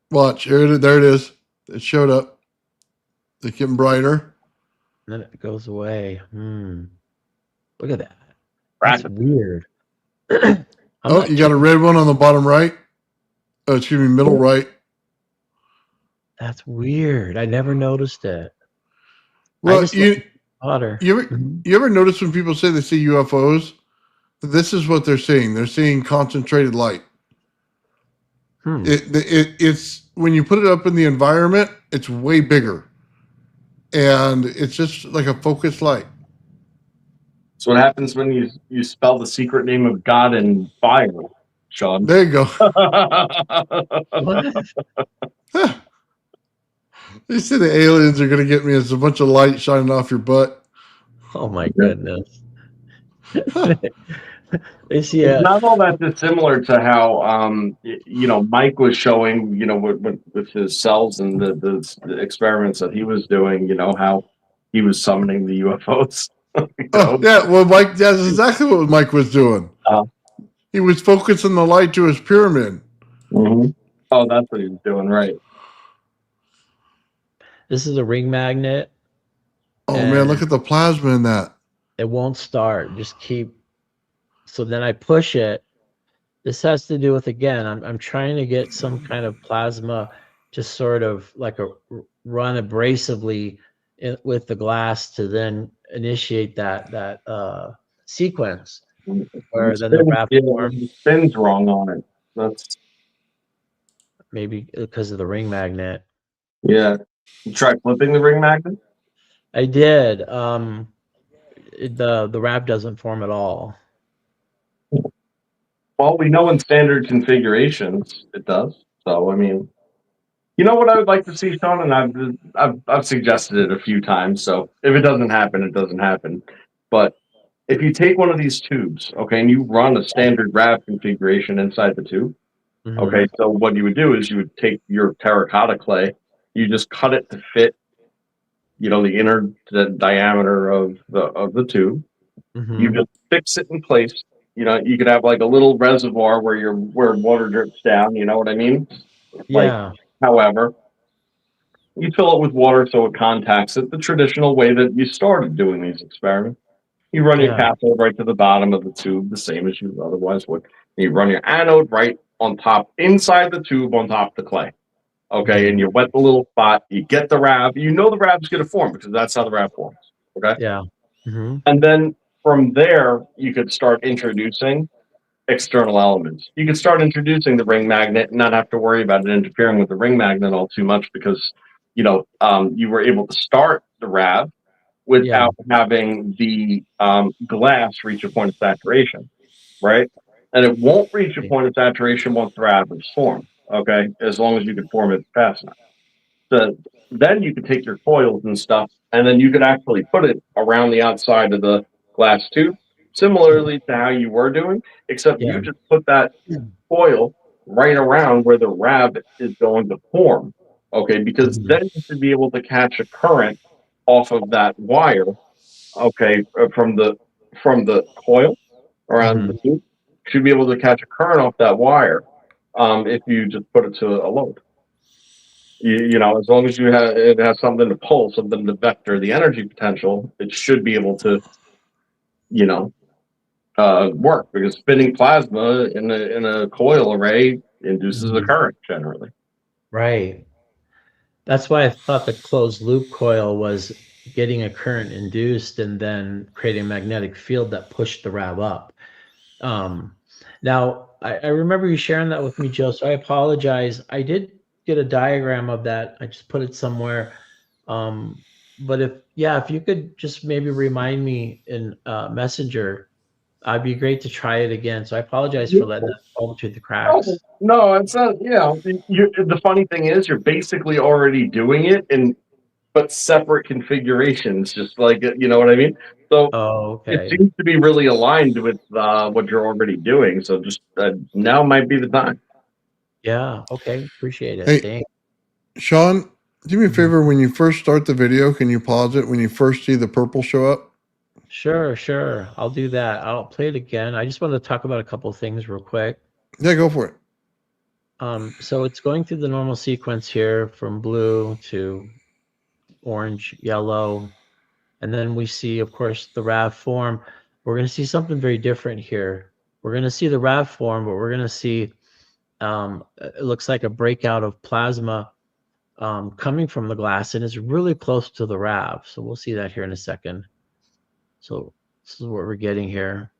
Watch. There it is. It showed up. It's getting brighter. And then it goes away. Look at that. Right. That's weird. Oh, you got a red one on the bottom right. Oh, excuse me, middle right. That's weird. I never noticed it. Well, you ever notice when people say they see UFOs? This is what they're seeing. They're seeing concentrated light. It's when you put it up in the environment, it's way bigger, and it's just like a focused light. So what happens when you spell the secret name of God in fire, Sean? There you go. What? They say the aliens are going to get me. It's a bunch of light shining off your butt. Oh my goodness. They see It's not all that dissimilar to how Mike was showing, with his cells and the experiments that he was doing, how he was summoning the UFOs. Oh, yeah, well, Mike, that's exactly what Mike was doing. He was focusing the light to his pyramid. Mm-hmm. Oh, that's what he was doing, right. This is a ring magnet. Oh, man, look at the plasma in that. It won't start. Just keep. So then I push it. This has to do with, again, I'm trying to get some kind of plasma to sort of like run abrasively with the glass to then initiate that sequence where then the RAV forms. The spin's wrong on it. maybe because of the ring magnet. Yeah. You try flipping the ring magnet? I did. The RAV doesn't form at all. Well, we know in standard configurations it does. So I mean, you know what I would like to see, Sean, and I've suggested it a few times. So if it doesn't happen, it doesn't happen. But if you take one of these tubes, okay, and you run a standard RAV configuration inside the tube, okay, Mhm. so what you would do is you would take your terracotta clay, you just cut it to fit, the diameter of the tube. You Mhm. just fix it in place. You could have like a little reservoir where water drips down. You know what I mean? Like, Yeah. however, you fill it with water so it contacts it the traditional way that you started doing these experiments. You run your Yeah. cathode right to the bottom of the tube, the same as you otherwise would. And you run your anode right on top, inside the tube, on top of the clay. Okay, Mhm. and you wet the little spot. You get the RAV. You know the RAV's going to form because that's how the RAV forms. Okay, Yeah. Mhm. and then from there you could start introducing external elements. You could start introducing the ring magnet and not have to worry about it interfering with the ring magnet all too much because you were able to start the RAV Yeah. without having the glass reach a point of saturation, right? And it won't reach a point of saturation once the RAV is formed, okay? As long as you can form it fast enough. So then you could take your coils and stuff, and then you could actually put it around the outside of the glass tube, similarly to how you were doing, except Yeah. you just put that coil right around where the RAV is going to form, okay? Because Mhm. then you should be able to catch a current off of that wire, okay, from the coil around the Mhm. tube. Should be able to catch a current off that wire if you just put it to a load. As long as it has something to pull, something to vector the energy potential, it should be able to, you know, work because spinning plasma in a coil array induces a Mhm. current generally. Right. That's why I thought the closed loop coil was getting a current induced and then creating a magnetic field that pushed the RAV up. Um, Now, I remember you sharing that with me, Joe, so I apologize. I did get a diagram of that. I just put it somewhere. Um, but if you could just maybe remind me in Messenger, I'd be great to try it again. So I apologize for letting that fall through the No, cracks. no, it's not. The funny thing is, you're basically already doing it but separate configurations, just like you know what I mean. So Oh, it okay. seems to be really aligned with what you're already doing. So just now might be the time. Yeah, okay. Appreciate it. Hey, Thanks. Sean, do me a Mhm. favor. When you first start the video, can you pause it when you first see the purple show up? Sure, sure. I'll do that. I'll play it again. I just wanted to talk about a couple things real quick. Yeah, go for it. So it's going through the normal sequence here from blue to orange, yellow, and then we see, of course, the RAV form. We're going to see something very different here. We're going to see the RAV form, but we're going to see it looks like a breakout of plasma coming from the glass, and it's really close to the RAV. So we'll see that here in a second. So this is what we're getting here.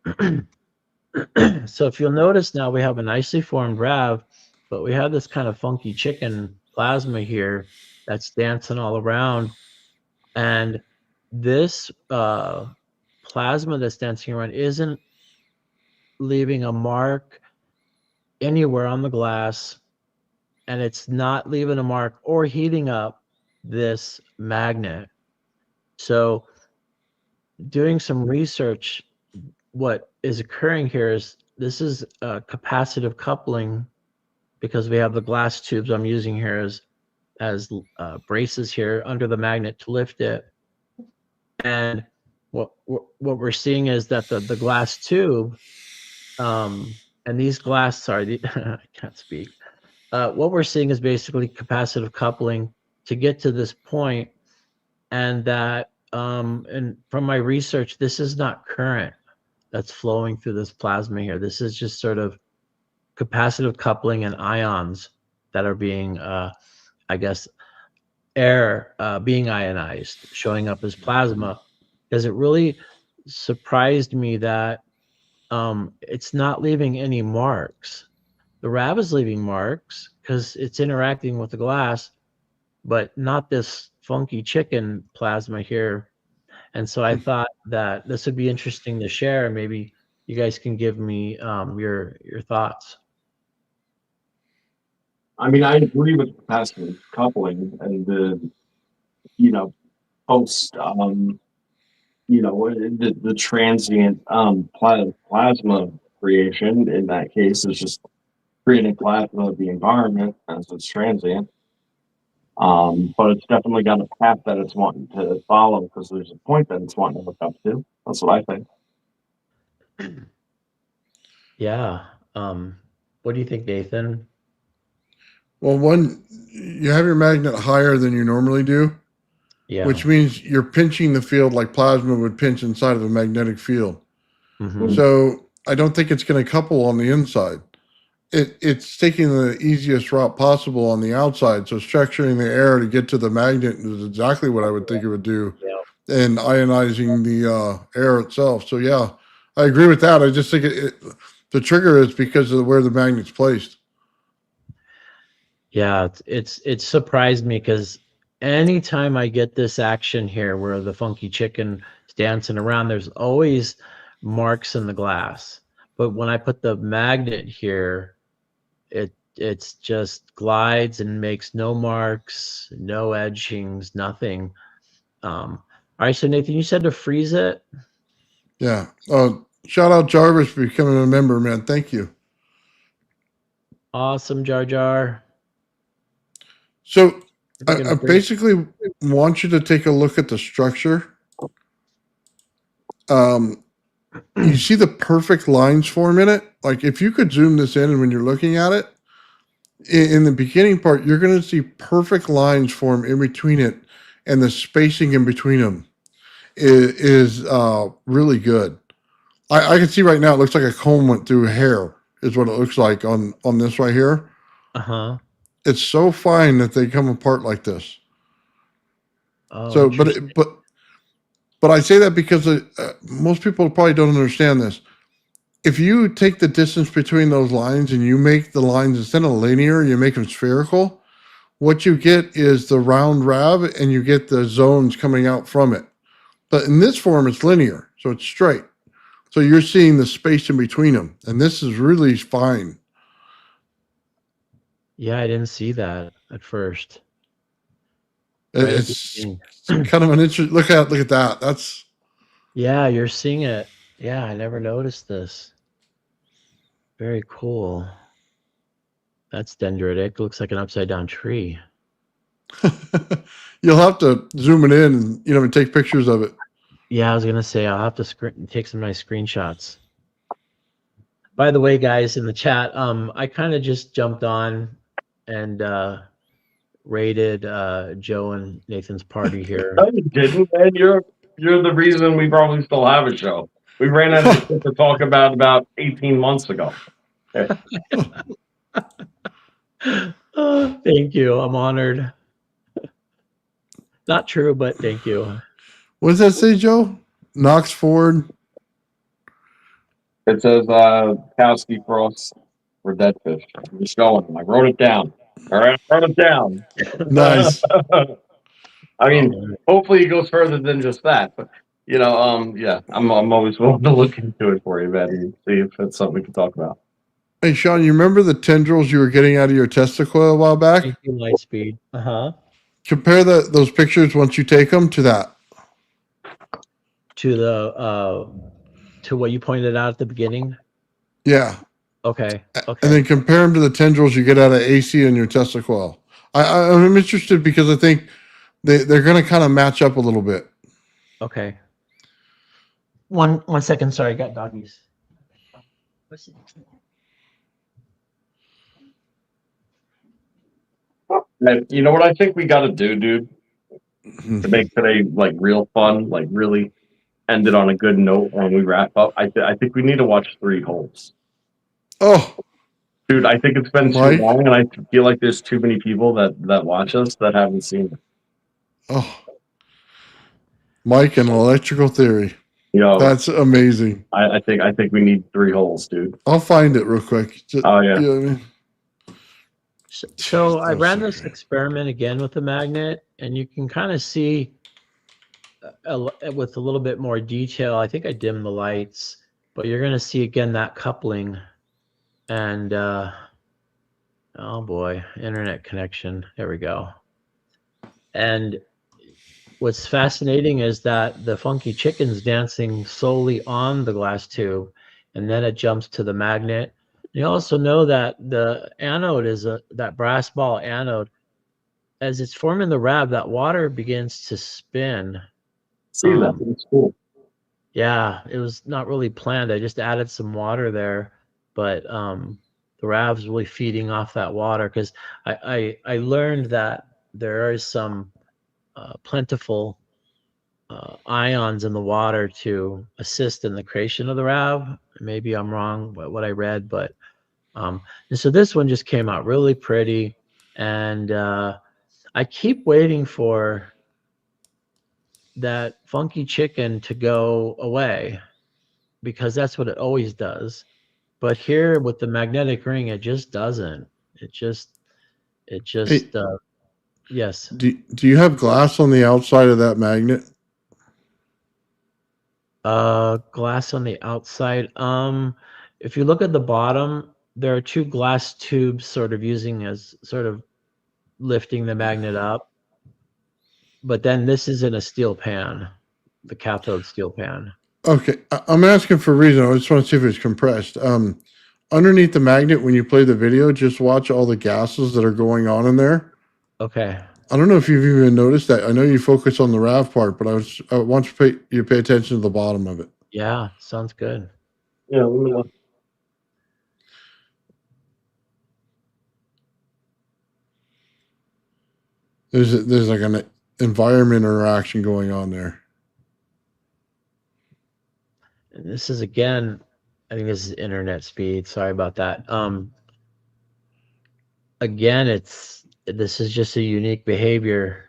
So if you'll notice now, we have a nicely formed RAV, but we have this kind of funky chicken plasma here that's dancing all around. And this plasma that's dancing around isn't leaving a mark anywhere on the glass, and it's not leaving a mark or heating up this magnet. So doing some research, what is occurring here is this is a capacitive coupling because we have the glass tubes I'm using here as braces here under the magnet to lift it. And what we're seeing is that the glass tube and these glass, sorry, I can't speak. What we're seeing is basically capacitive coupling to get to this point, and that and from my research, this is not current that's flowing through this plasma here. This is just sort of capacitive coupling and ions that are being, I guess, air being ionized, showing up as plasma, because it really surprised me that it's not leaving any marks. The RAV is leaving marks because it's interacting with the glass, but not this funky chicken plasma here. And so I thought that this would be interesting to share. Maybe you guys can give me your thoughts. I mean, I agree with the passive coupling and the, you know, post, the transient plasma creation in that case is just creating plasma of the environment as it's transient. But it's definitely got a path that it's wanting to follow because there's a point that it's wanting to look up to. That's what I think. Yeah. What do you think, Nathan? Well, one, you have your magnet higher than you normally do, Yeah. which means you're pinching the field like plasma would pinch inside of a magnetic field. Mhm. So I don't think it's going to couple on the inside. It's taking the easiest route possible on the outside. So structuring the air to get to the magnet is exactly what I would think it would do, and ionizing the air itself. So yeah, I agree with that. I just think the trigger is because of where the magnet's placed. Yeah, it's surprised me because anytime I get this action here where the funky chicken is dancing around, there's always marks in the glass. But when I put the magnet here, it's just glides and makes no marks, no edgings, nothing. All right, so Nathan, you said to freeze it. Yeah. Shout out Jarvis for becoming a member, man. Thank you. Awesome, Jar Jar. So I basically want you to take a look at the structure. You see the perfect lines form in it. Like if you could zoom this in and when you're looking at it, in the beginning part, you're going to see perfect lines form in between it, and the spacing in between them is really good. I can see right now it looks like a comb went through hair is what it looks like on this right here. Uh-huh. It's so fine that they come apart like this. Oh, So, but I say that because most people probably don't understand this. If you take the distance between those lines and you make the lines instead of linear, you make them spherical, what you get is the round RAV and you get the zones coming out from it. But in this form, it's linear, so it's straight. So you're seeing the space in between them, and this is really fine. Yeah, I didn't see that at first. It's kind of an interesting look at that. That's yeah, you're seeing it. Yeah, I never noticed this. Very cool. That's dendritic. Looks like an upside down tree. you'll have to zoom it in and and take pictures of it. Yeah, I was gonna say I'll have to take some nice screenshots. By the way, guys in the chat, I kind of just jumped on and raided Joe and Nathan's party here. No, you didn't, man. You're the reason we probably still have a show. We ran out of shit to talk about 18 months ago. Oh, thank you. I'm honored. Not true, but thank you. What does that say, Joe? Knox Ford. It says Kowski Frost for dead fish. I'm just going. I wrote it down. All right, I wrote it down. Nice. I mean, hopefully it goes further than just that. But yeah, I'm always willing to look into it for you, man, and see if it's something we can talk about. Hey, Shawn, you remember the tendrils you were getting out of your testicle a while back? Thank you, Lightspeed. Uh-huh. Compare those pictures once you take them to that. To the to what you pointed out at the beginning. Yeah. Okay. And then compare them to the tendrils you get out of AC in your testicle. I'm interested because I think they're going to kind of match up a little bit. Okay. One second. Sorry, I got doggies. What's it? You know what I think we got to do, dude, to make today like real fun, like really end it on a good note when we wrap up. I think we need to watch 3 holes. Oh, dude, I think it's been too long, and I feel like there's too many people that watch us that haven't seen it. Oh, Mike and Electrical Theory. That's amazing. I think we need 3 holes, dude. I'll find it real quick. Oh yeah. You know what I mean? So I That was ran so this good. experiment again with the magnet, and you can kind of see with a little bit more detail. I think I dimmed the lights, but you're going to see again that coupling. And oh boy, internet connection. There we go. And what's fascinating is that the funky chicken's dancing solely on the glass tube, and then it jumps to the magnet. You also know that the anode is that brass ball anode. As it's forming the RAV, that water begins to spin. See that? It's cool. Yeah, it was not really planned. I just added some water there, but the RAV's really feeding off that water because I learned that there is some plentiful ions in the water to assist in the creation of the RAV. Maybe I'm wrong, but what I read, but and so this one just came out really pretty, and I keep waiting for that funky chicken to go away because that's what it always does. But here with the magnetic ring, it just doesn't. It just Hey, yes. do you have glass on the outside of that magnet? Glass on the outside. If you look at the bottom, there are two glass tubes sort of using as sort of lifting the magnet up. But then this is in a steel pan, the cathode steel pan. Okay, I'm asking for a reason. I just want to see if it's compressed. Underneath the magnet, when you play the video, just watch all the gases that are going on in there. Okay. I don't know if you've even noticed that. I know you focus on the RAV part, but I want you to pay attention to the bottom of it. Yeah, sounds good. Yeah, let me look. There's like an environment interaction going on there. And this is again, I think this is internet speed. Sorry about that. Again, this is just a unique behavior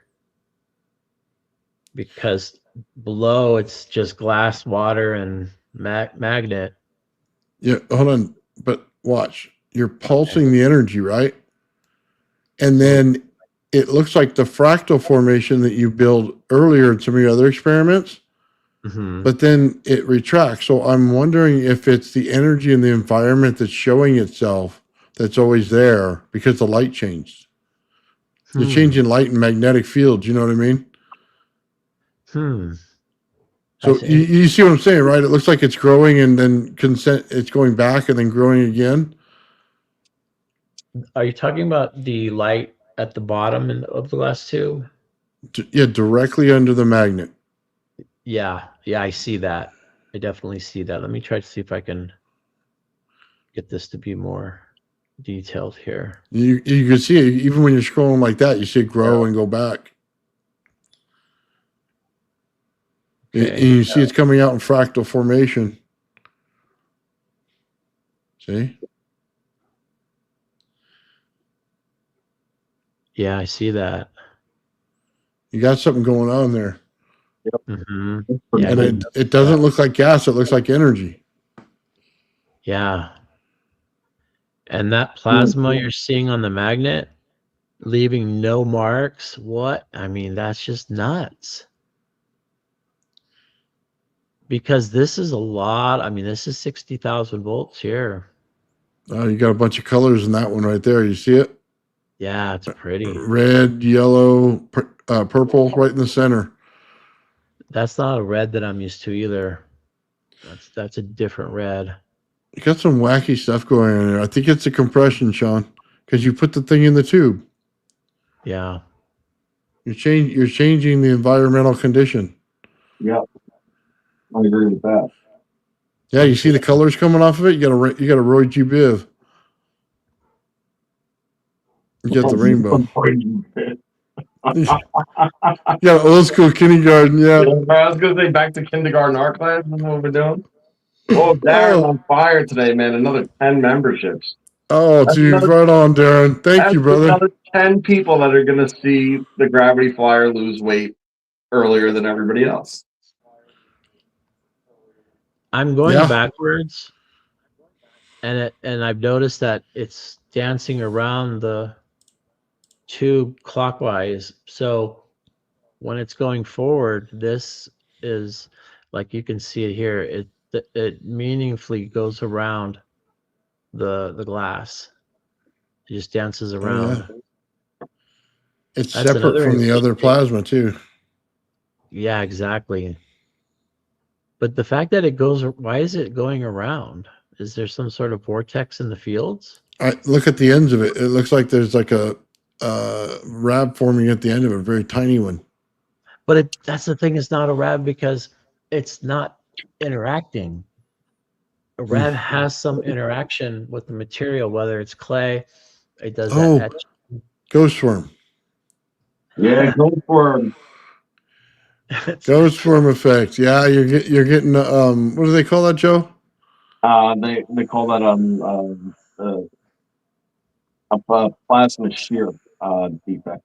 because below it's just glass, water, and magnet. Yeah, hold on, but watch. You're pulsing the energy, right? And then it looks like the fractal formation that you built earlier in some of your other experiments, Mm-hmm. but then it retracts. So I'm wondering if it's the energy in the environment that's showing itself that's always there because the light changed. You're changing light and magnetic fields, you know what I mean? So you see what I'm saying, right? It looks like it's growing and then it's going back and then growing again. Are you talking about the light at the bottom of the glass tube? Yeah, directly under the magnet. Yeah, I see that. I definitely see that. Let me try to see if I can get this to be more detailed here. You can see it even when you're scrolling like that. You see it grow and go back. Okay. And you see it's coming out in fractal formation. See? Yeah, I see that. You got something going on there. Mm-hmm. And it doesn't look like gas. It looks like energy. Yeah. And that plasma you're seeing on the magnet, leaving no marks. What? I mean, that's just nuts. Because this is a lot. I mean, this is 60,000 volts here. Oh, you got a bunch of colors in that one right there. You see it? Yeah, it's pretty. Red, yellow, purple right in the center. That's not a red that I'm used to either. That's a different red. You got some wacky stuff going on there. I think it's a compression, Shawn, because you put the thing in the tube. Yeah. You're changing the environmental condition. Yeah, I agree with that. Yeah, you see the colors coming off of it. You got a Roy G. Biv. You got the rainbow. You got old school kindergarten. Yeah. I was gonna say back to kindergarten art class. That's what we're doing. Oh, Darren's on fire today, man. Another 10 memberships. Oh, geez, right on, Darren. Thank you, brother. Another 10 people that are gonna see the Gravity Flyer lose weight earlier than everybody else. I'm going backwards, and I've noticed that it's dancing around the tube clockwise. So when it's going forward, this is like you can see it here. It meaningfully goes around the glass. It just dances Oh, around. yeah. It's That's separate another from the other interesting. plasma too. Yeah, exactly. But the fact that it goes, why is it going around? Is there some sort of vortex in the fields? I look at the ends of it. It looks like there's like a RAV forming at the end of it, a very tiny one. But that's the thing, it's not a RAV because it's not interacting. A RAV has some interaction with the material, whether it's clay, it does that Oh, etch. ghost worm. Yeah, go for Ghost worm effect. Yeah, you're getting what do they call that, Joe? they call that a plasma shear defect.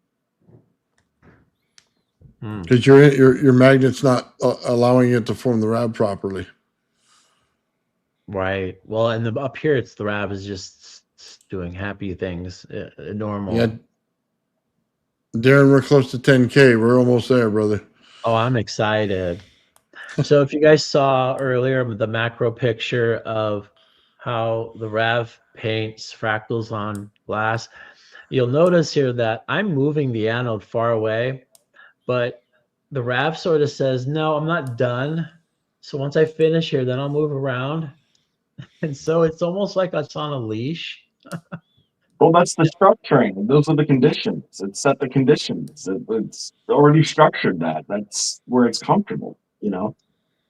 Because your magnet's not allowing it to form the RAV properly. Right. Well, and up here, it's the RAV is just doing happy things, normal. Yeah, Darren, we're close to 10K. We're almost there, brother. Oh, I'm excited. So if you guys saw earlier the macro picture of how the RAV paints fractals on glass, you'll notice here that I'm moving the anode far away, but the RAV sort of says, no, I'm not done. So once I finish here, then I'll move around. And so it's almost like it's on a leash. Well, that's the structuring. Those are the conditions. It set the conditions. It's already structured that. That's where it's comfortable, you know.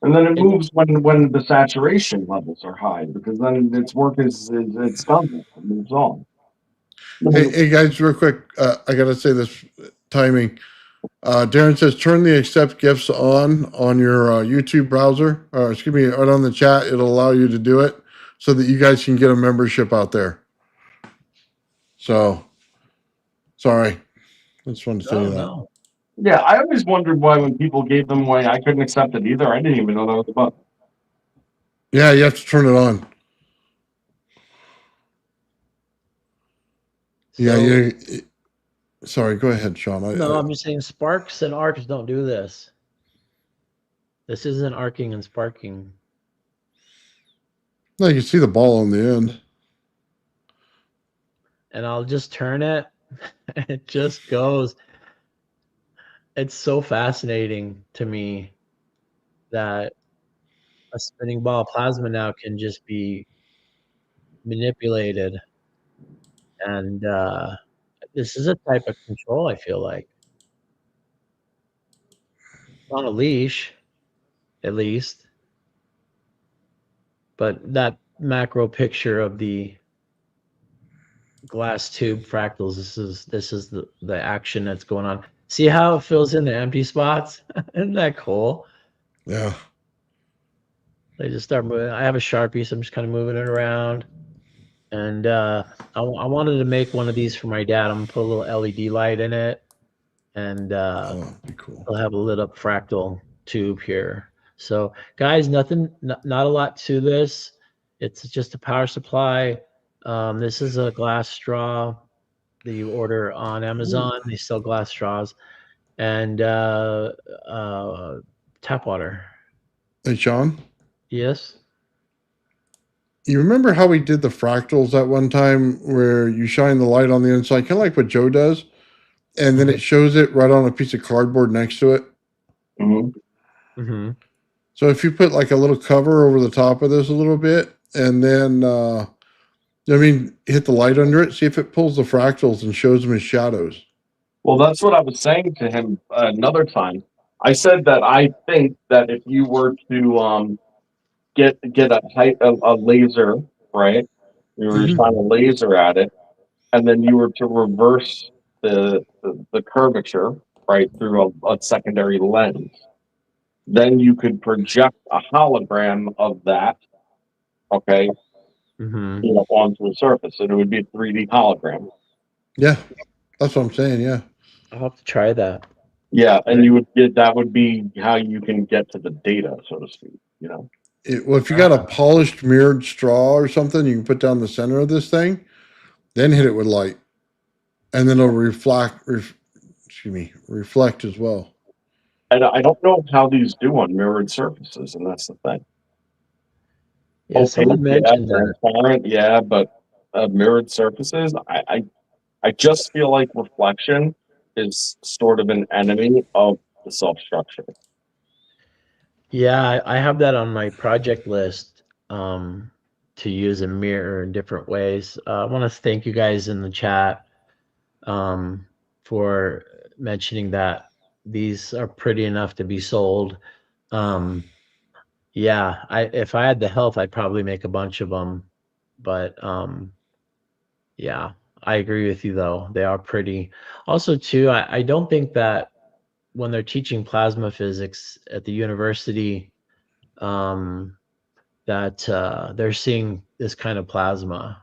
And then it moves when the saturation levels are high, because then its work is it's done. It moves on. Hey guys, real quick, I gotta say this timing. Darren says turn the accept gifts on your YouTube browser, or excuse me, right on the chat. It'll allow you to do it so that you guys can get a membership out there. So, sorry, I just wanted to say that. No. Yeah, I always wondered why when people gave them away, I couldn't accept it either. I didn't even know that was a button. Yeah, you have to turn it on. Yeah, you. Sorry, go ahead, Sean. No, I'm just saying sparks and arcs don't do this. This isn't arcing and sparking. No, you can see the ball on the end. And I'll just turn it. It just goes. It's so fascinating to me that a spinning ball plasma now can just be manipulated. And this is a type of control, I feel like. On a leash, at least. But that macro picture of the glass tube fractals, this is the action that's going on. See how it fills in the empty spots? Isn't that cool? Yeah. They just start moving. I have a Sharpie, so I'm just kind of moving it around. And I wanted to make one of these for my dad. I'm gonna put a little LED light in it, and Be cool. I'll have a lit up fractal tube here. So guys, not a lot to this. It's just a power supply. This is a glass straw that you order on Amazon. They sell glass straws, and tap water. Hey, Sean. Yes. You remember how we did the fractals that one time where you shine the light on the inside, kind of like what Joe does, and then it shows it right on a piece of cardboard next to it? Mm-hmm. Mm-hmm. So if you put like a little cover over the top of this a little bit, and then, hit the light under it, see if it pulls the fractals and shows them as shadows. Well, that's what I was saying to him another time. I said that I think that if you were to get a laser, right? You were to shine a laser at it, and then you were to reverse the curvature, right, through a secondary lens. Then you could project a hologram of that, okay, onto a surface, and it would be a 3D hologram. Yeah, that's what I'm saying. Yeah. I'll have to try that. Yeah, and you would get that would be how you can get to the data, so to speak. You know. Well, if you got a polished mirrored straw or something, you can put down the center of this thing, then hit it with light, and then it'll reflect as well. I don't know how these do on mirrored surfaces, and that's the thing. Yeah, someone mentioned that. Transparent, yeah, but mirrored surfaces, I just feel like reflection is sort of an enemy of the self-structure. Yeah, I have that on my project list to use a mirror in different ways. I want to thank you guys in the chat for mentioning that these are pretty enough to be sold. Yeah, if I had the health, I'd probably make a bunch of them. But yeah, I agree with you though. They are pretty. Also, too, I don't think that when they're teaching plasma physics at the university, that they're seeing this kind of plasma.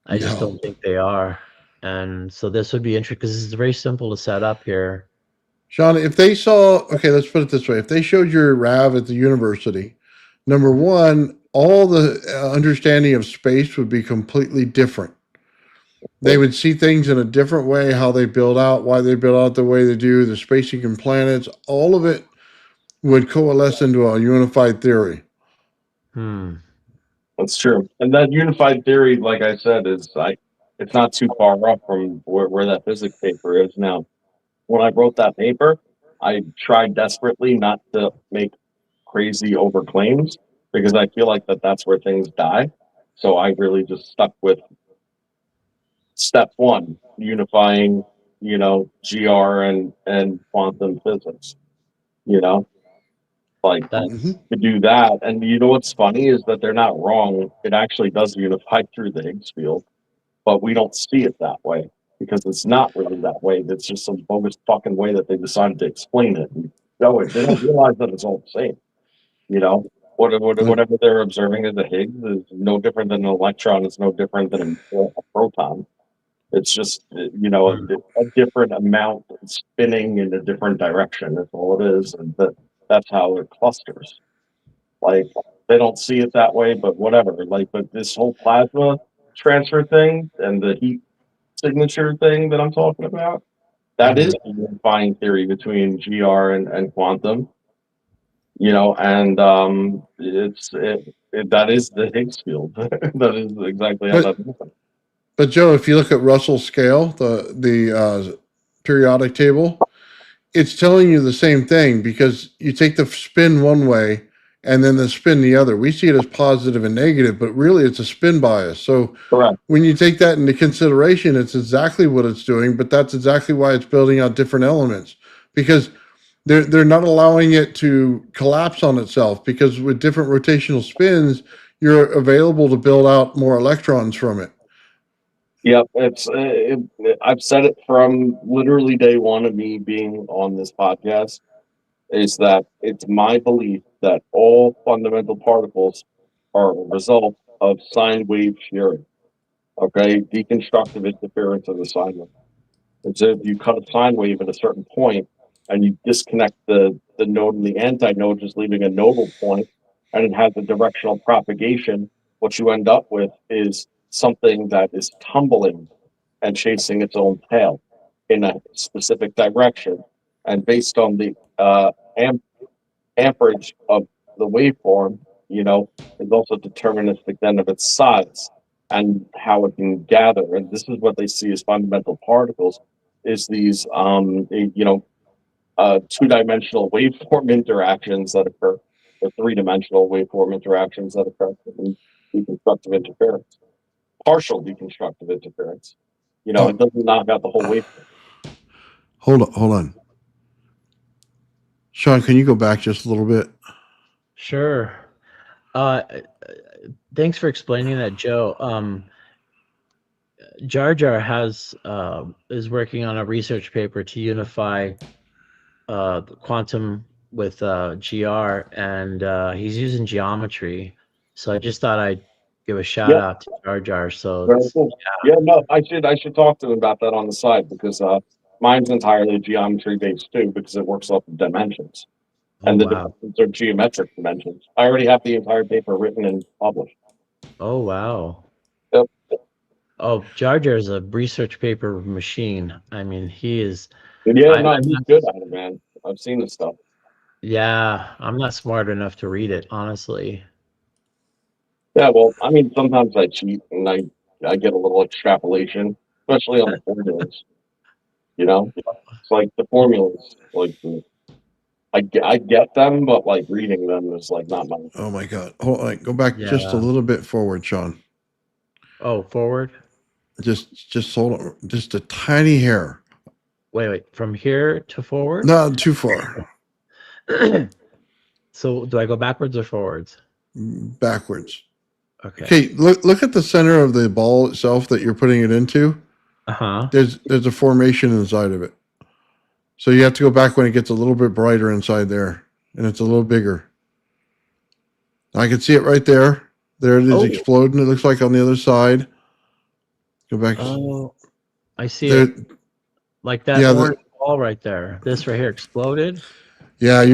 I just No. don't think they are. And so this would be interesting because it's very simple to set up here. Shawn, if they saw, okay, let's put it this way. If they showed your RAV at the university, number one, all the understanding of space would be completely different. They would see things in a different way, how they build out, why they build out the way they do, the spacing and planets, all of it would coalesce into a unified theory. That's true. And that unified theory, like I said, is it's not too far off from where that physics paper is now. When I wrote that paper, I tried desperately not to make crazy overclaims because I feel like that's where things die. So I really just stuck with step one, unifying, GR and quantum physics, like That's Mhm. to do that. And you know what's funny is that they're not wrong. It actually does unify through the Higgs field, but we don't see it that way because it's not really that way. It's just some bogus fucking way that they decided to explain it and show it. They don't realize that it's all the same. Whatever they're observing as a Higgs is no different than an electron. It's no different than a proton. It's just a different amount spinning in a different direction. That's all it is, and that's how it clusters. Like they don't see it that way, but whatever. Like, but this whole plasma transfer thing and the heat signature thing that I'm talking about, that is the unifying theory between GR and quantum. And that is the Higgs field. That is exactly how that happens. But Joe, if you look at Russell's scale, the periodic table, it's telling you the same thing because you take the spin one way and then the spin the other. We see it as positive and negative, but really it's a spin bias. So Correct. when you take that into consideration, it's exactly what it's doing, but that's exactly why it's building out different elements because they're not allowing it to collapse on itself because with different rotational spins, you're available to build out more electrons from it. Yep, I've said it from literally day one of me being on this podcast, is that it's my belief that all fundamental particles are a result of sine wave shearing. Okay, deconstructive interference of the sine wave. And so if you cut a sine wave at a certain point and you disconnect the node and the antinode, just leaving a nodal point, and it has a directional propagation, what you end up with is something that is tumbling and chasing its own tail in a specific direction. And based on the amperage of the waveform, is also deterministic then of its size and how it can gather. And this is what they see as fundamental particles, is these two-dimensional waveform interactions that occur, or three-dimensional waveform interactions that occur in deconstructive interference, partial deconstructive interference. It doesn't knock out the whole waveform. Hold on. Shawn, can you go back just a little bit? sure. Thanks for explaining that, Joe. Jar Jar is working on a research paper to unify quantum with GR, and he's using geometry. So I just thought I'd give a shout out to Jar Jar. So Very cool. Yeah, no, I should talk to them about that on the side because mine's entirely geometry based too because it works off of dimensions. And the dimensions are geometric dimensions. I already have the entire paper written and published. Oh wow. Yep. Oh, Jar Jar is a research paper machine. I mean, he is. Yeah, no, I'm he's not. good at it, man. I've seen his stuff. Yeah, I'm not smart enough to read it, honestly. Yeah, well, I mean, sometimes I cheat and I get a little extrapolation, especially on the formulas. You know, it's like the formulas, like I get them, but like reading them is like not my. Oh my God. Hold on. Go back just a Yeah. little bit forward, Sean. Oh, forward. Just hold on. Just a tiny hair. Wait. From here to forward. Not too far. So do I go backwards or forwards? Backwards. Okay. Okay, look at the center of the ball itself that you're putting it into. Uh-huh. There's a formation inside of it. So you have to go back when it gets a little bit brighter inside there, and it's a little bigger. I can see it right there. There it is Oh. exploding. It looks like on the other side. Go back. Oh, I see There, it. Like that yeah, orange ball right there. This right here exploded. yeah.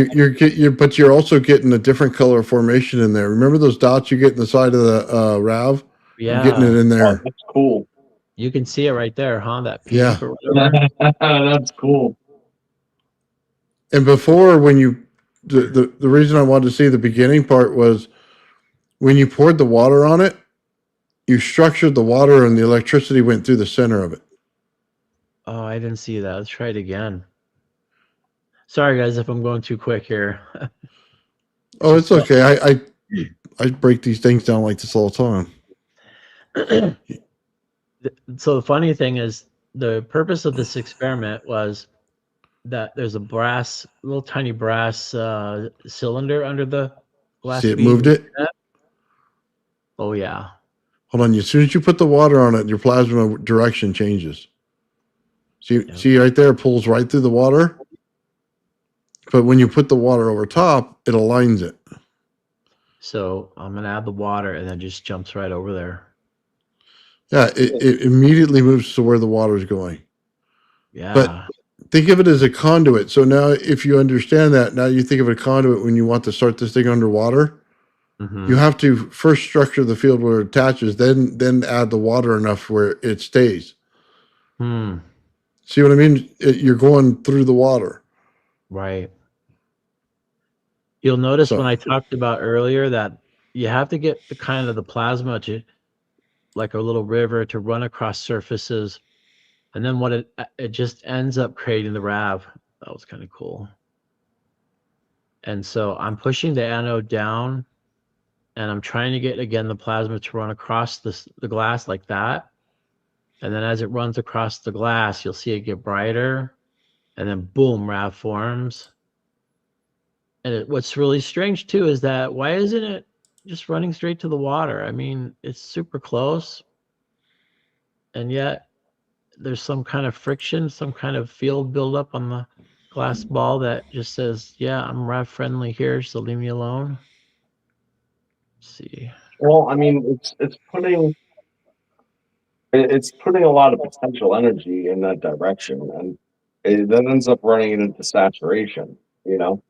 But you're also getting a different color formation in there. Remember those dots you get in the side of the RAV? I'm getting it Yeah. in Oh, there. that's cool. You can see it right there, huh? That Yeah. pink or whatever. That's cool. And before, when you the reason I wanted to see the beginning part was when you poured the water on it, you structured the water and the electricity went through the center of it. Oh, I didn't see that. Let's try it again. Sorry, guys, if I'm going too quick here. Oh, it's okay. I break these things down like this all the time. So the funny thing is, the purpose of this experiment was that there's a little tiny brass cylinder under the glass See, it bead. moved it. Oh yeah. Hold on. As soon as you put the water on it, your plasma direction changes. See, Yeah. see right there, it pulls right through the water. But when you put the water over top, it aligns it. So I'm gonna add the water, and then just jumps right over there. Yeah, it immediately moves to where the water is going. Yeah. But think of it as a conduit. So now, if you understand that, now you think of a conduit when you want to start this thing underwater. Mhm. You have to first structure the field where it attaches, then add the water enough where it stays. Hmm. See what I mean? You're going through the water. Right. You'll notice So when I talked about earlier that you have to get the kind of the plasma to, like a little river, to run across surfaces, and then what it just ends up creating the RAV. That was kind of cool. And so I'm pushing the anode down, and I'm trying to get again the plasma to run across the glass like that. And then as it runs across the glass, you'll see it get brighter, and then boom, RAV forms. And what's really strange too is that why isn't it just running straight to the water? I mean, it's super close, and yet there's some kind of friction, some kind of field buildup on the glass ball that just says, "Yeah, I'm RAV friendly here, so leave me alone." Let's see. Well, I mean, it's putting a lot of potential energy in that direction, and it then ends up running it into saturation. You know,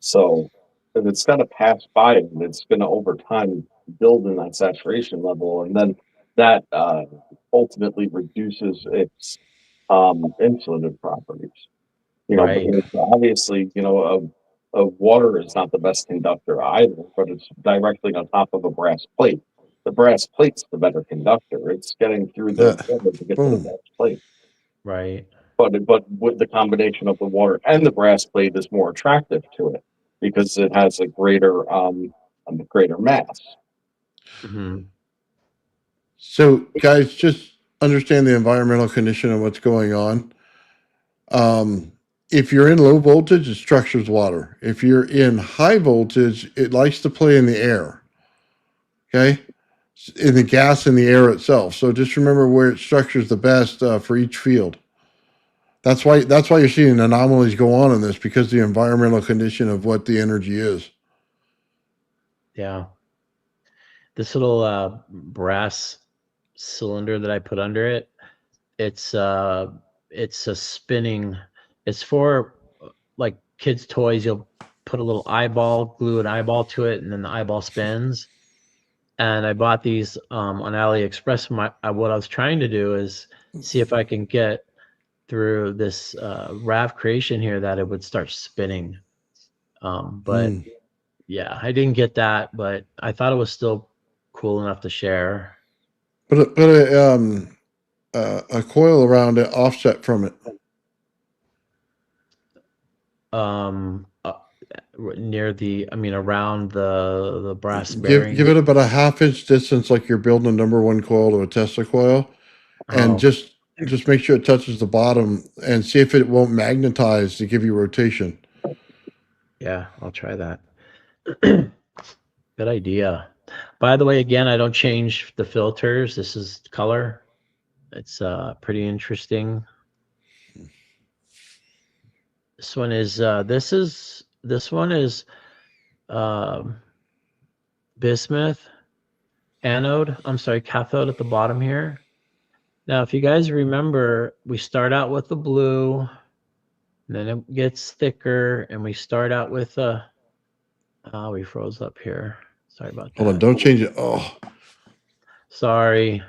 so if it's got to pass by it, it's going to over time build in that saturation level, and then that ultimately reduces its insulative properties. You know, Right. because obviously, water is not the best conductor either, but it's directly on top of a brass plate. The brass plate's the better conductor. It's getting through the water to get to the boom. brass plate. Right. But with the combination of the water and the brass plate is more attractive to it because it has a greater mass. Hmm. So, guys, just understand the environmental condition of what's going on. If you're in low voltage, it structures water. If you're in high voltage, it likes to play in the air. Okay, in the gas in the air itself. So just remember where it structures the best for each field. That's why you're seeing anomalies go on in this, because the environmental condition of what the energy is. Yeah. This little brass cylinder that I put under it, it's a spinning. It's for like kids' toys. You'll put a little eyeball, glue an eyeball to it, and then the eyeball spins. and I bought these on AliExpress. What I was trying to do is see if I can get through this RAV creation here that it would start spinning. But yeah, I didn't get that, but I thought it was still cool enough to share. Put a coil around it, offset from it. Near the, I mean, around the brass Give bearing. it about a half-inch distance, like you're building a number one coil to a Tesla coil, and Oh, just make sure it touches the bottom, and see if it won't magnetize to give you rotation. yeah, I'll try that. Good idea. By the way, again, I don't change the filters. This is color. It's pretty interesting. This one is bismuth anode. I'm sorry, cathode at the bottom here. Now, if you guys remember, we start out with the blue, and then it gets thicker, and we start out with a. Oh, we froze up here. Sorry about that. Hold on, don't change it. Oh, Sorry.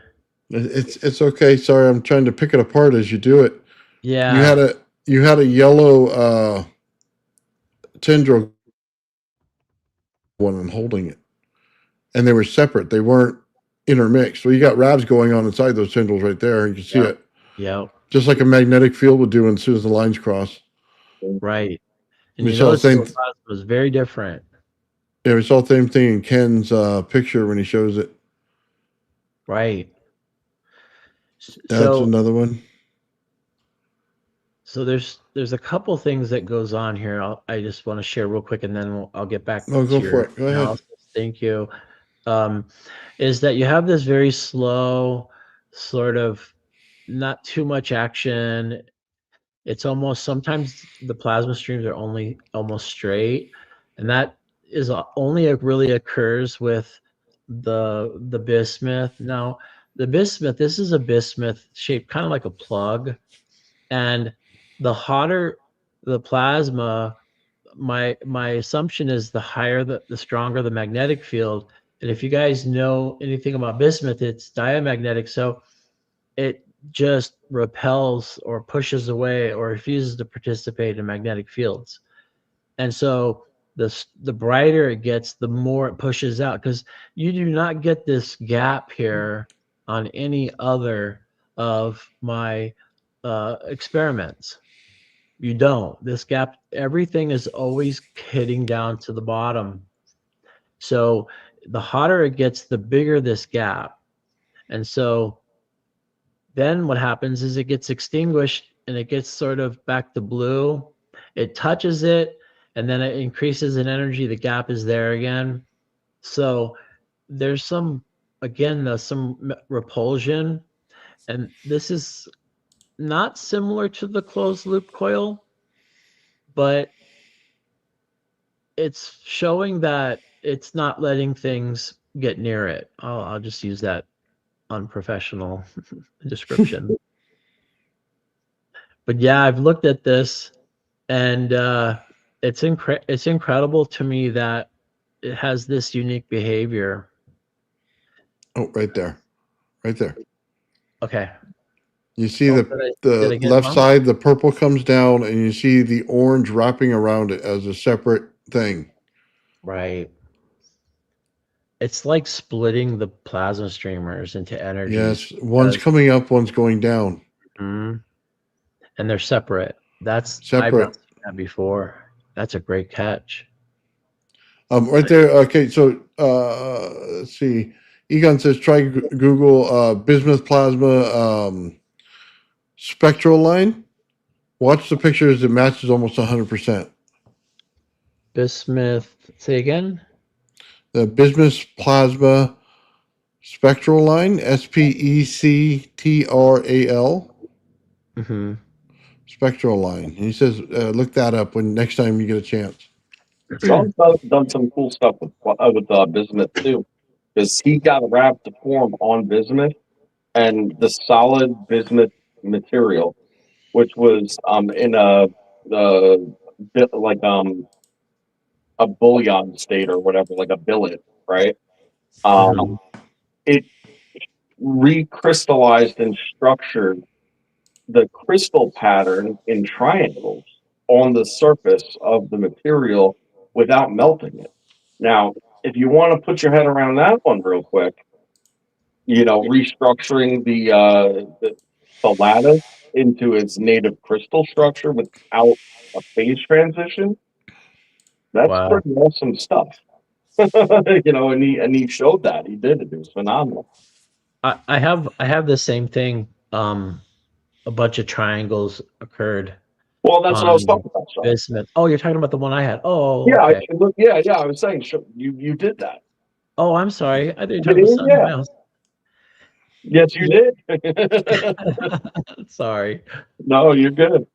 it's okay. Sorry, I'm trying to pick it apart as you do it. Yeah. You had a yellow tendril one and holding it, and they were separate. They weren't intermixed. So you got RAVs going on inside those tendrils right there. You can see it. Yeah. Just like a magnetic field would do as soon as the lines cross. Right. And We you saw know, the same. it was very different. Yeah, we saw the same thing in Ken's picture when he shows it. Right. That's So another one. so there's a couple things that goes on here. I just want to share real quick, and then I'll get back Oh, to go your for it. Go ahead. analysis. Thank you. Is that you have this very slow, sort of not too much action. It's almost, sometimes the plasma streams are only almost straight, and that is only really occurs with the bismuth. Now, the bismuth, this is a bismuth shaped kind of like a plug, and the hotter the plasma, my assumption is the higher the stronger the magnetic field. And if you guys know anything about bismuth, it's diamagnetic, so it just repels or pushes away or refuses to participate in magnetic fields. And so the brighter it gets, the more it pushes out, because you do not get this gap here on any other of my experiments. You don't. This gap, everything is always hitting down to the bottom. So the hotter it gets, the bigger this gap. And so then what happens is it gets extinguished and it gets sort of back to blue. It touches it and then it increases in energy. The gap is there again. So there's some repulsion. And this is not similar to the closed loop coil, but it's showing that it's not letting things get near it. I'll just use that unprofessional description. But yeah, I've looked at this, and it's incredible to me that it has this unique behavior. Oh, right there. Right there. Okay. You see Did the I get left wrong? side, the purple comes down, and you see the orange wrapping around it as a separate thing. Right. It's like splitting the plasma streamers into energies. Yes, one's coming up, one's going down. And they're separate. I've Separate. not seen that before. That's a great catch. Right there. Okay, so let's see. Egon says try Google bismuth plasma spectral line. Watch the pictures; it matches almost 100%. Bismuth. Say again. The bismuth plasma spectral line, SPECTRAL. Spectral line. He says, look that up when next time you get a chance. Sean's done some cool stuff with bismuth too, because he got a RAV to form on bismuth, and the solid bismuth material, which was in a bit like a bullion state or whatever, like a billet, right? Um, it recrystallized and structured the crystal pattern in triangles on the surface of the material without melting it. Now, if you want to put your head around that one real quick, restructuring the lattice into its native crystal structure without a phase transition, that's Wow. pretty awesome stuff. And he showed that. He did it. It was phenomenal. I have the same thing. A bunch of triangles occurred Well, that's what I was on talking about, Sean. bismuth. Oh, you're talking about the one I had. Oh, Yeah, okay. I was saying you did that. Oh, I'm sorry. I thought you were talking about something Yeah. else. Yes, you did. Sorry. No, you're good.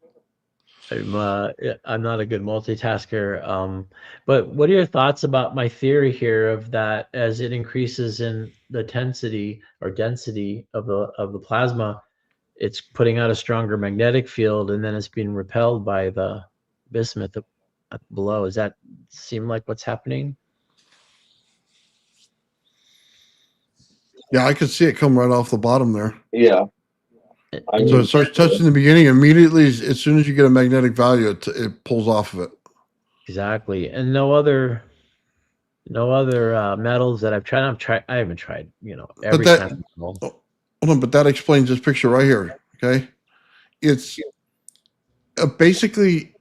I'm not a good multitasker. But what are your thoughts about my theory here of that as it increases in the density of the plasma, it's putting out a stronger magnetic field, and then it's being repelled by the bismuth below. Does that seem like what's happening? Yeah, I could see it come right off the bottom there. Yeah. And So you, it starts touching the beginning immediately. As soon as you get a magnetic value, it pulls off of it. exactly. And no other metals that I've tried. I haven't tried, every that- kind of metal. Hold on, but that explains this picture right here. Okay, it's basically,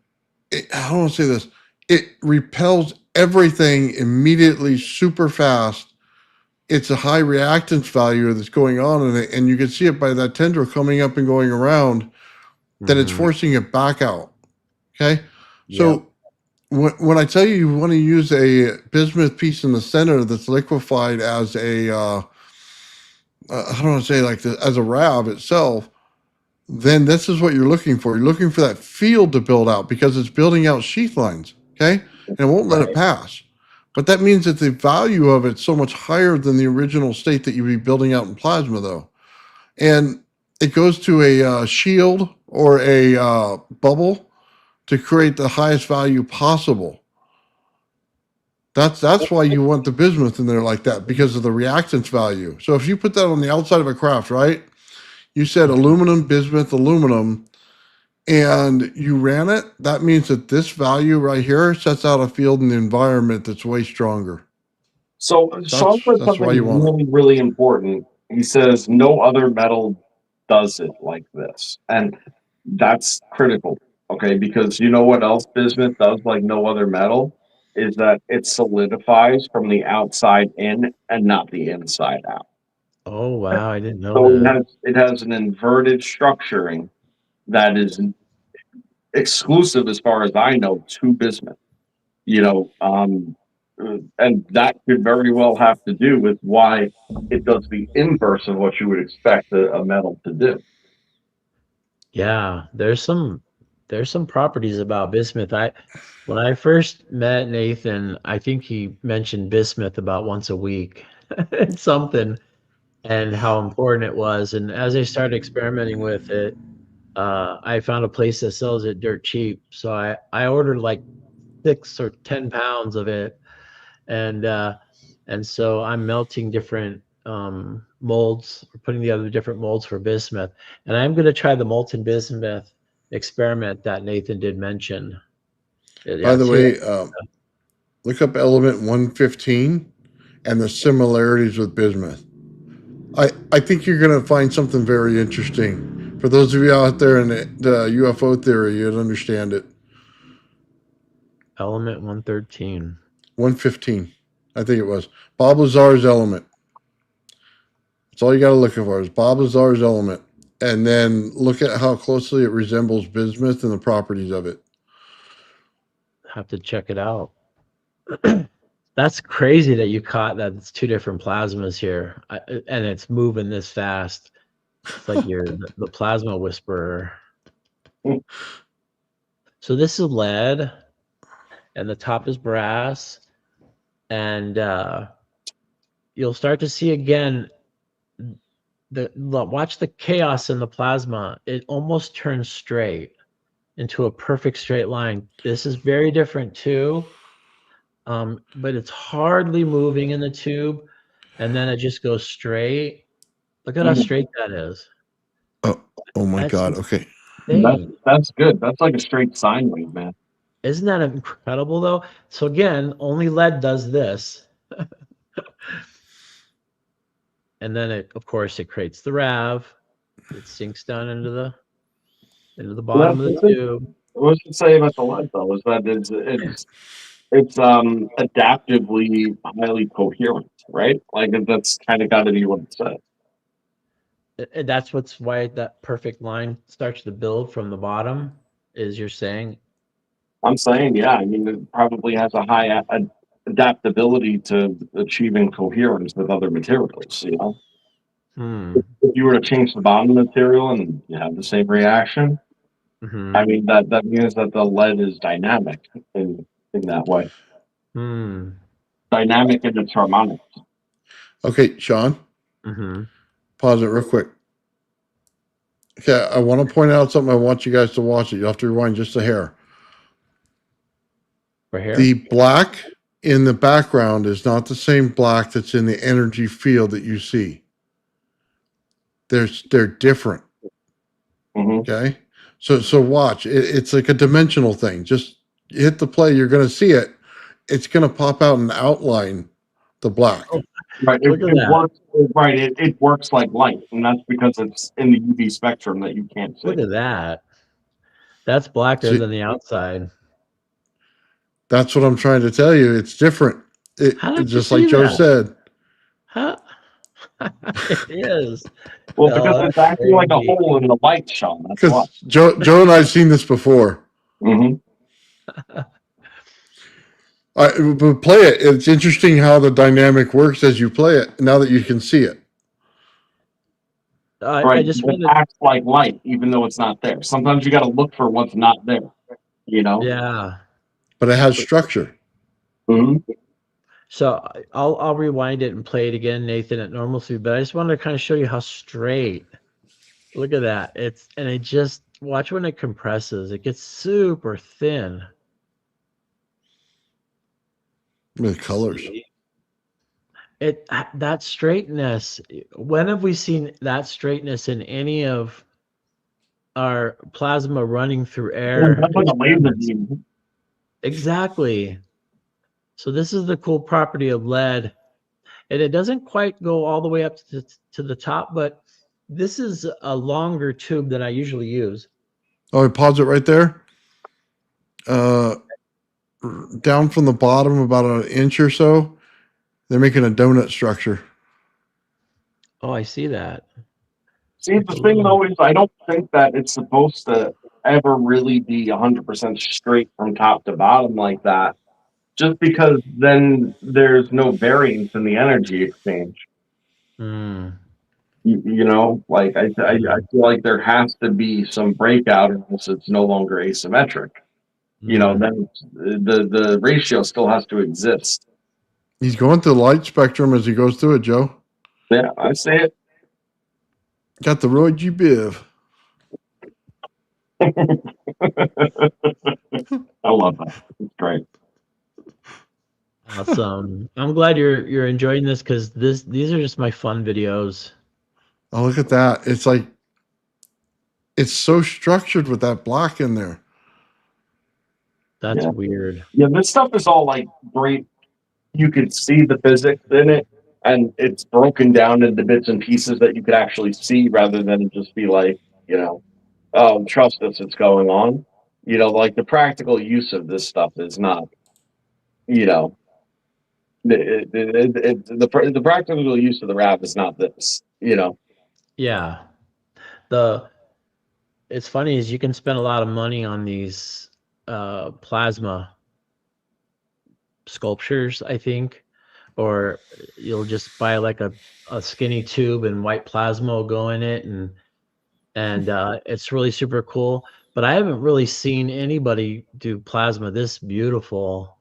I don't want to say this. It repels everything immediately, super fast. It's a high reactance value that's going on in it, and you can see it by that tendril coming up and going around. That it's Mhm. forcing it back out. Okay, Yep. so when I tell you want to use a bismuth piece in the center that's liquefied as a, I don't want to say like this, as a RAV itself, then this is what you're looking for. You're looking for that field to build out because it's building out sheath lines. Okay, and it won't let it Right. pass. But that means that the value of it's so much higher than the original state that you'd be building out in plasma, though. And it goes to a shield or a bubble to create the highest value possible. That's why you want the bismuth in there like that, because of the reactance value. So if you put that on the outside of a craft, right? You said aluminum, bismuth, aluminum, and you ran it, that means that this value right here sets out a field in the environment that's way stronger. So Sean said That's why something you want it. really, really important. He says no other metal does it like this. And that's critical. Okay, because you know what else bismuth does like no other metal is that it solidifies from the outside in and not the inside out. Oh, wow. I didn't know So that. it has an inverted structuring that is exclusive, as far as I know, to bismuth. And that could very well have to do with why it does the inverse of what you would expect a metal to do. Yeah, there's some properties about bismuth. When I first met Nathan, I think he mentioned bismuth about once a week. It's something, and how important it was. And as I started experimenting with it, I found a place that sells it dirt cheap. So I ordered like 6 or 10 pounds of it, and so I'm melting different molds, putting together different molds for bismuth, and I'm going to try the molten bismuth experiment that Nathan did mention. By the See that? way, look up element 115 and the similarities with bismuth. I think you're going to find something very interesting. For those of you out there in the UFO theory, you'd understand it. Element 113. 115, I think it was. Bob Lazar's element. That's all you got to look for is Bob Lazar's element. And then look at how closely it resembles bismuth and the properties of it. Have to check it out. That's crazy that you caught that. It's two different plasmas here, and it's moving this fast. It's like you're the plasma whisperer. So this is lead, and the top is brass, and you'll start to see again. Watch the chaos in the plasma. It almost turns straight into a perfect straight line. This is very different too, but it's hardly moving in the tube. and then it just goes straight. Look at how straight that is. Oh my That's God. Okay. That's good. That's like a straight sine wave, man. Isn't that incredible though? So again, only LED does this. And then it, of course, it creates the RAV. It sinks down into the bottom of the tube. What I should say about the lead though is that it's adaptively highly coherent, right? Like that's kind of got to be what it says. And that's why that perfect line starts to build from the bottom, is you're saying. I'm saying, yeah. I mean, it probably has a high adaptability to achieving coherence with other materials. You know, if you were to change the bottom material and you have the same reaction, I mean that means that the lead is dynamic in that way. Dynamic in its harmonics. Okay, Sean. Pause it real quick. Okay, I want to point out something. I want you guys to watch it. You have to rewind just a hair. Right here. The black in the background is not the same black that's in the energy field that you see. They're different. Okay, so watch. It's like a dimensional thing. Just hit the play. You're going to see it. It's going to pop out and outline the black. Oh, right. It works. Right. It works like light, and that's because it's in the UV spectrum that you can't see. Look at that. That's blacker than the outside. That's what I'm trying to tell you. It's different. Just like Joe said. Huh? It is. Well, because it's acting like a hole in the light, Sean. Because Joe and I've seen this before. But play it. It's interesting how the dynamic works as you play it. Now that you can see it. Right. It acts like light, even though it's not there. Sometimes you got to look for what's not there. You know. Yeah. But it has structure. So I'll rewind it and play it again, Nathan, at normal speed. But I just wanted to kind of show you how straight. Look at that. It just watch when it compresses. It gets super thin. With colors. That straightness. When have we seen that straightness in any of our plasma running through air? That's like a laser beam. Exactly. So this is the cool property of lead, and it doesn't quite go all the way up to the top, but this is a longer tube than I usually use. Oh, pause it right there. Down from the bottom about an inch or so, they're making a donut structure. Oh, I see that. See, the thing though is I don't think that it's supposed to ever really be 100% straight from top to bottom like that. Just because then there's no variance in the energy exchange. You know, like I feel like there has to be some breakout unless it's no longer asymmetric. You know, then the ratio still has to exist. He's going through the light spectrum as he goes through it, Joe. Yeah, I see it. Got the Roy G. Biv. I love that. It's great. Awesome. I'm glad you're enjoying this because these are just my fun videos. Oh, look at that. It's like it's so structured with that black in there. That's weird. Yeah, this stuff is all like great. You could see the physics in it, and it's broken down into bits and pieces that you could actually see rather than just be like, you know, oh, trust us, it's going on. You know, like the practical use of this stuff is not, you know, the practical use of the RAV is not this, you know. Yeah. It's funny is you can spend a lot of money on these plasma sculptures, I think, or you'll just buy like a skinny tube and white plasma will go in it, and it's really super cool. But I haven't really seen anybody do plasma this beautiful.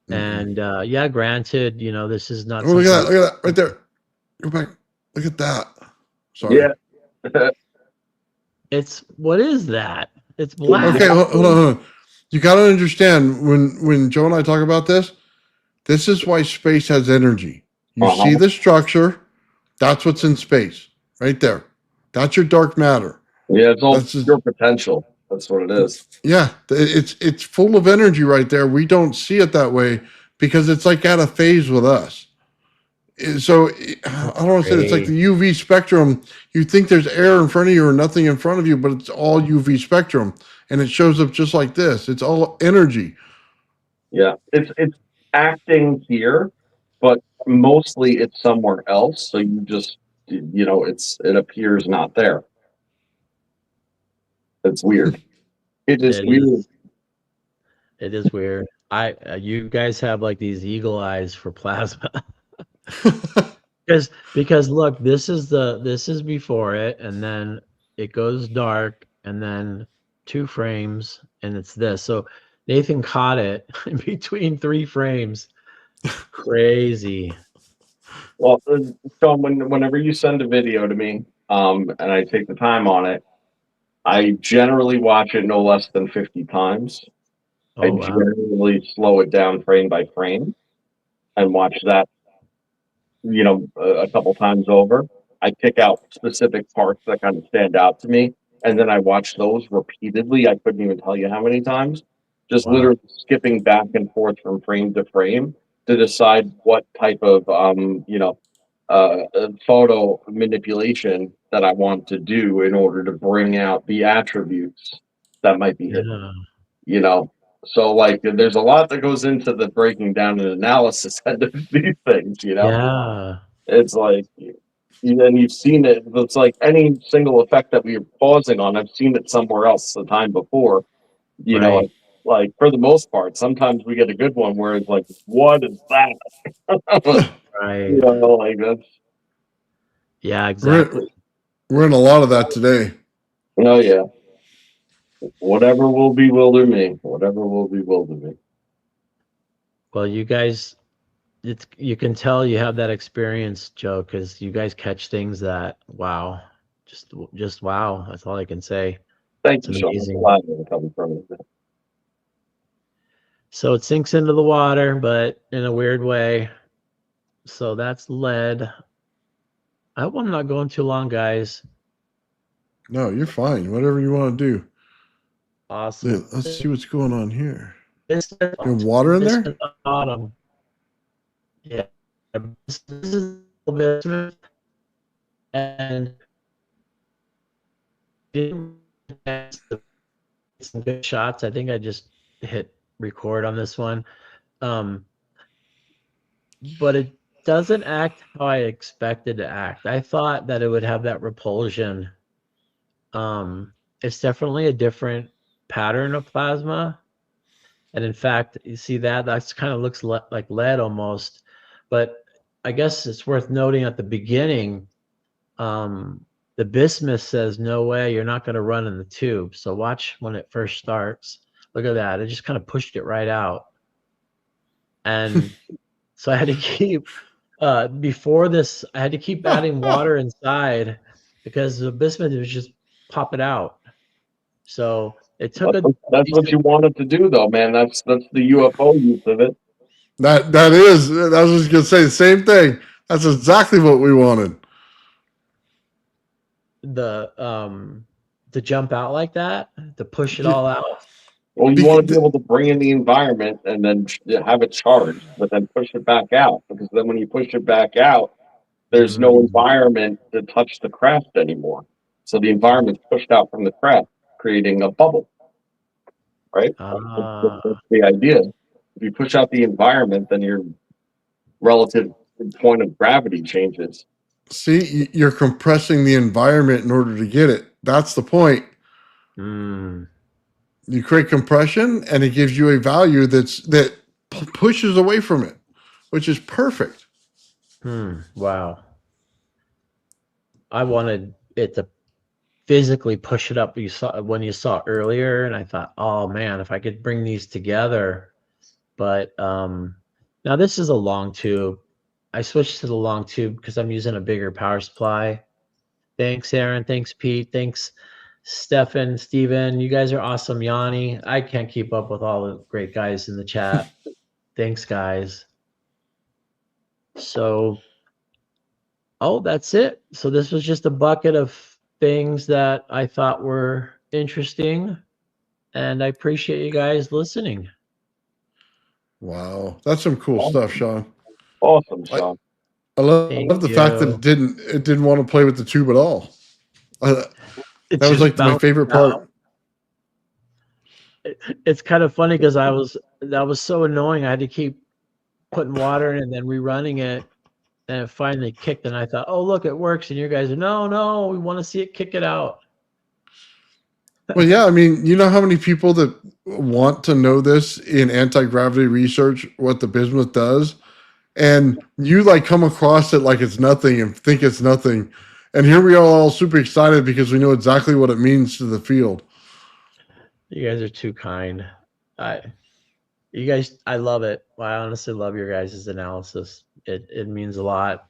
And yeah, granted, you know, this is not. Oh, look at that right there. Go back. Look at that. Sorry. Yeah. What is that? It's black. Okay, hold on. You got to understand when Joe and I talk about this is why space has energy. You see the structure. That's what's in space right there. That's your dark matter. Yeah, it's all That's just- pure potential. That's what it is. Yeah, it's full of energy right there. We don't see it that way because it's like out of phase with us. So I don't want to say it's like the UV spectrum. You think there's air in front of you or nothing in front of you, but it's all UV spectrum, and it shows up just like this. It's all energy. Yeah, it's acting here, but mostly it's somewhere else. So you just, it appears not there. It's weird. It is It weird. is. It is weird. You guys have like these eagle eyes for plasma. because look, this is before it, and then it goes dark, and then 2 frames, and it's this. So Nathan caught it in between 3 frames. Crazy. Well, so whenever you send a video to me, and I take the time on it, I generally watch it no less than 50 times. I Oh wow. generally slow it down frame by frame and watch that, a couple times over. I pick out specific parts that kind of stand out to me, and then I watch those repeatedly. I couldn't even tell you how many times, just Wow. literally skipping back and forth from frame to frame to decide what type of, photo manipulation that I want to do in order to bring out the attributes that might be hidden. Yeah. So like there's a lot that goes into the breaking down and analysis end of these things. Yeah. It's like, and you've seen it. It's like any single effect that we are pausing on. I've seen it somewhere else the time before. Right. Like for the most part, sometimes we get a good one where it's like, what is that? Right. Like that's. Yeah, exactly. We're in a lot of that today. Oh yeah. Whatever will bewilder me. Whatever will bewilder me. Well, you guys, you can tell you have that experience, Joe, because you guys catch things that wow, just wow. That's all I can say. Thank It's you, Shawn. amazing. A lot of it coming from it. So it sinks into the water, but in a weird way. So that's lead. I hope I'm not going too long, guys. No, you're fine. Whatever you want to do. Awesome. Yeah, let's see what's going on here. This You have water in there? at the bottom. Yeah. This is a little bit, and didn't get some good shots. I think I just hit record on this one. But it doesn't act how I expected to act. I thought that it would have that repulsion. It's definitely a different pattern of plasma. And in fact, you see that's kind of looks like lead almost. But I guess it's worth noting at the beginning, the bismuth says, no way, you're not going to run in the tube. So watch when it first starts. Look at that. It just kind of pushed it right out. And so I had to keep, before this, I had to keep adding water inside because the bismuth was just pop it out. So it took That's what you wanted to do, though, man. That's the UFO use of it. That is. I was just gonna say the same thing. That's exactly what we wanted. to jump out like that, to push it all out. Well, you want to be able to bring in the environment and then have it charged, but then push it back out. Because then when you push it back out, there's no environment to touch the craft anymore. So the environment's pushed out from the craft, creating a bubble. Right? That's the idea. If you push out the environment, then your relative point of gravity changes. See, you're compressing the environment in order to get it. That's the point. You create compression, and it gives you a value that pushes away from it, which is perfect. Wow. I wanted it to physically push it up. You saw earlier, and I thought, oh man, if I could bring these together. But now this is a long tube. I switched to the long tube because I'm using a bigger power supply. Thanks, Aaron. Thanks, Pete. Thanks, Stefan, Steven. You guys are awesome. Yanni. I can't keep up with all the great guys in the chat. Thanks, guys. So, oh, that's it. So this was just a bucket of things that I thought were interesting, and I appreciate you guys listening. Wow, that's some cool stuff, Sean. Awesome, Sean. I love Thank the fact that you. it didn't want to play with the tube at all. It That was just like my bounced favorite out. part. It's kind of funny because that was so annoying. I had to keep putting water in and then rerunning it, and it finally kicked. And I thought, oh look, it works. And you guys are no, we want to see it kick it out. Well, yeah, I mean, you know how many people that want to know this in anti-gravity research, what the bismuth does, and you like come across it like it's nothing and think it's nothing. And here we are all super excited because we know exactly what it means to the field. You guys are too kind. I love it. I honestly love your guys' analysis. It means a lot.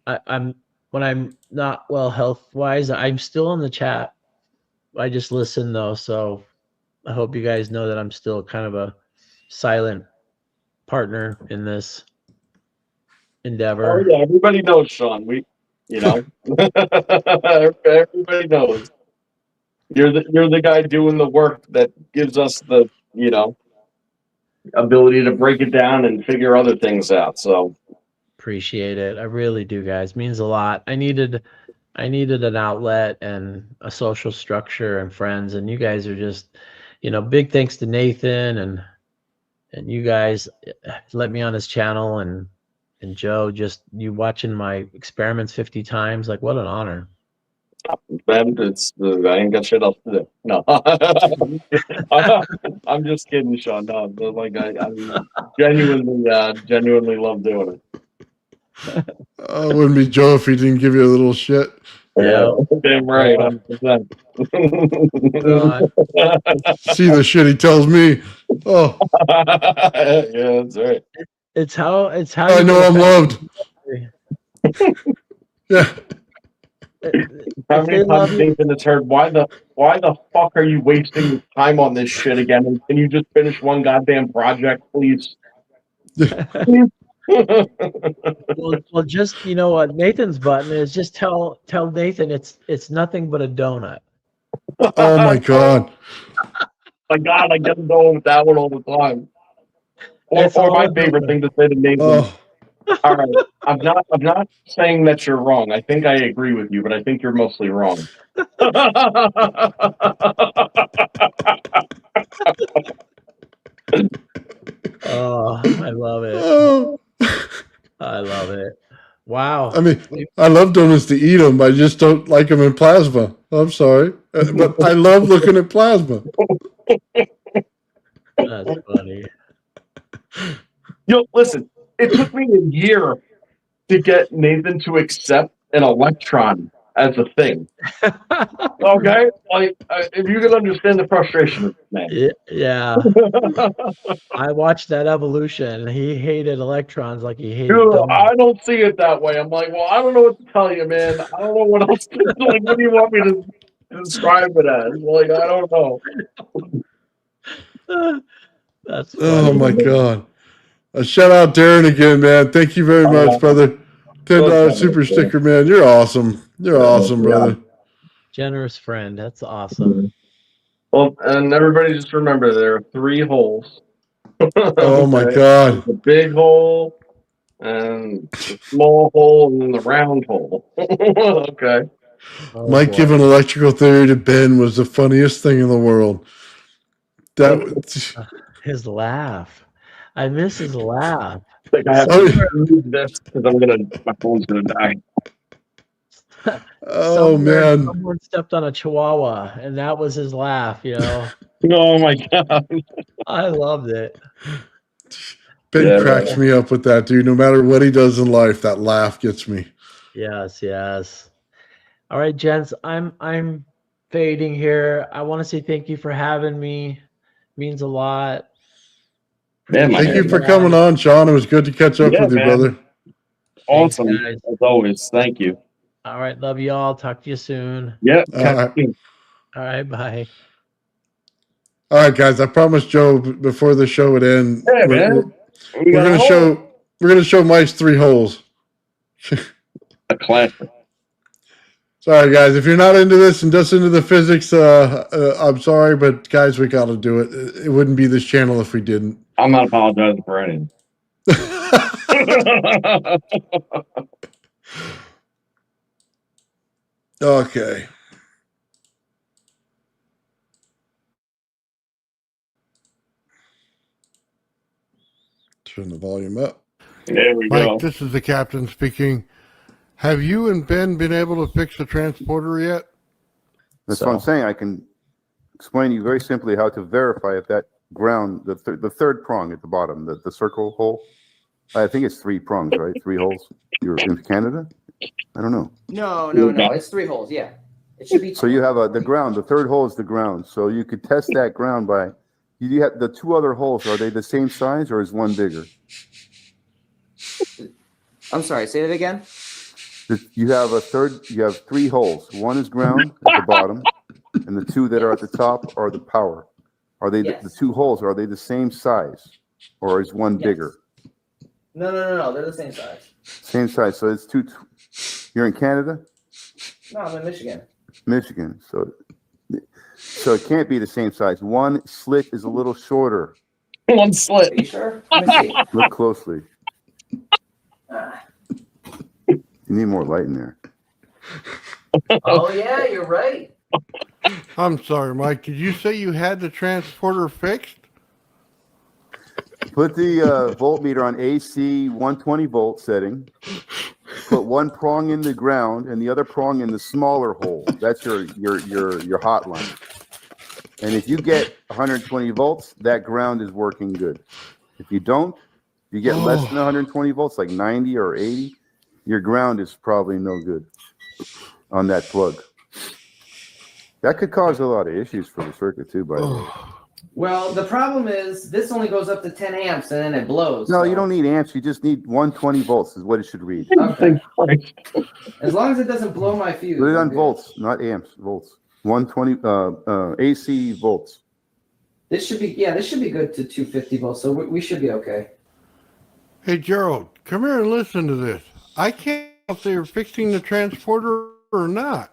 I'm when I'm not well health wise, I'm still in the chat. I just listen though, so I hope you guys know that I'm still kind of a silent partner in this endeavor. Oh yeah, everybody knows, Sean. Everybody knows. You're the guy doing the work that gives us the ability to break it down and figure other things out. So Appreciate it. I really do, guys. Means a lot. I needed an outlet and a social structure and friends, and you guys are just, big thanks to Nathan and you guys let me on his channel and Joe, just you watching my experiments 50 times, like what an honor. man, I ain't got shit else to do. No, I'm just kidding, Sean. No, but like I genuinely love doing it. Oh, it wouldn't be Joe if he didn't give you a little shit. Yeah. Damn right, 100%. See the shit he tells me. Oh, yeah, that's right. It's how I know I'm loved. Yeah. How many times Nathan has heard, why the fuck are you wasting your time on this shit again? And can you just finish one goddamn project, please? well, just what Nathan's button is, just tell Nathan it's nothing but a donut. Oh my God. My God, I get going with that one all the time. Or my favorite thing to say to Nathan. Oh. All right, I'm not saying that you're wrong. I think I agree with you, but I think you're mostly wrong. Oh, I love it. Oh. I love it. Wow. I mean, I love donuts to eat them. I just don't like them in plasma. I'm sorry. But I love looking at plasma. That's funny. Yo, listen, it took me a year to get Nathan to accept an electron as a thing. Okay? Like, if you can understand the frustration of this man. Yeah. I watched that evolution. He hated electrons like he hated Dude, donuts. I don't see it that way. I'm like, well, I don't know what to tell you, man. I don't know what else to like. What do you want me to describe it as? Like, I don't know. That's funny. Oh my God. Shout out Darren again, man. Thank you very much, brother. $10 super sticker, man. You're awesome. You're awesome, brother. Generous friend. That's awesome. Well, and everybody just remember there are 3 holes. Oh my God. The big hole, and the small hole, and then the round hole. Okay. Oh, Mike boy. giving electrical theory to Ben was the funniest thing in the world. His laugh. I miss his laugh. Like I have to move this because my phone's gonna die. Oh man. Someone stepped on a chihuahua and that was his laugh, Oh my God. I loved it. Ben cracks me up with that, dude. No matter what he does in life, that laugh gets me. Yes. All right, gents, I'm fading here. I want to say thank you for having me. Means a lot. Man, thank you for coming on, Sean. It was good to catch up with you, brother. Awesome. Thanks, as always. Thank you. All right, love you all. Talk to you soon. Yeah. All right, bye. All right, guys. I promised Joe before the show would end. Yeah, man. We're gonna show Mike's 3 holes. A classic. Sorry, guys. If you're not into this and just into the physics, I'm sorry, but guys, we got to do it. It wouldn't be this channel if we didn't. I'm not apologizing for anything. Okay. Turn the volume up. There we Mike, go. this is the captain speaking. Have you and Ben been able to fix the transporter yet? That's what I'm saying. I can explain to you very simply how to verify if that ground, the third prong at the bottom, the circle hole. I think it's 3 prongs, right? 3 holes. You're in Canada? I don't know. No. It's 3 holes. Yeah, it should be. So you have the ground. The third hole is the ground. So you could test that ground by. You have the 2 other holes. Are they the same size or is one bigger? I'm sorry. Say that again. You have a third. You have 3 holes. One is ground at the bottom, and the 2 that are at the top are the power. Are they Yes. the 2 holes? Are they the same size, or is one Yes. bigger? No. They're the same size. Same size. So it's 2. You're in Canada, No, I'm in Michigan. Michigan. So it can't be the same size. One slit is a little shorter. One Are slit. you sure? Let me see. Look closely. You need more light in there. Oh yeah, you're right. I'm sorry, Mike. Did you say you had the transporter fixed? Put the voltmeter on AC 120 volt setting. Put one prong in the ground and the other prong in the smaller hole. That's your hot line. And if you get 120 volts, that ground is working good. If you don't, you get less than 120 volts, like 90 or 80, your ground is probably no good on that plug. That could cause a lot of issues for the circuit too, by the way. Well, the problem is this only goes up to 10 amps and then it blows. No, so- you don't need amps. You just need 120 volts is what it should read. Okay. As long as it doesn't blow my fuse. Put it I'm on good. volts, not amps, volts. 120 AC volts. This should be good to 250 volts. So we should be okay. Hey, Gerald, come here and listen to this. I can't tell if they're fixing the transporter or not.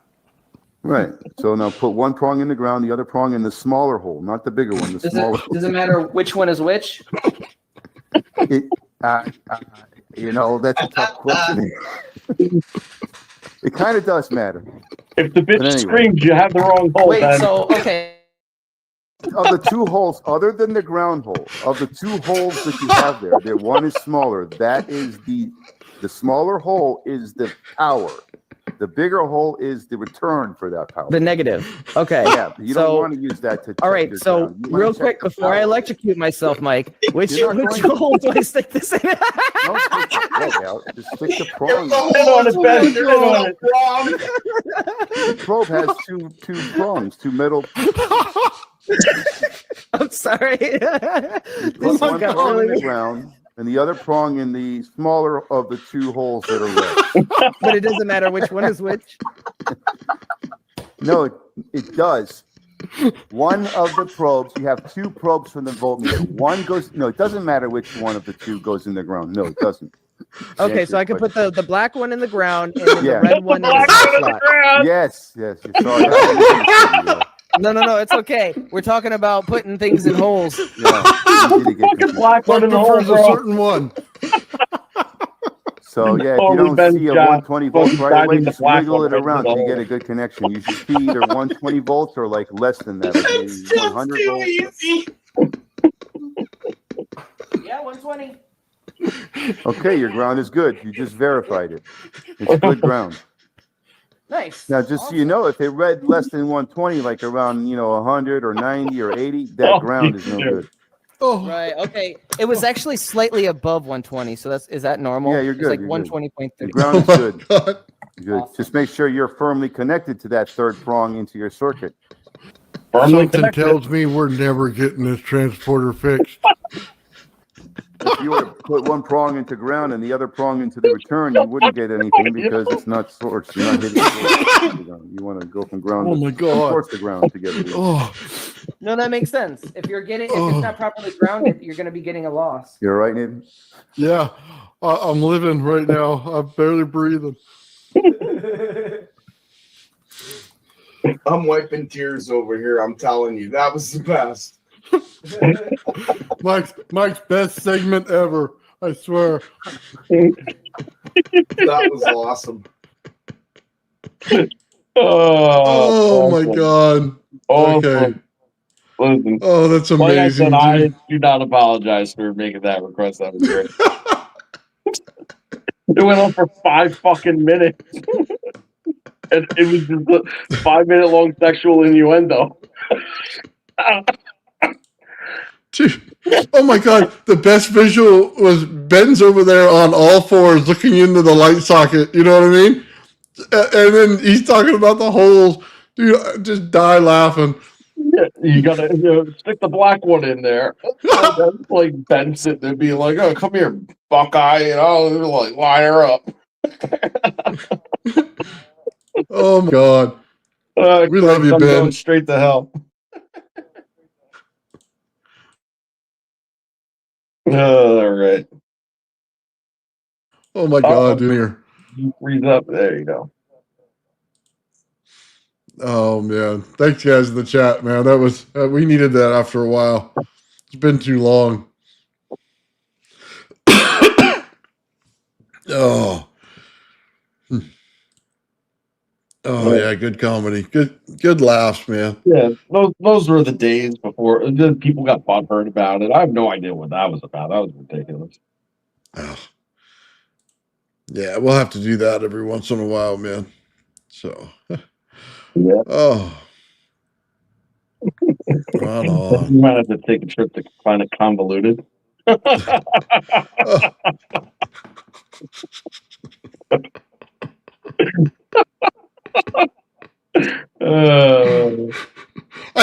Right. So now put one prong in the ground, the other prong in the smaller hole, not the bigger one, the smaller. Does it matter which one is which? It, that's a tough question. It kind of does matter. If the bitch But anyway. screams, you have the wrong hole. Wait, then. so okay. Of the 2 holes, other than the ground hole, of the 2 holes that you have there, one is smaller. That is the smaller hole is the power. The bigger hole is the return for that power. The negative. Okay. Yeah, you don't want to use that to. All right. your So ground. You wanna real check quick the before I power. electrocute myself, Mike, which You're not going to. hole do I stick this in? Don't stick the plug out. Just stick the probe. Sit on it, Ben. Sit on it. The probe has two prongs, 2 metal. I'm sorry. Put This one one got prong in really- the ground and the other prong in the smaller of the 2 holes that are left. But it doesn't matter which one is which. No, it does. One of the probes, you have 2 probes from the voltmeter. One goes, no, it doesn't matter which one of the 2 goes in the ground. No, it doesn't. Okay, Yes, so I could but- put the black one in the ground and then Yeah. the red one in Black the one in the slot. ground. Yes, you're sorry. No, it's okay. We're talking about putting things in holes. Yeah, easy to get confused. Black one in the hole, Prefers a bro. certain one. So yeah, if you Totally don't Ben's see a job. 120 volts right away, Finding the just black wiggle one it right in around the till you hole. get a good connection. You should see either 120 volts or like less than that, like maybe 100 volts. Yeah, 120. Okay, your ground is good. You just verified it. It's good ground. Nice. Now, just so you know, if it read less than 120, like around 100 or 90 or 80, that ground is no good. Oh, Right. Okay. It was actually slightly above 120. So is that normal? Yeah, you're It's good, like you're good. 120.3. The ground is good. God. Good. Awesome. Just make sure you're firmly connected to that third prong into your circuit. Firmly Something connected. tells me we're never getting this transporter fixed. If you were to put one prong into ground and the other prong into the return, you wouldn't get anything because it's not source. You're not hitting the source. You want to go from ground Oh to my God. source to ground to get it. Oh, No, that makes sense. If you're getting, if it's not properly grounded, you're going to be getting a loss. You're right, Nathan. Yeah, I'm living right now. I'm barely breathing. I'm wiping tears over here. I'm telling you, that was the best. Mike's best segment ever. I swear. That was awesome. Oh my awesome. God. Awesome. Okay. Listen, Oh, that's like I said, amazing. I dude. do not apologize for making that request. That was great. It went on for 5 fucking minutes. And it was just a 5-minute long sexual innuendo. Dude, oh my God. The best visual was Ben's over there on all fours looking into the light socket. You know what I mean? And then he's talking about the holes. Dude, I just die laughing. Yeah, you gotta stick the black one in there. And then, like Ben sitting there being like, "Oh, come here, Buckeye," like line her up. Oh my God. We love you, I'm Ben. going straight to hell. All right. Oh my God, dude. Here. You freeze up. There you go. Oh man. Thanks guys in the chat, man. That was we needed that after a while. It's been too long. Oh. Oh yeah, good comedy. Good laughs, man. Yeah, those were the days before people got butthurt about it. I have no idea what that was about. That was ridiculous. Oh. Yeah, we'll have to do that every once in a while, man. So Yeah. oh. Right on. You might have to take a trip to find it convoluted. I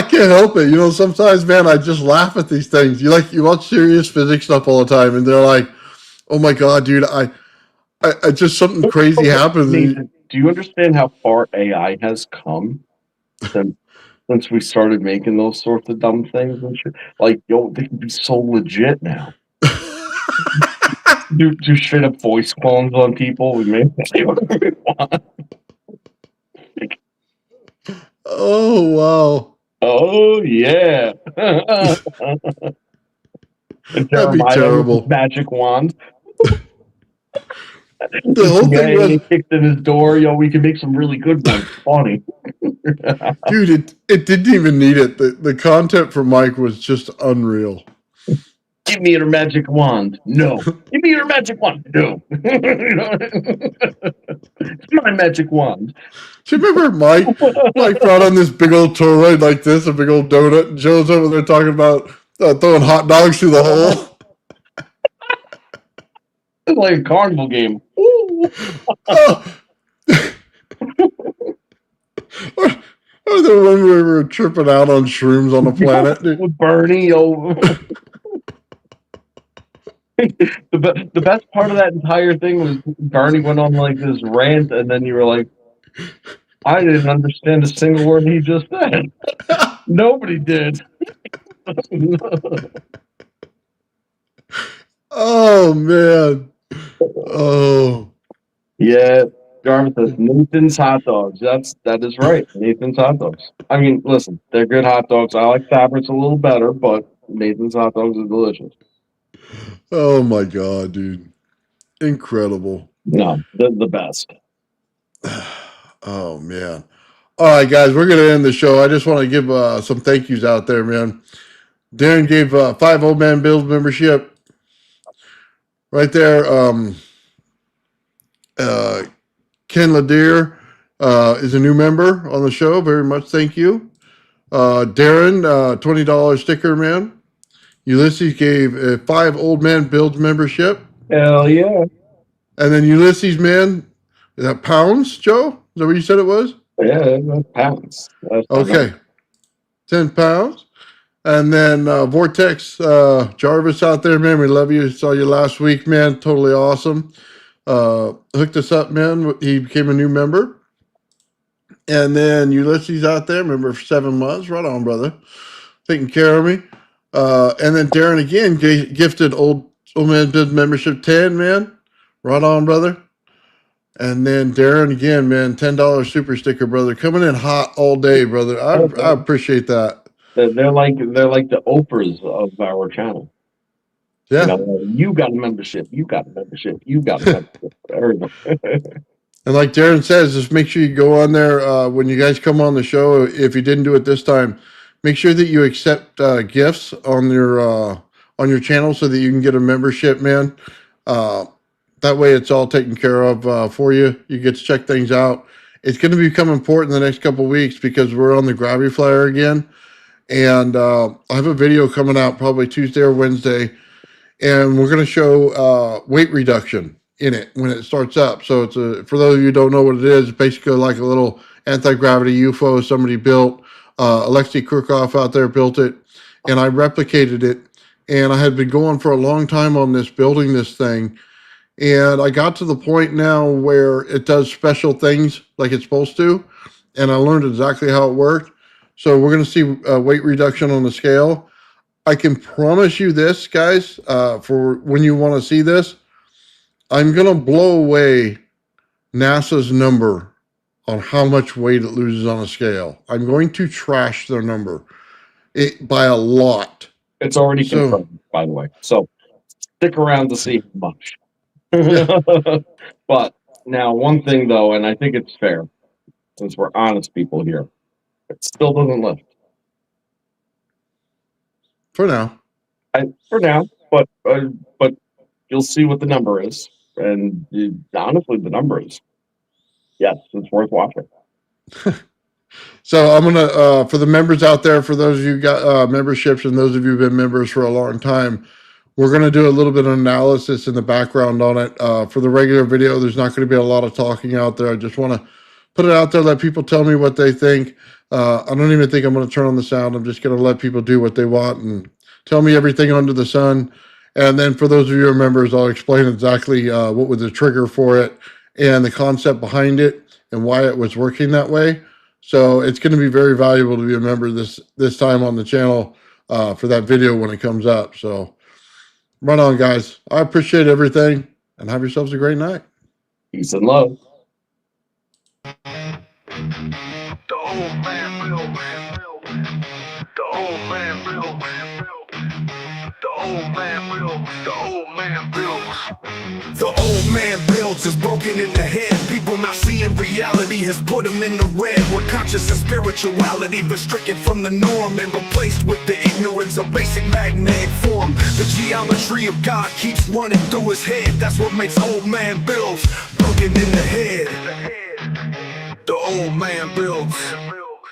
can't help it. You know, sometimes, man, I just laugh at these things. You watch serious physics stuff all the time, and they're like, "Oh my God, dude, I just something crazy happens." Nathan, do you understand how far AI has come since we started making those sorts of dumb things and shit? Like, yo, they can be so legit now. do straight up voice clones on people. We may say whatever we want. Oh wow. Oh yeah. That'd be terrible. Magic wand. The whole thing was, he kicked in his door. Yo, we can make some really good ones. Funny. dude, it didn't even need it. The content for Mike was just unreal. Give me your magic wand. No. Give me your magic wand. No. It's my magic wand. Do you remember Mike brought on this big old toroid like this, a big old donut, and Joe's over there talking about throwing hot dogs through the hole? It's like a carnival game. Oh. Or the one where we were tripping out on shrooms on the planet. Dude. With Bernie, yo. The best part of that entire thing was Bernie went on like this rant, and then you were like, I didn't understand a single word he just said. Nobody did. Oh man. Oh. Yeah, Jarvis says Nathan's hot dogs. That is right. Nathan's hot dogs. I mean, listen, they're good hot dogs. I like Fabrics a little better, but Nathan's hot dogs are delicious. Oh my God, dude. Incredible. No, they're the best. Oh man. All right, guys, we're gonna end the show. I just want to give some thank yous out there, man. Darren gave 5 Old Man Bills membership. Right there. Ken Ladier is a new member on the show. Very much thank you. Darren, $20 sticker, man. Ulysses gave a 5 Old Man Builds membership. Hell yeah. And then Ulysses, man, is that pounds, Joe? Is that what you said it was? Yeah, that's pounds. Okay. 10 pounds. And then Vortex Jarvis out there, man. We love you. Saw you last week, man. Totally awesome. Hooked us up, man. He became a new member. And then Ulysses out there, member for 7 months. Right on, brother. taking care of me. And then Darren again gifted old man Biz membership 10, man. Right on, brother. And then Darren again, man, $10 super sticker, brother, coming in hot all day, brother. I appreciate that. They're like the Oprahs of our channel. Yeah. You know, you got a membership. You got a membership. You got a membership. And like Darren says, just make sure you go on there when you guys come on the show. If you didn't do it this time, make sure that you accept gifts on your channel so that you can get a membership, man. That way it's all taken care of for you. You get to check things out. It's going to become important in the next couple of weeks because we're on the Gravity Flyer again. And I have a video coming out probably Tuesday or Wednesday. And we're going to show weight reduction in it when it starts up. So it's for those of you who don't know what it is, it's basically like a little anti-gravity UFO somebody built. Alexei Kurkov out there built it, and I replicated it. And I had been going for a long time on this, building this thing. And I got to the point now where it does special things like it's supposed to. And I learned exactly how it worked. So we're going to see weight reduction on the scale. I can promise you this, guys, for when you want to see this, I'm going to blow away NASA's number on how much weight it loses on a scale. I'm going to trash their number by a lot. It's already confirmed, by the way. So stick around to see how much. Yeah. But now, one thing, though, and I think it's fair, since we're honest people here, it still doesn't lift. For now. For now, but you'll see what the number is. And honestly, the number is, yes, it's worth watching. So I'm going to, for the members out there, for those of you who got memberships and those of you who've been members for a long time, we're going to do a little bit of analysis in the background on it. For the regular video, there's not going to be a lot of talking out there. I just want to put it out there, let people tell me what they think. I don't even think I'm going to turn on the sound. I'm just going to let people do what they want and tell me everything under the sun. And then for those of you who are members, I'll explain exactly what was the trigger for it and the concept behind it and why it was working that way. So it's going to be very valuable to be a member this time on the channel for that video when it comes up. So run on, guys. I appreciate everything and have yourselves a great night. Peace and love. The old man will. The old man will. The old man will. The old man builds. The old man builds is broken in the head. People not seeing reality has put them in the red. Where conscious and spirituality been stricken from the norm and replaced with the ignorance of basic magnetic form. The geometry of God keeps running through his head. That's what makes old man builds broken in the head. The old man builds.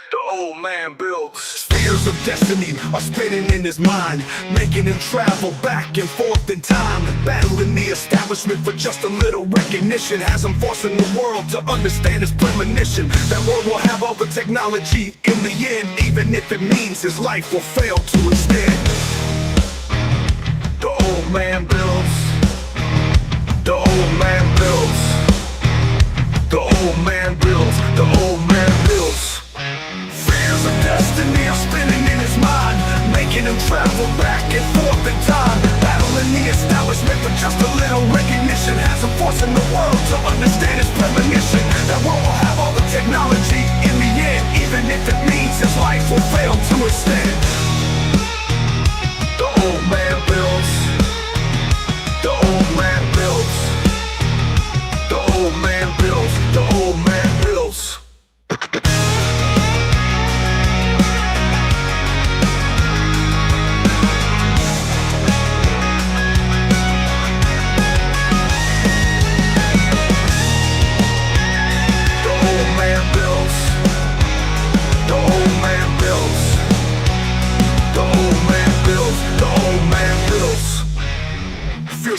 The old man builds. Spheres of destiny are spinning in his mind, making him travel back and forth in time, battling the establishment for just a little recognition. Has him forcing the world to understand his premonition. That world will have all the technology in the end, even if it means his life will fail to instead. The old man builds. The old man builds. The old man builds. The old man builds. Fears of destiny are spinning in his mind, making him travel back and forth in time, battling the establishment for just a little recognition. Has him forcing the world to understand his premonition. That world will have all the technology in the end, even if it means his life will fail to extend. The old man builds. The old man builds. The old man builds. The old man builds.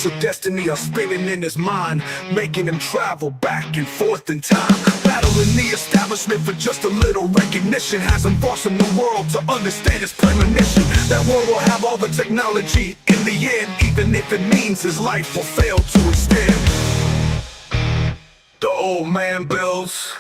Of destiny are spinning in his mind, making him travel back and forth in time, battling the establishment for just a little recognition. Has him forcing the world to understand his premonition. That world will have all the technology in the end, even if it means his life will fail to extend. The old man builds.